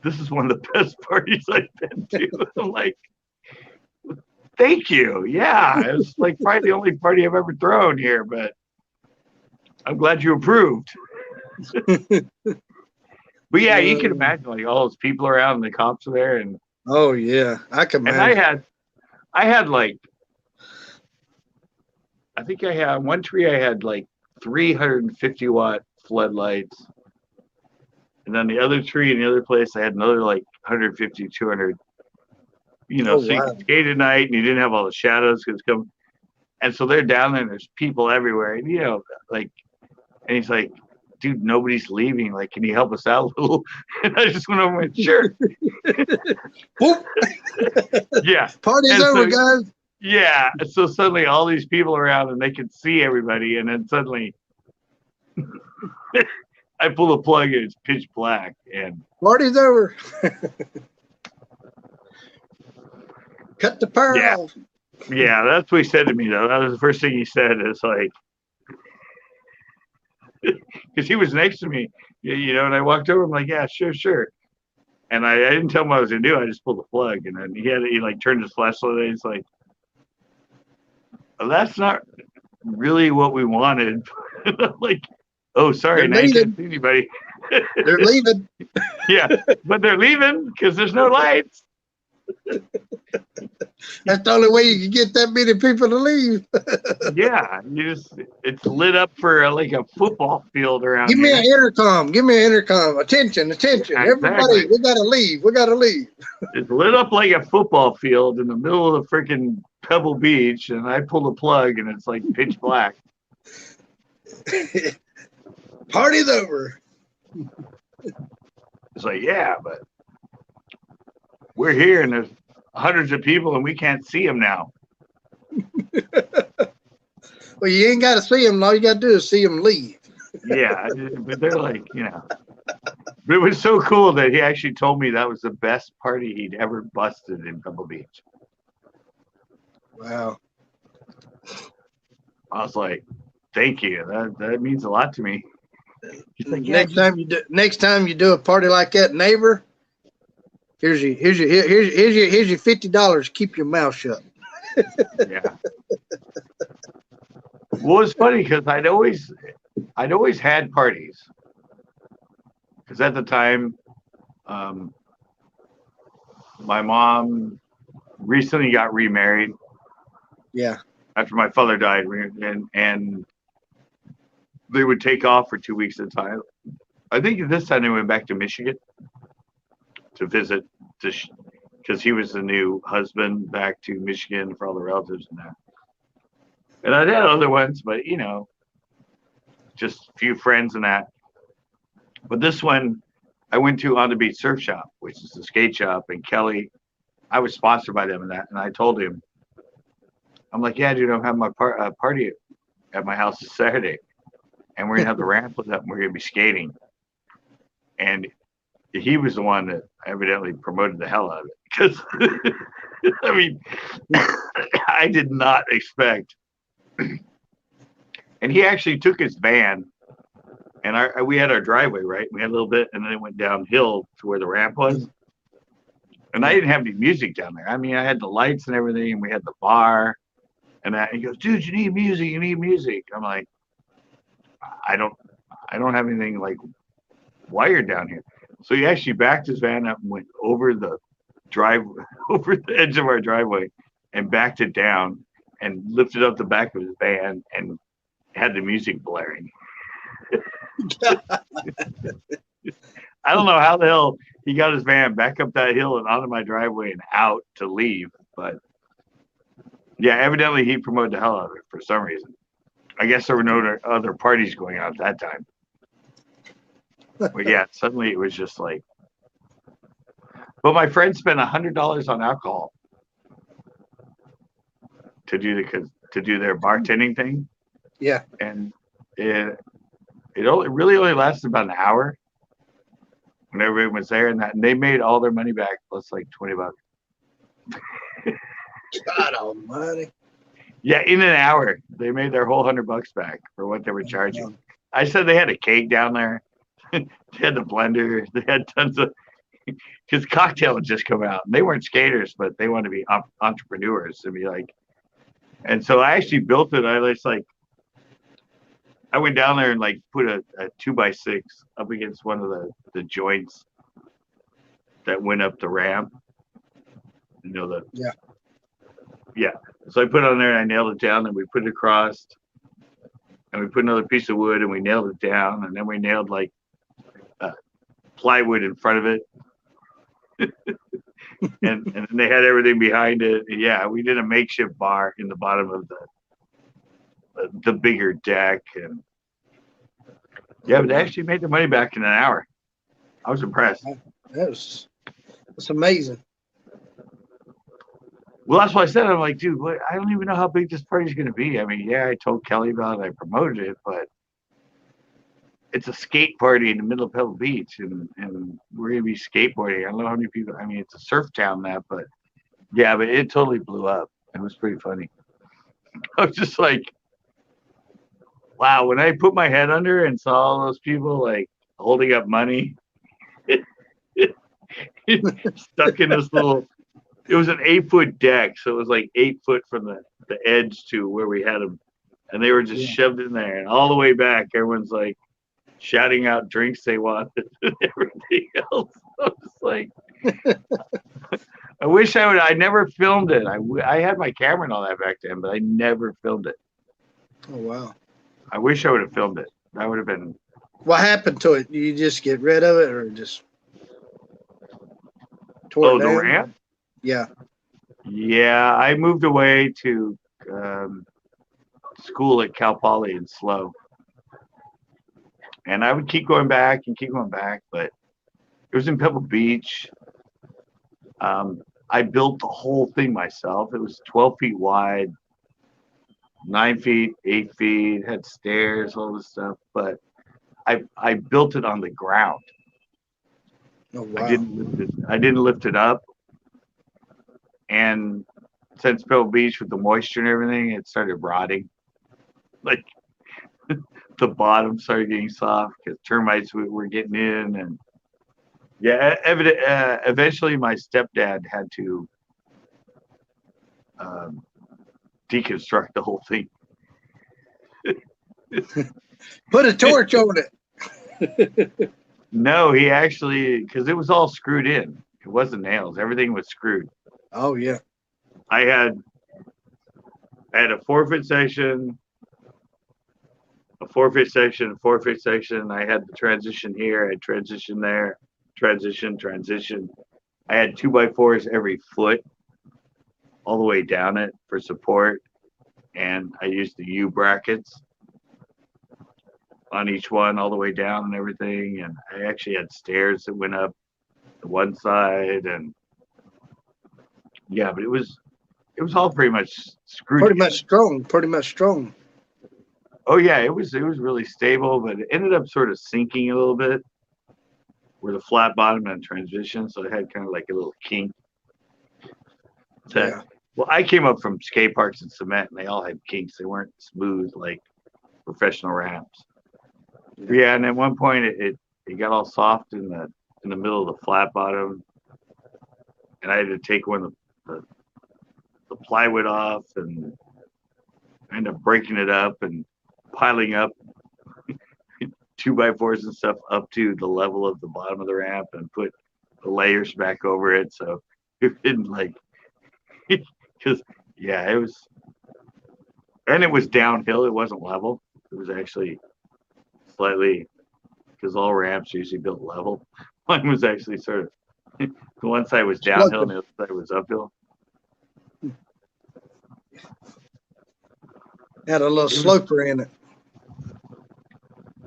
this is one of the best parties I've been to. I'm like, thank you. Yeah, it's like probably the only party I've ever thrown here, but I'm glad you approved. But yeah, you can imagine like all those people around and the cops are there, and oh yeah, I can imagine. And I had like, I think I had one tree. I had like 350 watt floodlights, and then the other tree in the other place, I had another like 150, 200. So you could skate at night, and you didn't have all the shadows because come. And so they're down there, and there's people everywhere, and like, and he's like, dude, nobody's leaving. Like, can you help us out a little? And I just went over and went, sure. Yeah. Party's over, guys. Yeah. So suddenly all these people around, and they could see everybody. And then suddenly I pull the plug and it's pitch black. And Party's over. Cut the power yeah, off. yeah, that's what he said to me though. That was the first thing he said. Is like, because he was next to me, and I walked over. I'm like, yeah, sure. And I didn't tell him what I was gonna do. I just pulled the plug, and then he like turned his flashlight on. He's like, oh, that's not really what we wanted. I'm like, oh, sorry, They're and I ain't leaving. see anybody. They're leaving. Yeah, but they're leaving because there's no lights. That's the only way you can get that many people to leave. Yeah, it's lit up for like a football field around Give me here. an intercom. Give me an intercom. Attention. Yeah, Everybody, exactly. we gotta leave. We gotta leave. It's lit up like a football field in the middle of the freaking Pebble Beach, and I pull the plug and it's like pitch black. Party's over. It's like, yeah, but we're here and there's hundreds of people and we can't see them now. Well, you ain't got to see them. All you got to do is see them leave. Yeah, but they're like, But it was so cool that he actually told me that was the best party he'd ever busted in Pebble Beach. Wow. I was like, thank you. That means a lot to me. He's like, Next time you do a party like that, neighbor, here's your $50. Keep your mouth shut. yeah. Well, it's funny because I'd always had parties. Because at the time, my mom recently got remarried. Yeah. After my father died, and they would take off for 2 weeks at a time. I think this time they went back to Michigan to visit, because he was the new husband back to Michigan for all the relatives and that. And I'd had other ones, but just a few friends and that. But this one, I went to On the Beach Surf Shop, which is a skate shop, and Kelly, I was sponsored by them and that, and I told him, I'm like, yeah, dude, I'm having my party at my house this Saturday, and we're gonna have the ramp lit up, and we're gonna be skating. And he was the one that evidently promoted the hell out of it, because I mean, I did not expect. And he actually took his van, and we had our driveway, right? We had a little bit, and then it went downhill to where the ramp was. And I didn't have any music down there. I mean, I had the lights and everything, and we had the bar and that. And he goes, dude, you need music. You need music. I'm like, I don't have anything like wired down here. So he actually backed his van up and went over the over the edge of our driveway and backed it down and lifted up the back of his van and had the music blaring. I don't know how the hell he got his van back up that hill and onto my driveway and out to leave, but yeah, evidently he promoted the hell out of it for some reason. I guess there were no other parties going on at that time. But yeah, suddenly it was just like. But my friend spent $100 on alcohol to do their bartending thing. Yeah. And it really only lasted about an hour when everyone was there, and they made all their money back plus like $20. God almighty. Yeah, in an hour they made their whole $100 back for what they were charging. I said they had a cake down there. They had the blender. They had tons of, because cocktail had just come out. They weren't skaters, but they wanted to be entrepreneurs and be like. And so I actually built it. I went down there and like put a 2x6 up against one of the joints that went up the ramp. Yeah. So I put it on there and I nailed it down, and we put it across, and we put another piece of wood and we nailed it down, and then we nailed like plywood in front of it. and then they had everything behind it. And yeah, we did a makeshift bar in the bottom of the bigger deck, and yeah, but they actually made their money back in an hour. I was impressed. That's amazing. Well, that's why I said, I'm like, dude, I don't even know how big this party's going to be. I mean, yeah, I told Kelly about it, I promoted it, but it's a skate party in the middle of Pebble Beach, and we're gonna be skateboarding. I don't know how many people. I mean, it's a surf town, that, but yeah, but it totally blew up. It was pretty funny. I was just like, wow. When I put my head under and saw all those people like holding up money, stuck in this little. It was an 8-foot deck, so it was like 8 foot from the edge to where we had them, and they were just Yeah. shoved in there. And all the way back, everyone's like shouting out drinks they wanted and everything else. I was like, I wish I would. I never filmed it. I had my camera and all that back then, but I never filmed it. Oh wow. I wish I would have filmed it. That would have been. What happened to it? You just get rid of it, or just tore Oh, it the down? ramp. Yeah. Yeah, I moved away to school at Cal Poly in Slow, and I would keep going back and keep going back, but it was in Pebble Beach. I built the whole thing myself. It was 12 feet wide, 9 feet, 8 feet, had stairs, all this stuff. But I built it on the ground. Oh I wow. didn't lift it. I didn't lift it up. And since Pebble Beach with the moisture and everything, it started rotting. Like the bottom started getting soft because termites were getting in, and yeah, eventually my stepdad had to um, deconstruct the whole thing. Put a torch on it. No, he actually, because it was all screwed in. It wasn't nails. Everything was screwed. Oh yeah. I had a forfeit section, a forfeit section, a forfeit section. I had the transition here, I had transition there, transition. I had 2x4s every foot, all the way down it for support, and I used the U brackets on each one all the way down and everything. And I actually had stairs that went up to one side, and yeah, but it was all pretty much screwed Pretty together. much strong. Pretty much strong. Oh yeah, it was really stable, but it ended up sort of sinking a little bit where the flat bottom and transition, so it had kind of like a little kink. Yeah. Well, I came up from skate parks and cement, and they all had kinks. They weren't smooth like professional ramps. Yeah, and at one point it got all soft in the middle of the flat bottom, and I had to take one of the plywood off, and I ended up breaking it up and piling up 2x4s and stuff up to the level of the bottom of the ramp, and put the layers back over it so it didn't like, because yeah, it was, and it was downhill. It wasn't level. It was actually slightly, because all ramps usually built level. Mine was actually sort of, the one side was downhill and the other side was uphill. Had a little sloper in it.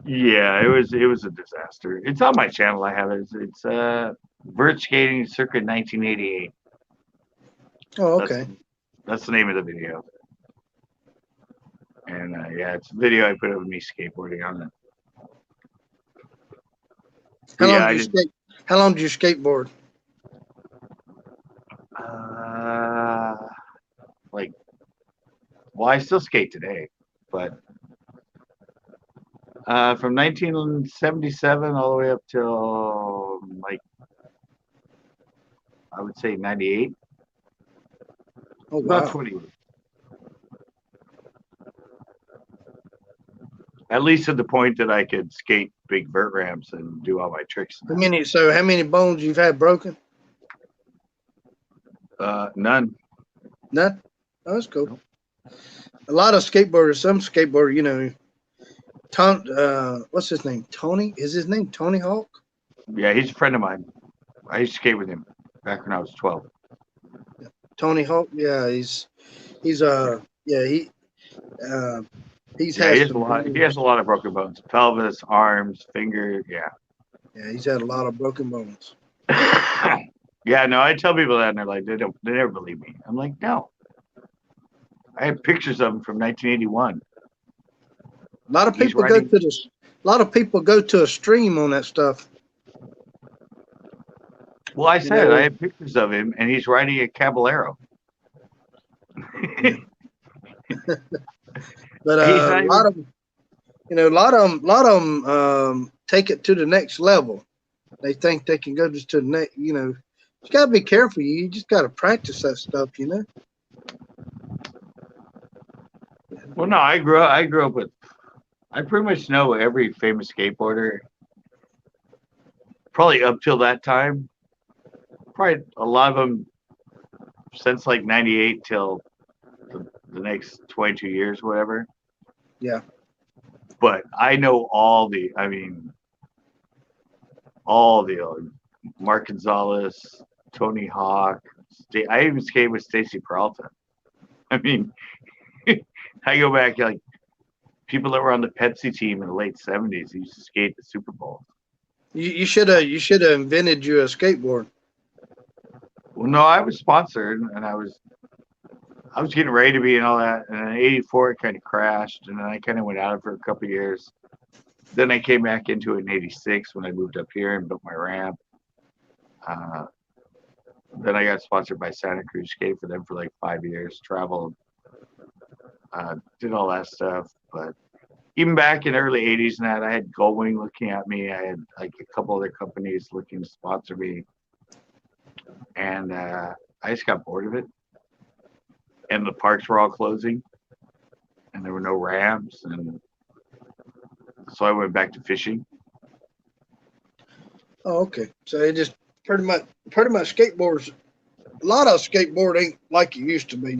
Yeah, it was a disaster. It's on my channel. I have it. It's Vert Skating Circuit 1988. Oh, okay. That's the name of the video. And yeah, it's a video I put of me skateboarding on it. How long did you skateboard? Like, well, I still skate today, but from 1977 all the way up till like, I would say 98. Oh, About wow. 20 years. At least at the point that I could skate big vert ramps and do all my tricks. How many bones you've had broken? None. None? Oh, that's cool. Nope. A lot of skateboarders, some skateboarders, what's his name? Tony? Is his name Tony Hawk? Yeah, he's a friend of mine. I used to skate with him back when I was 12. Yeah. Tony Hawk, yeah, he has a lot of broken bones. Pelvis, arms, finger, yeah. Yeah, he's had a lot of broken bones. Yeah, no, I tell people that and they're like, they never believe me. I'm like, no. I have pictures of him from 1981. A lot of He's people go riding. to this. A lot of people go to a stream on that stuff. Well, I You said I know, have pictures of him, and he's riding a Caballero. yeah. But He's a not lot even. of a lot of them take it to the next level. They think they can go just to the next. You gotta be careful. You just gotta practice that stuff. Well, no, I grew up with. I pretty much know every famous skateboarder. Probably up till that time. Probably a lot of them since like '98 till the next 22 years, whatever. Yeah. But I know all the. I mean, all the Mark Gonzalez, Tony Hawk. I even skated with Stacy Peralta. I mean, I go back like people that were on the Pepsi team in the late '70s used to skate the Super Bowl. You should have invented you a skateboard. Well, no, I was sponsored and I was getting ready to be and all that. And in '84 it kind of crashed, and then I kind of went out of it for a couple of years. Then I came back into it in '86 when I moved up here and built my ramp. Uh, then I got sponsored by Santa Cruz, skated for them for like 5 years, traveled, did all that stuff. But even back in the early '80s and that, I had Goldwing looking at me. I had like a couple other companies looking to sponsor me, and I just got bored of it. And the parks were all closing, and there were no ramps, and so I went back to fishing. Oh, okay. So it just pretty much skateboards. A lot of skateboard ain't like it used to be.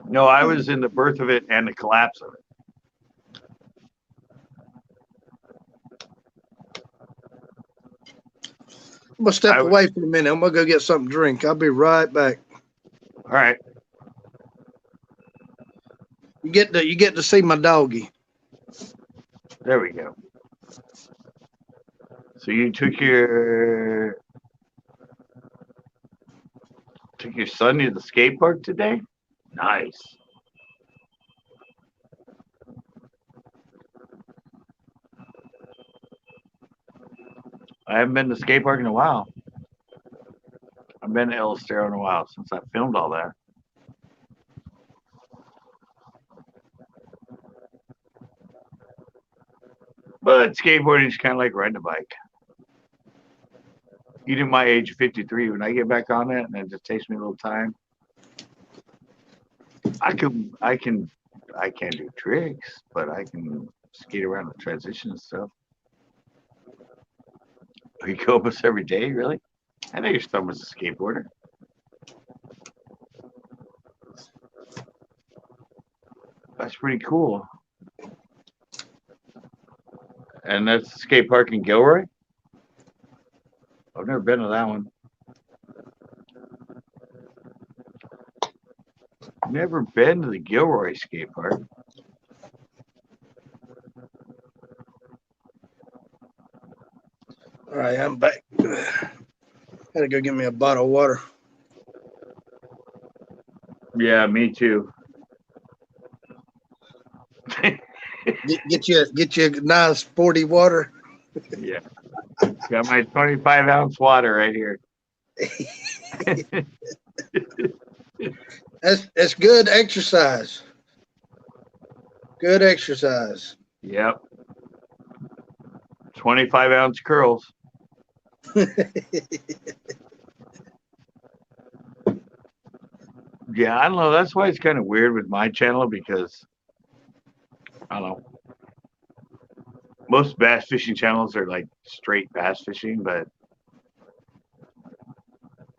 No, I was in the birth of it and the collapse of it. I'm gonna step I was away for a minute. I'm gonna go get something to drink. I'll be right back. all right. You get to see my doggy. There we go. So you took your son to the skate park today? Nice. I haven't been to the skate park in a while. I've been to El Estero in a while since I filmed all that. But skateboarding is kind of like riding a bike. Even my age of 53, when I get back on it, and it just takes me a little time, I can't do tricks, but I can skate around the transition and stuff. You go up us every day, really? I know your son was a skateboarder. That's pretty cool. And that's the skate park in Gilroy? I've never been to that one. Never been to the Gilroy skate park. All right, I'm back. Gotta go get me a bottle of water. Yeah, me too. Get you a nice sporty water. Yeah. Got my 25-ounce water right here. That's good exercise. Good exercise. Yep. 25-ounce curls. Yeah, I don't know. That's why it's kind of weird with my channel because I don't know. Most bass fishing channels are like straight bass fishing, but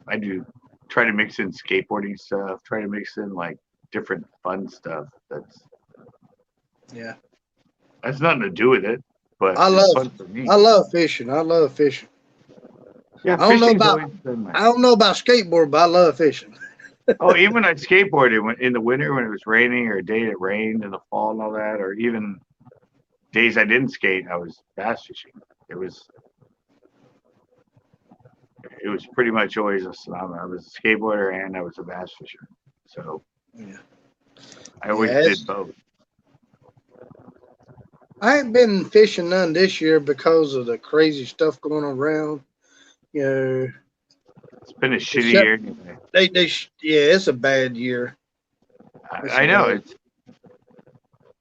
I do try to mix in skateboarding stuff, try to mix in like different fun stuff Yeah. that's nothing to do with it, but I it's love fun for me. I love fishing. I love fishing. Yeah, I don't know fishing's about always been my. I don't know about skateboard, but I love fishing. Oh, even when I skateboarded in the winter when it was raining, or a day it rained in the fall and all that, or even days I didn't skate, I was bass fishing. It was it was pretty much always a phenomenon. I was a skateboarder and I was a bass fisher. So Yeah. I always Yeah, did both. I ain't been fishing none this year because of the crazy stuff going around. You know, It's been a they shitty shut. year anyway. Yeah, it's a bad year. It's a I know bad.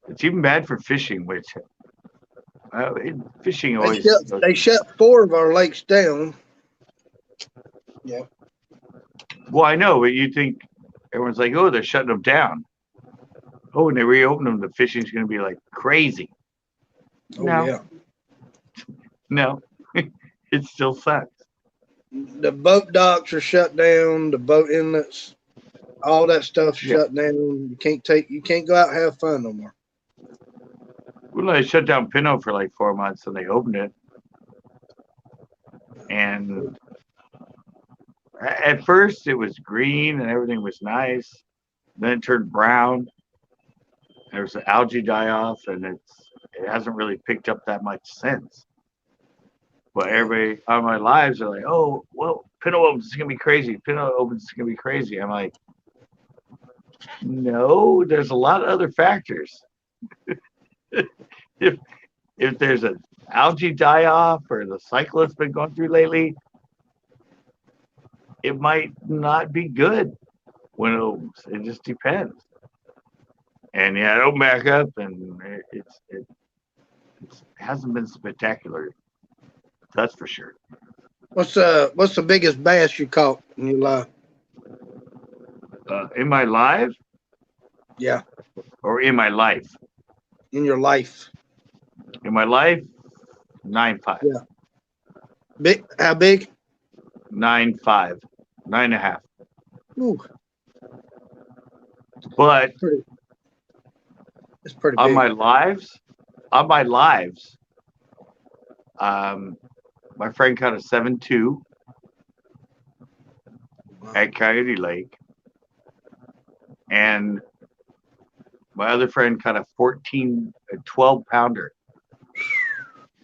it's even bad for fishing, which fishing They always shut. goes. They shut 4 of our lakes down. Yeah. Well, I know, but you think everyone's like, oh, they're shutting them down. Oh, when they reopen them, the fishing's going to be like crazy. Oh No, yeah. no, it still sucks. The boat docks are shut down. The boat inlets, all that stuff's Yeah. shut down. You can't go out and have fun no more. Well, they shut down Pinot for like 4 months, and they opened it. And at first, it was green and everything was nice. Then it turned brown. There was an algae die off, and it hasn't really picked up that much since. But Yeah. everybody on my lives are like, oh, well, Pinot opens is gonna be crazy. Pinot opens is gonna be crazy. I'm like, no, there's a lot of other factors. if if there's an algae die off or the cycle has been going through lately, it might not be good when it opens. It just depends. And yeah, it opened back up, and it hasn't been spectacular. That's for sure. What's the biggest bass you caught in your life? In my life Yeah, or in my life? in your life. In my life, 9.5, Yeah. Big? How big? 9.5, 9.5. Ooh, But pretty. It's pretty on big. on my lives, um, my friend caught a 7.2 Wow. at Coyote Lake, and my other friend caught a 12 pounder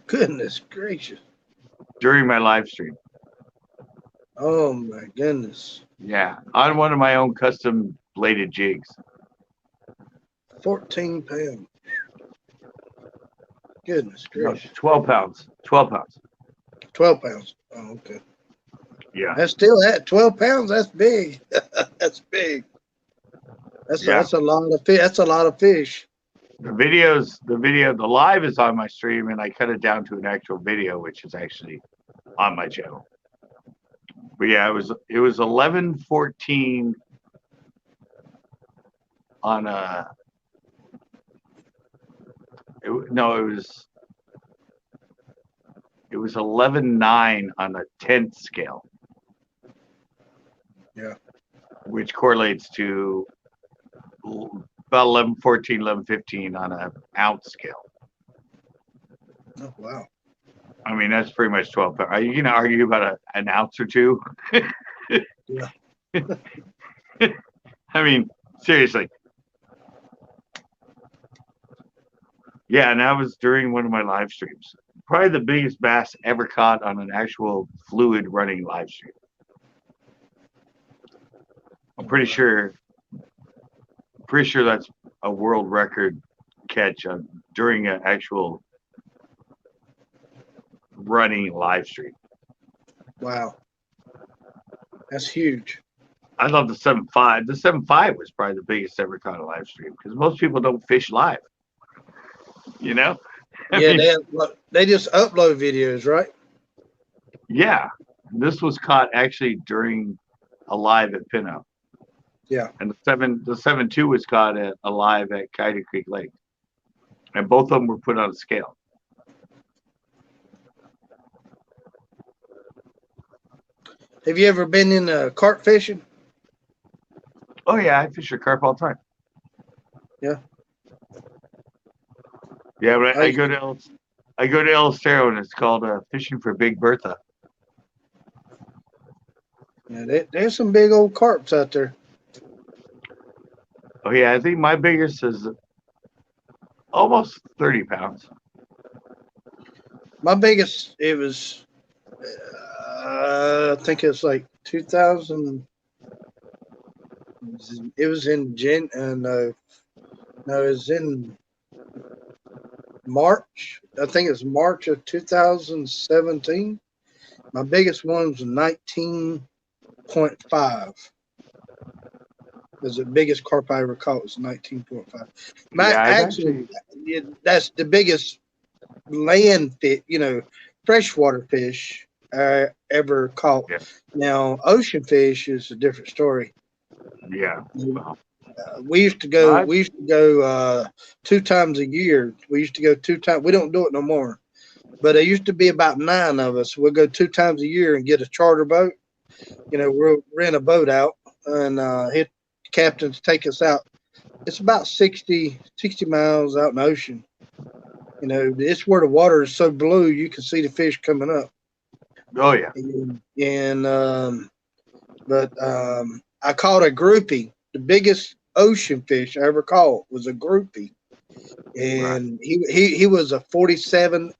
Goodness gracious. during my live stream. Oh my goodness. Yeah, on one of my own custom bladed jigs. 14 pounds. Goodness No, gracious. 12 pounds. 12 pounds. 12 pounds. Oh, okay. Yeah. That's still at 12 pounds. That's big. That's big. Yeah. That's a lot of fish. That's a lot of fish. The live is on my stream, and I cut it down to an actual video, which is actually on my channel. But yeah, it was 11:14 on a. No, it was 11:9 on a tenth scale. Yeah. Which correlates to about 11:14, 11:15 on an ounce scale. Oh wow. I mean, that's pretty much 12 pounds. Are you going to argue about an ounce or two? Yeah. I mean, seriously. Yeah, and that was during one of my live streams. Probably the biggest bass ever caught on an actual fluid running live stream. I'm pretty sure that's a world record catch during an actual running live stream. Wow. That's huge. I love the 7.5. The 7.5 was probably the biggest ever caught on a live stream because most people don't fish live. You know? Yeah, they just upload videos, right? Yeah. This was caught actually during a live at Pinot. Yeah. And the 7.2 was caught at a live at Coyote Creek Lake. And both of them were put on a scale. Have you ever been in carp fishing? Oh yeah, I fish for carp all the time. Yeah. Yeah, but I go to El Estero, and it's called Fishing for Big Bertha. Yeah, there's some big old carps out there. Oh yeah, I think my biggest is almost 30 pounds. My biggest, it was, I think it's like 2000. It was in no, it was in March. I think it was March of 2017. My biggest one was 19.5. Was the biggest carp I ever caught was 19.5. Yeah, I've Actually, actually. that's the biggest land fish, freshwater fish I ever caught. Yeah. Now, ocean fish is a different story. Yeah. Well, We used to go. I, We used to go 2 times a year. We used to go 2 times. We don't do it no more. But there used to be about 9 of us. We'll go 2 times a year and get a charter boat. We'll rent a boat out and hit captains take us out. It's about 60 miles out in the ocean. It's where the water is so blue you can see the fish coming up. oh yeah. But I caught a groupie. The biggest ocean fish I ever caught was a groupie, Right. and he was a 47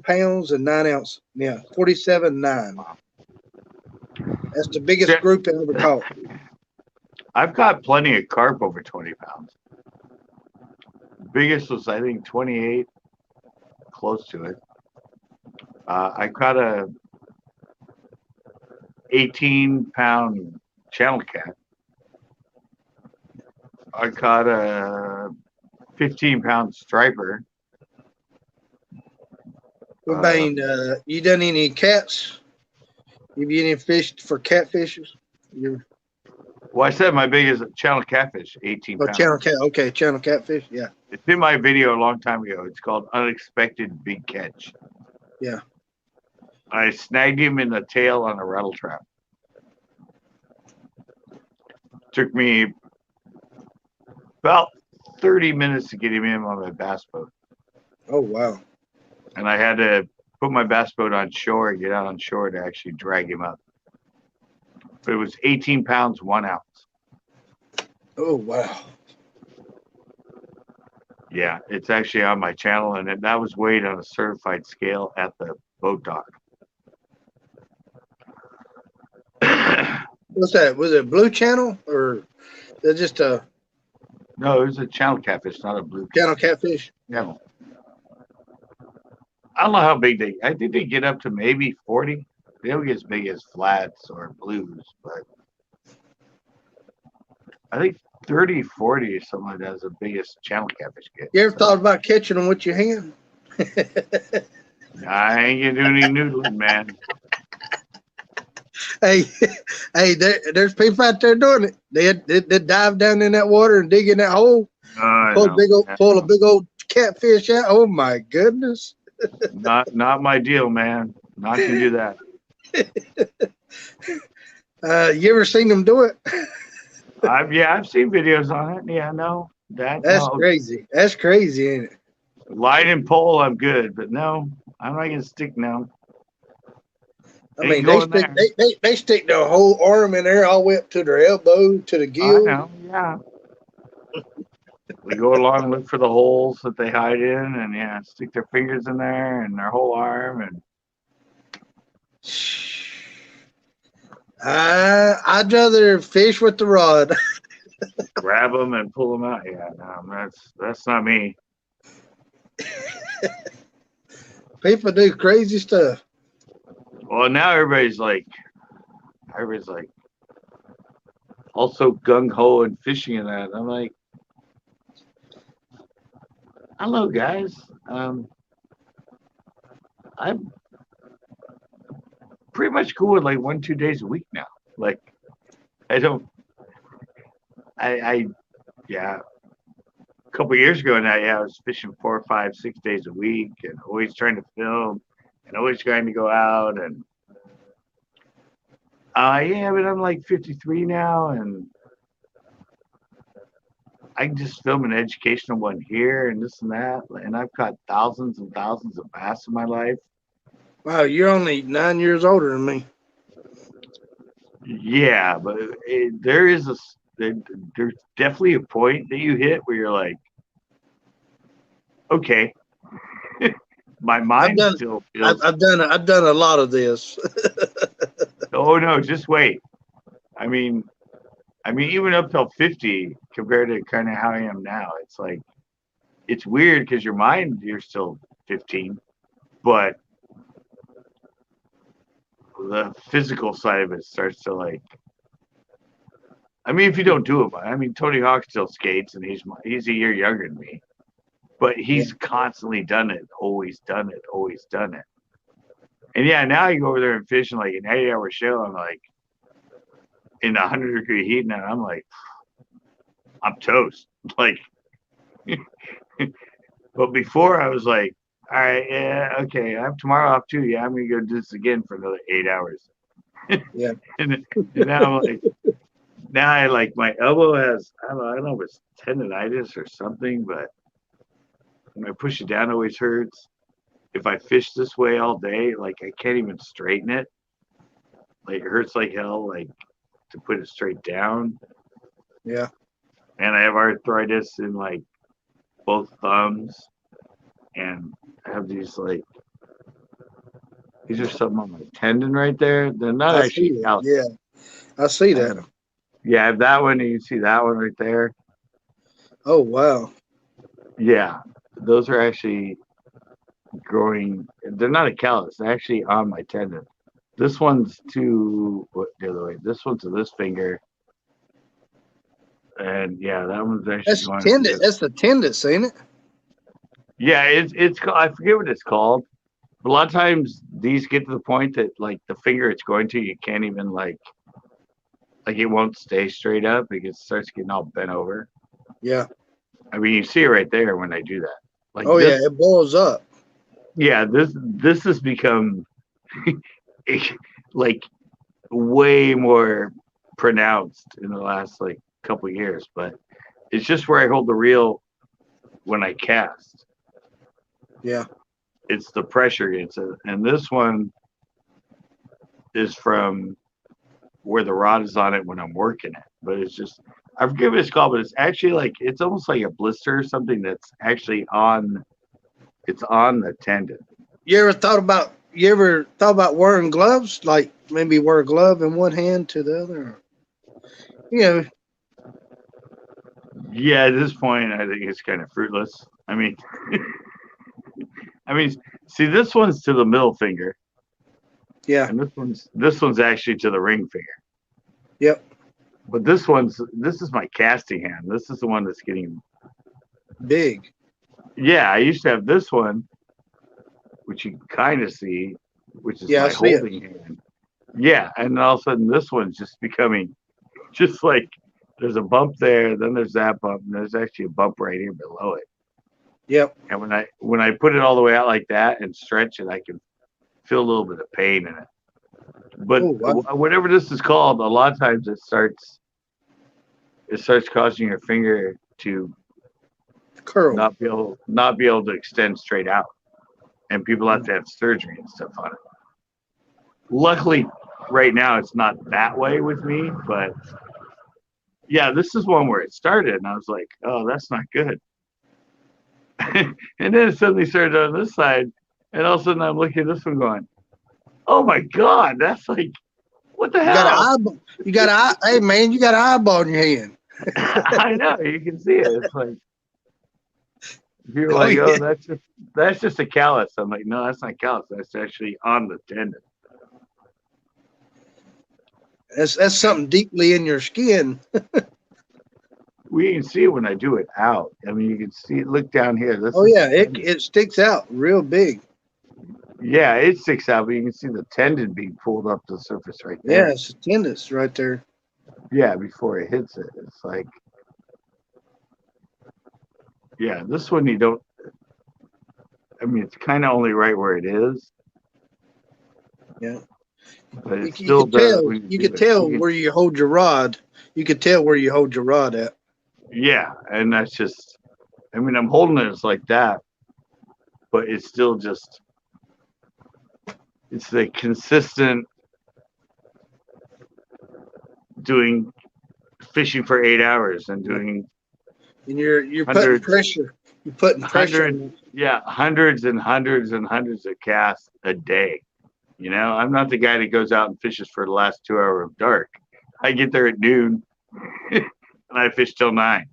pounds and 9 ounces. Yeah, 47.9. Wow. That's the biggest See, group I ever caught. I've got plenty of carp over 20 pounds. Biggest was I think 28, close to it. I caught a 18-pound channel cat. I caught a 15-pound striper. What about you done any cats? Have you any fish for catfishes? You Well, I said my biggest channel catfish, 18 channel pounds. cat? Okay, channel catfish. Yeah, It's in my video a long time ago. It's called Unexpected Big Catch. yeah. I snagged him in the tail on a rattle trap. Took me about 30 minutes to get him in on my bass boat. Oh wow. And I had to put my bass boat on shore and get out on shore to actually drag him up. But it was 18 pounds, 1 ounce. Oh wow. Yeah, it's actually on my channel, and that was weighed on a certified scale at the boat dock. What's that? Was it blue channel or is just a No, it was a channel catfish, not a blue channel catfish? channel. I don't know how big I think they get up to maybe 40. They don't get as big as flats or blues, but I think 30, 40 or something like that is the biggest channel catfish get. You ever thought about catching them with your hand? I ain't gonna do any noodling, man. Hey, hey, there's people out there doing it. They dive down in that water and dig in that hole, pull a big old catfish out. Oh my goodness! Not my deal, man. Not gonna do that. You ever seen them do it? I've seen videos on it. Yeah, no, That's no. crazy. That's crazy, ain't it? Line and pole, I'm good, but no, I'm not gonna stick now. I mean, they stick their whole arm in there all the way up to their elbow, to the I gill. know, yeah. We go along and look for the holes that they hide in, and yeah, stick their fingers in there and their whole arm, and I'd rather fish with the rod. grab them and pull them out. Yeah, no, that's not me. People do crazy stuff. Well, now everybody's like also gung ho and fishing and that. I'm like, hello guys. I'm pretty much cool with like 1-2 days a week now. Like, I don't. Yeah. A couple of years ago now, yeah, I was fishing 4, 5, 6 days a week, and always trying to film, and always trying to go out, and yeah, but I'm like 53 now, and I can just film an educational one here and this and that, and I've caught thousands and thousands of bass in my life. Wow, you're only 9 years older than me. Yeah, but there's definitely a point that you hit where you're like, okay, my mind still feels. I've done a lot of this. Oh no, just wait. I mean, I mean, even up till 50 compared to kind of how I am now, it's like, it's weird because your mind, you're still 15, but the physical side of it starts to like, I mean, if you don't do it, I mean, Tony Hawk still skates and he's a year younger than me, but Yeah. he's constantly done it, always done it, always done it. And yeah, now you go over there and fish in like an 8-hour show. I'm like in 100-degree heat, and I'm like, I'm toast. Like, but before I was like, all right, yeah, okay, I have tomorrow off too. Yeah, I'm gonna go do this again for another 8 hours. Yeah. and now I'm like, now I like my elbow has, I don't know if it's tendonitis or something, but when I push it down, it always hurts. If I fish this way all day, like I can't even straighten it. Like it hurts like hell, like to put it straight down. Yeah. And I have arthritis in like both thumbs, and I have these like, these are something on my tendon right there. They're not I actually see it. calluses. Yeah. I see I that. have, yeah, I have that one. And you can see that one right there. Oh, wow. Yeah, those are actually growing. They're not a callus. They're actually on my tendon. This one's to what the other way. This one's to this finger, and yeah, that one's actually That's going to tendon. this. That's the tendons, ain't it? Yeah, it's I forget what it's called. But a lot of times these get to the point that like the finger it's going to, you can't even like it won't stay straight up because it starts getting all bent over. Yeah. I mean, you see it right there when I do that. Like Oh, yeah. this, It blows up. yeah, this has become like way more pronounced in the last like couple of years, but it's just where I hold the reel when I cast. Yeah. It's the pressure gets it, and this one is from where the rod is on it when I'm working it. But it's just, I forget what it's called, but it's actually like, it's almost like a blister or something that's actually on, it's on the tendon. You ever thought about wearing gloves? Like maybe wear a glove in one hand to the other? You know, Yeah, at this point, I think it's kind of fruitless. I mean, I mean, see, this one's to the middle finger, yeah. and this one's actually to the ring finger. Yep. But this is my casting hand. This is the one that's getting. Big. Yeah, I used to have this one, which you can kind of see, which is Yeah, I my see it. holding hand. Yeah, and then all of a sudden this one's just becoming just like there's a bump there, then there's that bump, and there's actually a bump right here below it. Yep. And when I put it all the way out like that and stretch it, I can feel a little bit of pain in it. But Oh, wow. whatever this is called, a lot of times it starts causing your finger to Curl. not be able to extend straight out, and people have to have surgery and stuff on it. Luckily, right now it's not that way with me, but yeah, this is one where it started, and I was like, oh, that's not good. And then it suddenly started on this side, and all of a sudden I'm looking at this one going, oh my god, that's like, what the You got an hell? eyeball. You got an eye. Hey, man, you got an eyeball in your hand. I know, you can see it. It's like people are Oh, like, yeah. oh, that's just a callus. I'm like, no, that's not callus. That's actually on the tendon. That's something deeply in your skin. We can see it when I do it out. I mean, you can see it. Look down here. This Oh, is yeah. It sticks out real big. yeah, it sticks out, but you can see the tendon being pulled up to the surface right Yeah, there. it's a tendons right there. Yeah, before it hits it, it's like, yeah, this one you don't. I mean, it's kind of only right where it is, Yeah. but it You still could does tell. when you You do could it. tell where you hold your rod. You could tell where you hold your rod at. Yeah, and that's just. I mean, I'm holding it like that, but it's still just. It's the consistent doing fishing for 8 hours and doing And you're putting hundreds, pressure. You're putting pressure hundreds, on it. yeah, hundreds and hundreds and hundreds of casts a day. You know, I'm not the guy that goes out and fishes for the last 2 hours of dark. I get there at noon and I fish till 9.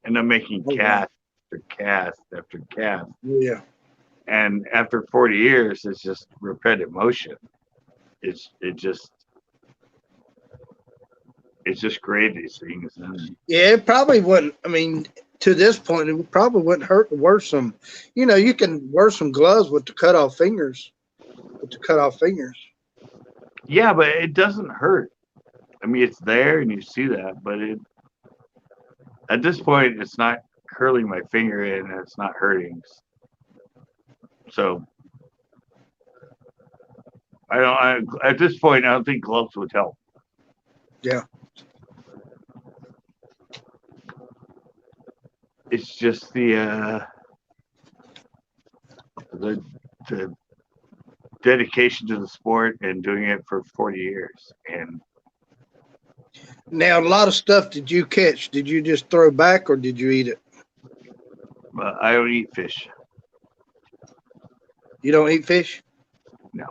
And I'm making Oh, wow. cast after cast after cast. Yeah. And after 40 years, it's just repetitive motion. It's just great, these things. And Yeah, it probably wouldn't. I mean, to this point, it probably wouldn't hurt to wear some. You can wear some gloves with the cut off fingers. With the cut off fingers. yeah, but it doesn't hurt. I mean, it's there and you see that, but at this point, it's not curling my finger in and it's not hurting. So at this point, I don't think gloves would help. Yeah. It's just the dedication to the sport and doing it for 40 years. And Now, a lot of stuff did you catch? Did you just throw back or did you eat it? I don't eat fish. You don't eat fish? No.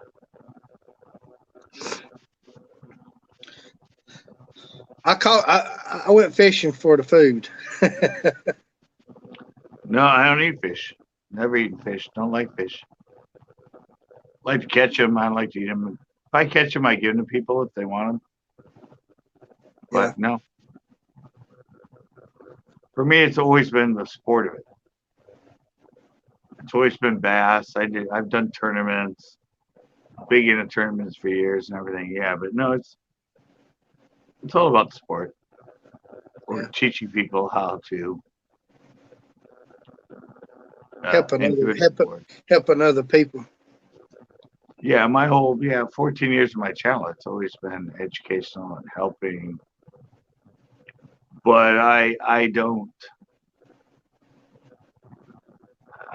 I went fishing for the food. No, I don't eat fish. Never eaten fish. Don't like fish. Like to catch them. I like to eat them. If I catch them, I give them to people if they want them. But Yeah. no. For me, it's always been the sport of it. It's always been bass. I've done tournaments, big into tournaments for years and everything. Yeah, but no, it's all about the sport. Or Yeah. teaching people how to Helping individual sport. helping other people. Yeah, 14 years of my channel, it's always been educational and helping. But I don't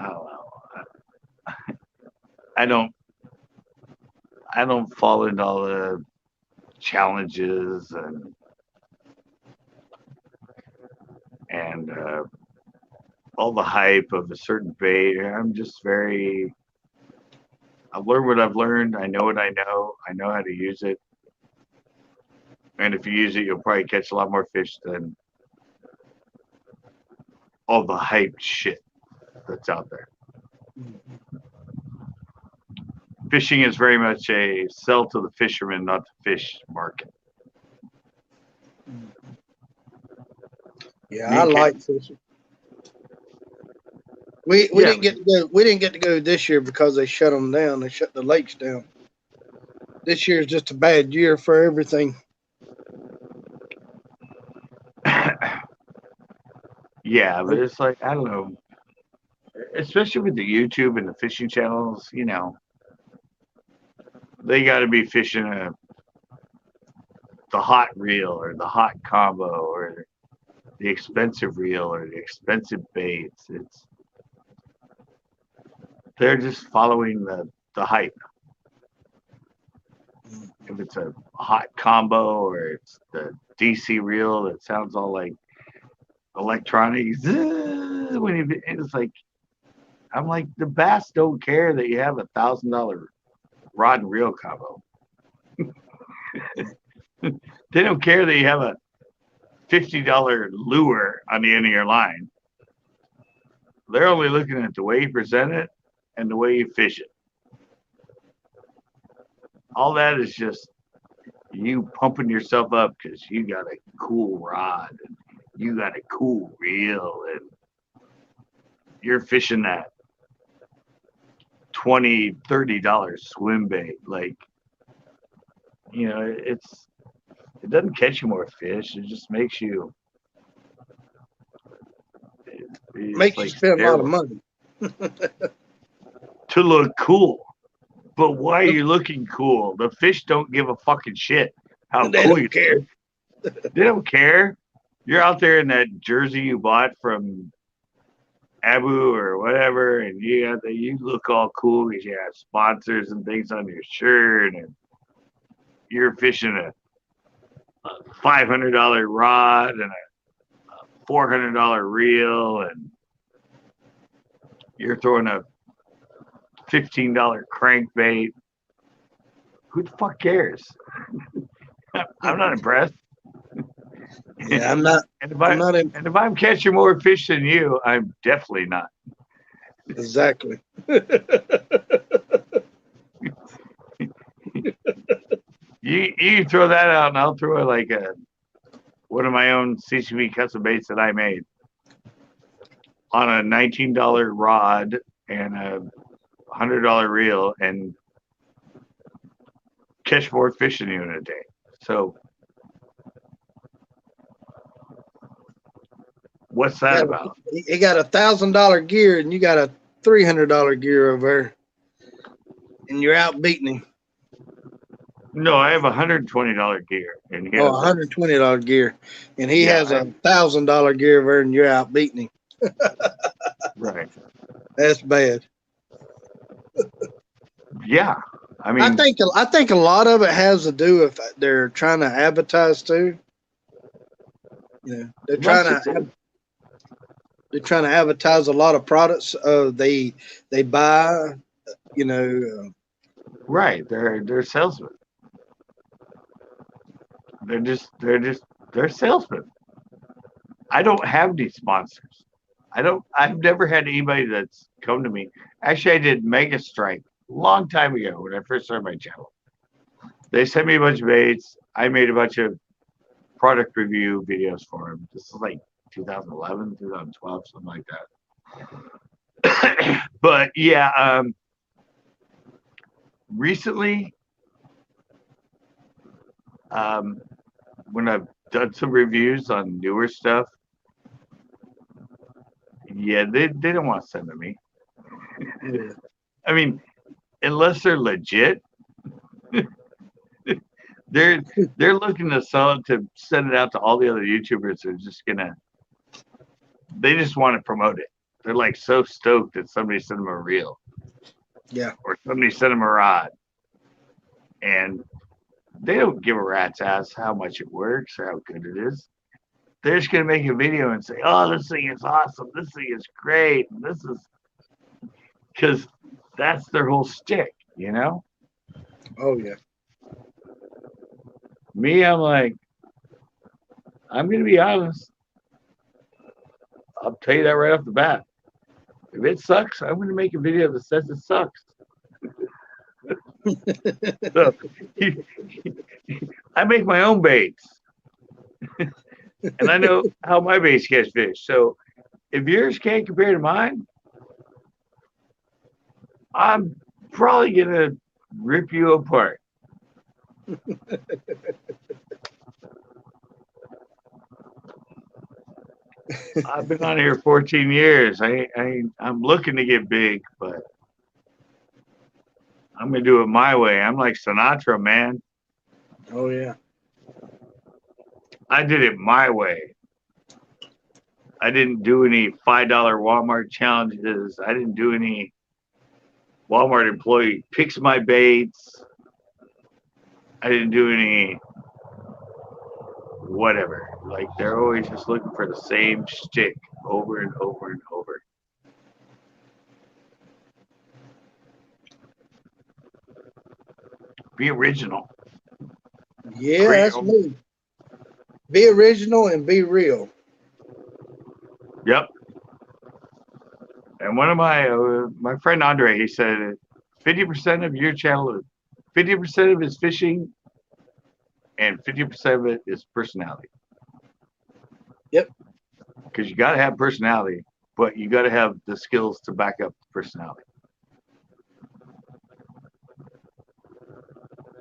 know. I don't I don't fall into all the challenges and all the hype of a certain bait. I've learned what I've learned. I know what I know. I know how to use it. And if you use it, you'll probably catch a lot more fish than all the hype shit that's out there. Fishing is very much a sell to the fisherman, not the fish market. Yeah, I like fishing. We didn't get to go. We didn't get to go this year because they shut them down. They shut the lakes down. This year is just a bad year for everything. Yeah, but it's like, I don't know, especially with the YouTube and the fishing channels, they got to be fishing the hot reel or the hot combo or the expensive reel or the expensive baits. They're just following the hype. If it's a hot combo or it's the DC reel that sounds all like electronic, it's like, I'm like, the bass don't care that you have $1,000 rod and reel combo. They don't care that you have a $50 lure on the end of your line. They're only looking at the way you present it and the way you fish it. All that is just you pumping yourself up because you got a cool rod and you got a cool reel and you're fishing that $20, $30 swim bait. Like, it doesn't catch you more fish. It just makes you Makes you spend a lot of money to look cool. But why are you looking cool? The fish don't give a fucking shit how they cool don't you care. They don't care. You're out there in that jersey you bought from Abu or whatever, and you look all cool because you have sponsors and things on your shirt, and you're fishing a $500 rod and a $400 reel, and you're throwing a $15 crankbait. Who the fuck cares? I'm not impressed. Yeah, I'm not. And I'm not in. if I'm catching more fish than you, I'm definitely not. Exactly. You throw that out, and I'll throw like one of my own CCB custom baits that I made on a $19 rod and a $100 reel, and catch more fish than you in a day. So what's that about? You got $1,000 gear, and you got a $300 gear over there, and you're out beating him. No, I have $120 gear, and he has $120 gear, and he has $1,000 gear over there, and you're out beating him. Right. That's bad. Yeah, I mean, I think a lot of it has to do with they're trying to advertise too. Yeah, they're trying to advertise a lot of products. They buy, you know. Right, they're salesmen. They're salesmen. I don't have any sponsors. I've never had anybody that's come to me. Actually, I did Mega Strike a long time ago when I first started my channel. They sent me a bunch of baits. I made a bunch of product review videos for them. This is like 2011, 2012, something like that. But yeah, recently, when I've done some reviews on newer stuff, yeah, they don't want to send to me. Yeah. I mean, unless they're legit, they're looking to sell it to send it out to all the other YouTubers who are just they just want to promote it. They're like so stoked that somebody sent them a reel. Yeah. Or somebody sent them a rod. And they don't give a rat's ass how much it works or how good it is. They're just going to make a video and say, oh, this thing is awesome. This thing is great. And this is because that's their whole shtick, you know? Oh, yeah. Me, I'm like, I'm going to be honest. I'll tell you that right off the bat. If it sucks, I'm going to make a video that says it sucks. So, I make my own baits. And I know how my baits catch fish. So if yours can't compare to mine, I'm probably going to rip you apart. I've been on here 14 years. I'm looking to get big, but I'm going to do it my way. I'm like Sinatra, man. Oh, yeah. I did it my way. I didn't do any $5 Walmart challenges. I didn't do any Walmart employee picks my baits. I didn't do any whatever. Like, they're always just looking for the same shtick over and over and over. Be original. Yeah, that's me. Be original and be real. Yep. And one of my friend Andre, he said 50% of your channel, 50% of it is fishing, and 50% of it is personality. Yep. Because you got to have personality, but you got to have the skills to back up the personality.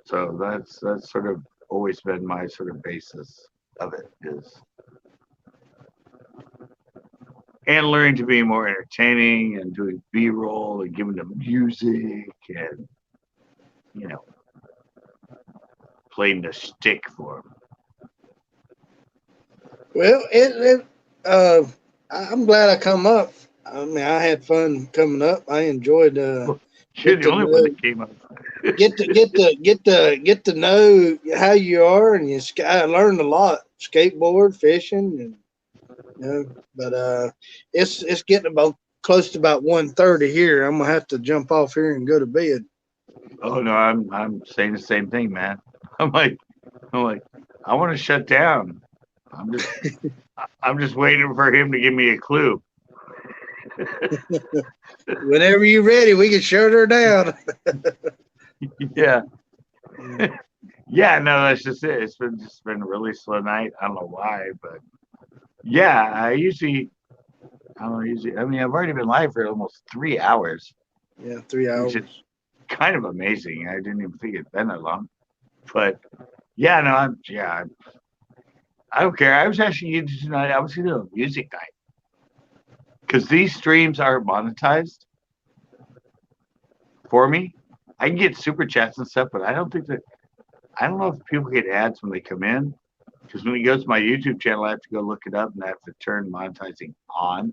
So that's sort of always been my sort of basis of it is, and learning to be more entertaining and doing B-roll and giving them music and, you know, playing the stick for them. Well, I'm glad I come up. I mean, I had fun coming up. I enjoyed. You're the only one that came up. get to know how you are, and I learned a lot. Skateboard, fishing, and but it's getting about close to about 1:30 here. I'm gonna have to jump off here and go to bed. Oh no, I'm saying the same thing, man. I'm like, I want to shut down. I'm just I'm just waiting for him to give me a clue. Whenever you're ready, we can shut her down. Yeah. Yeah, no, that's just it. It's been a really slow night. I don't know why, but yeah, I don't know, usually I mean I've already been live for almost 3 hours, Yeah, 3 hours. which is kind of amazing. I didn't even think it'd been that long. But yeah, no, I don't care. I was actually into tonight. I was gonna do a music night because these streams are monetized for me. I can get super chats and stuff, but I don't think that I don't know if people get ads when they come in. Because when it goes to my YouTube channel, I have to go look it up and I have to turn monetizing on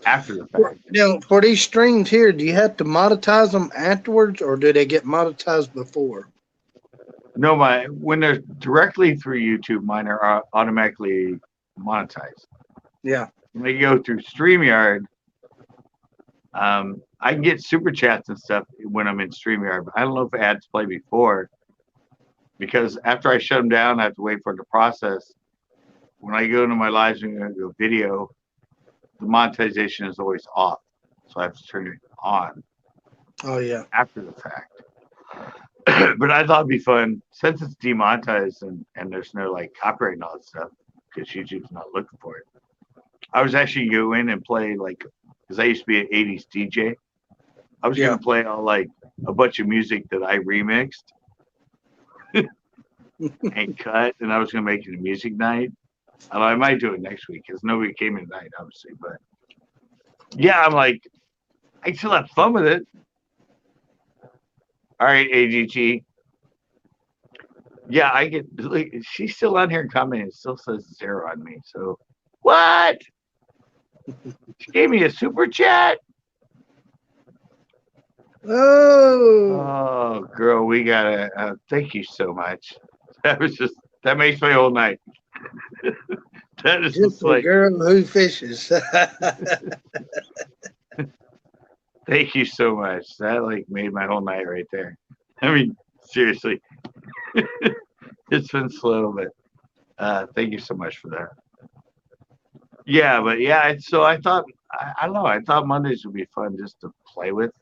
after the fact. Now, for these streams here, do you have to monetize them afterwards, or do they get monetized before? No, when they're directly through YouTube, mine are automatically monetized. Yeah. When they go through StreamYard, I can get super chats and stuff when I'm in StreamYard, but I don't know if ads play before because after I shut them down, I have to wait for it to process. When I go into my lives and go video, the monetization is always off, so I have to turn it on Oh yeah. after the fact. But I thought it'd be fun since it's demonetized and there's no like copyright and all that stuff because YouTube's not looking for it. I was actually go in and play like because I used to be an 80s DJ. I was gonna play all like a bunch of music that I remixed and cut, and I was gonna make it a music night. Although I might do it next week because nobody came in tonight, obviously. But yeah, I'm like, I still have fun with it. All right, AGT. Yeah, I get. Like, she's still on here commenting. It still says 0 on me. So what? She gave me a super chat. Oh. Oh, girl, we gotta. Thank you so much. That makes my whole night. That is Just just a like girl who fishes. thank you so much. That like made my whole night right there. I mean, seriously, it's been slow, but thank you so much for that. Yeah, but yeah, so I thought I don't know. I thought Mondays would be fun just to play with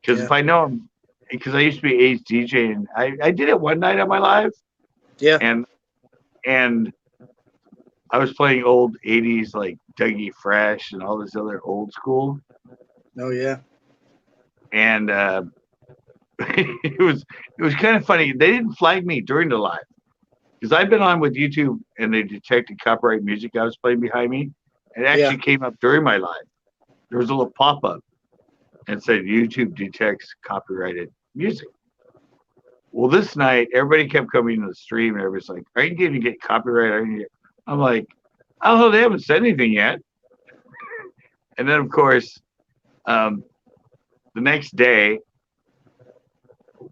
because Yeah. if I know I'm because I used to be A's DJ and I did it one night on my live Yeah. and I was playing old 80s like Dougie Fresh and all this other old school Oh yeah. and it was kind of funny. They didn't flag me during the live because I've been on with YouTube and they detected copyright music I was playing behind me. It actually came up during my live. There was a little pop up and said YouTube detects copyrighted music. Well, this night everybody kept coming to the stream and everybody's like, "Are you going to get copyright?" I'm like, "I don't know. They haven't said anything yet." And then of course, the next day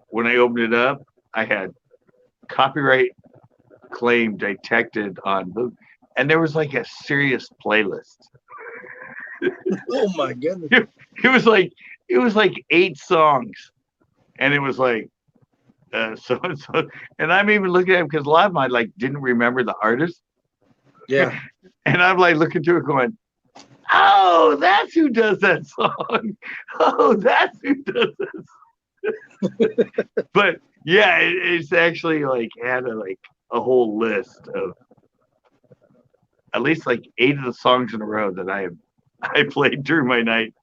when I opened it up, I had copyright claim detected on the, and there was like a serious playlist. Oh my goodness. It was like 8 songs, and it was like so and so. And I'm even looking at it because a lot of them I like didn't remember the artist, Yeah. and I'm like looking through it going, "Oh, that's who does that song. Oh, that's who does this." But yeah, it's actually like had a whole list of at least like 8 of the songs in a row that I played during my night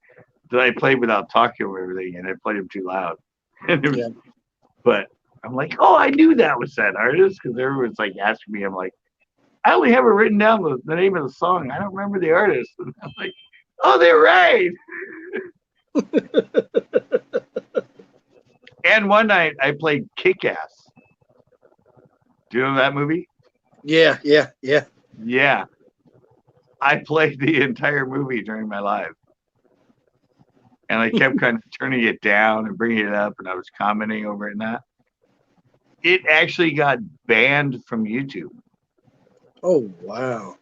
that I played without talking or everything, and I played them too loud. And it was, but I'm like, oh, I knew that was that artist because everyone's like asking me. I'm like, I only have it written down the name of the song. I don't remember the artist. And I'm like, oh, they're right. And one night I played Kick Ass. Do you know that movie? Yeah. Yeah. Yeah. Yeah. I played the entire movie during my live. And I kept kind of turning it down and bringing it up, and I was commenting over it and that. It actually got banned from YouTube. Oh wow.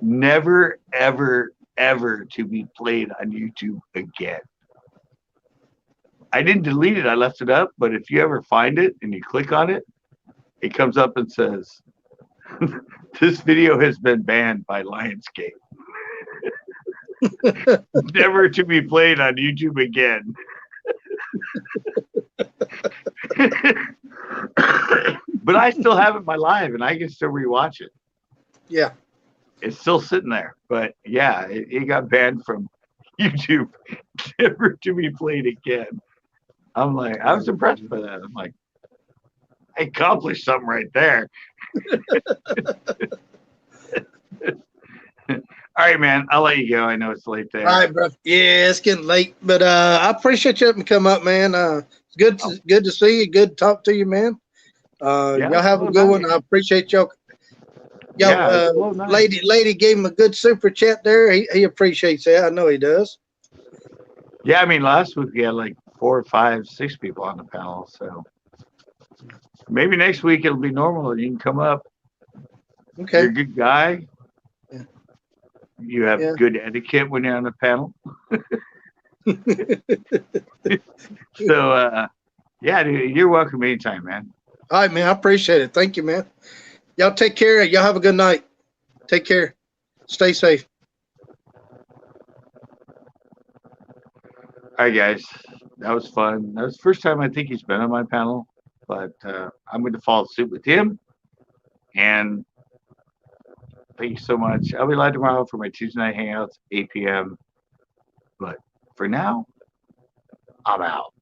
Never, ever, ever to be played on YouTube again. I didn't delete it. I left it up. But if you ever find it and you click on it, it comes up and says, This video has been banned by Lionsgate. Never to be played on YouTube again. But I still have it in my live, and I can still rewatch it. Yeah. It's still sitting there. But yeah, it got banned from YouTube. Never to be played again. I'm like, I was impressed by that. I'm like, I accomplished something right there. All right, man. I'll let you go. I know it's late there. All right, bro. Yeah, it's getting late, but I appreciate you letting me come up, man. It's good to see you. Good to talk to you, man. Yeah, Y'all have a good one. I appreciate y'all. Yeah, Lady gave him a good super chat there. He appreciates that. I know he does. Yeah, I mean, last week we had like 4 or 5, 6 people on the panel, so maybe next week it'll be normal and you can come up. Okay. You're a good guy. Yeah. You have good etiquette when you're on the panel. So, yeah, dude, you're welcome anytime, man. All right, man. I appreciate it. Thank you, man. Y'all take care. Y'all have a good night. Take care. Stay safe. All right, guys. That was fun. That was the first time I think he's been on my panel, but I'm going to follow suit with him. And thank you so much. I'll be live tomorrow for my Tuesday night hangouts, 8 p.m. But for now, I'm out.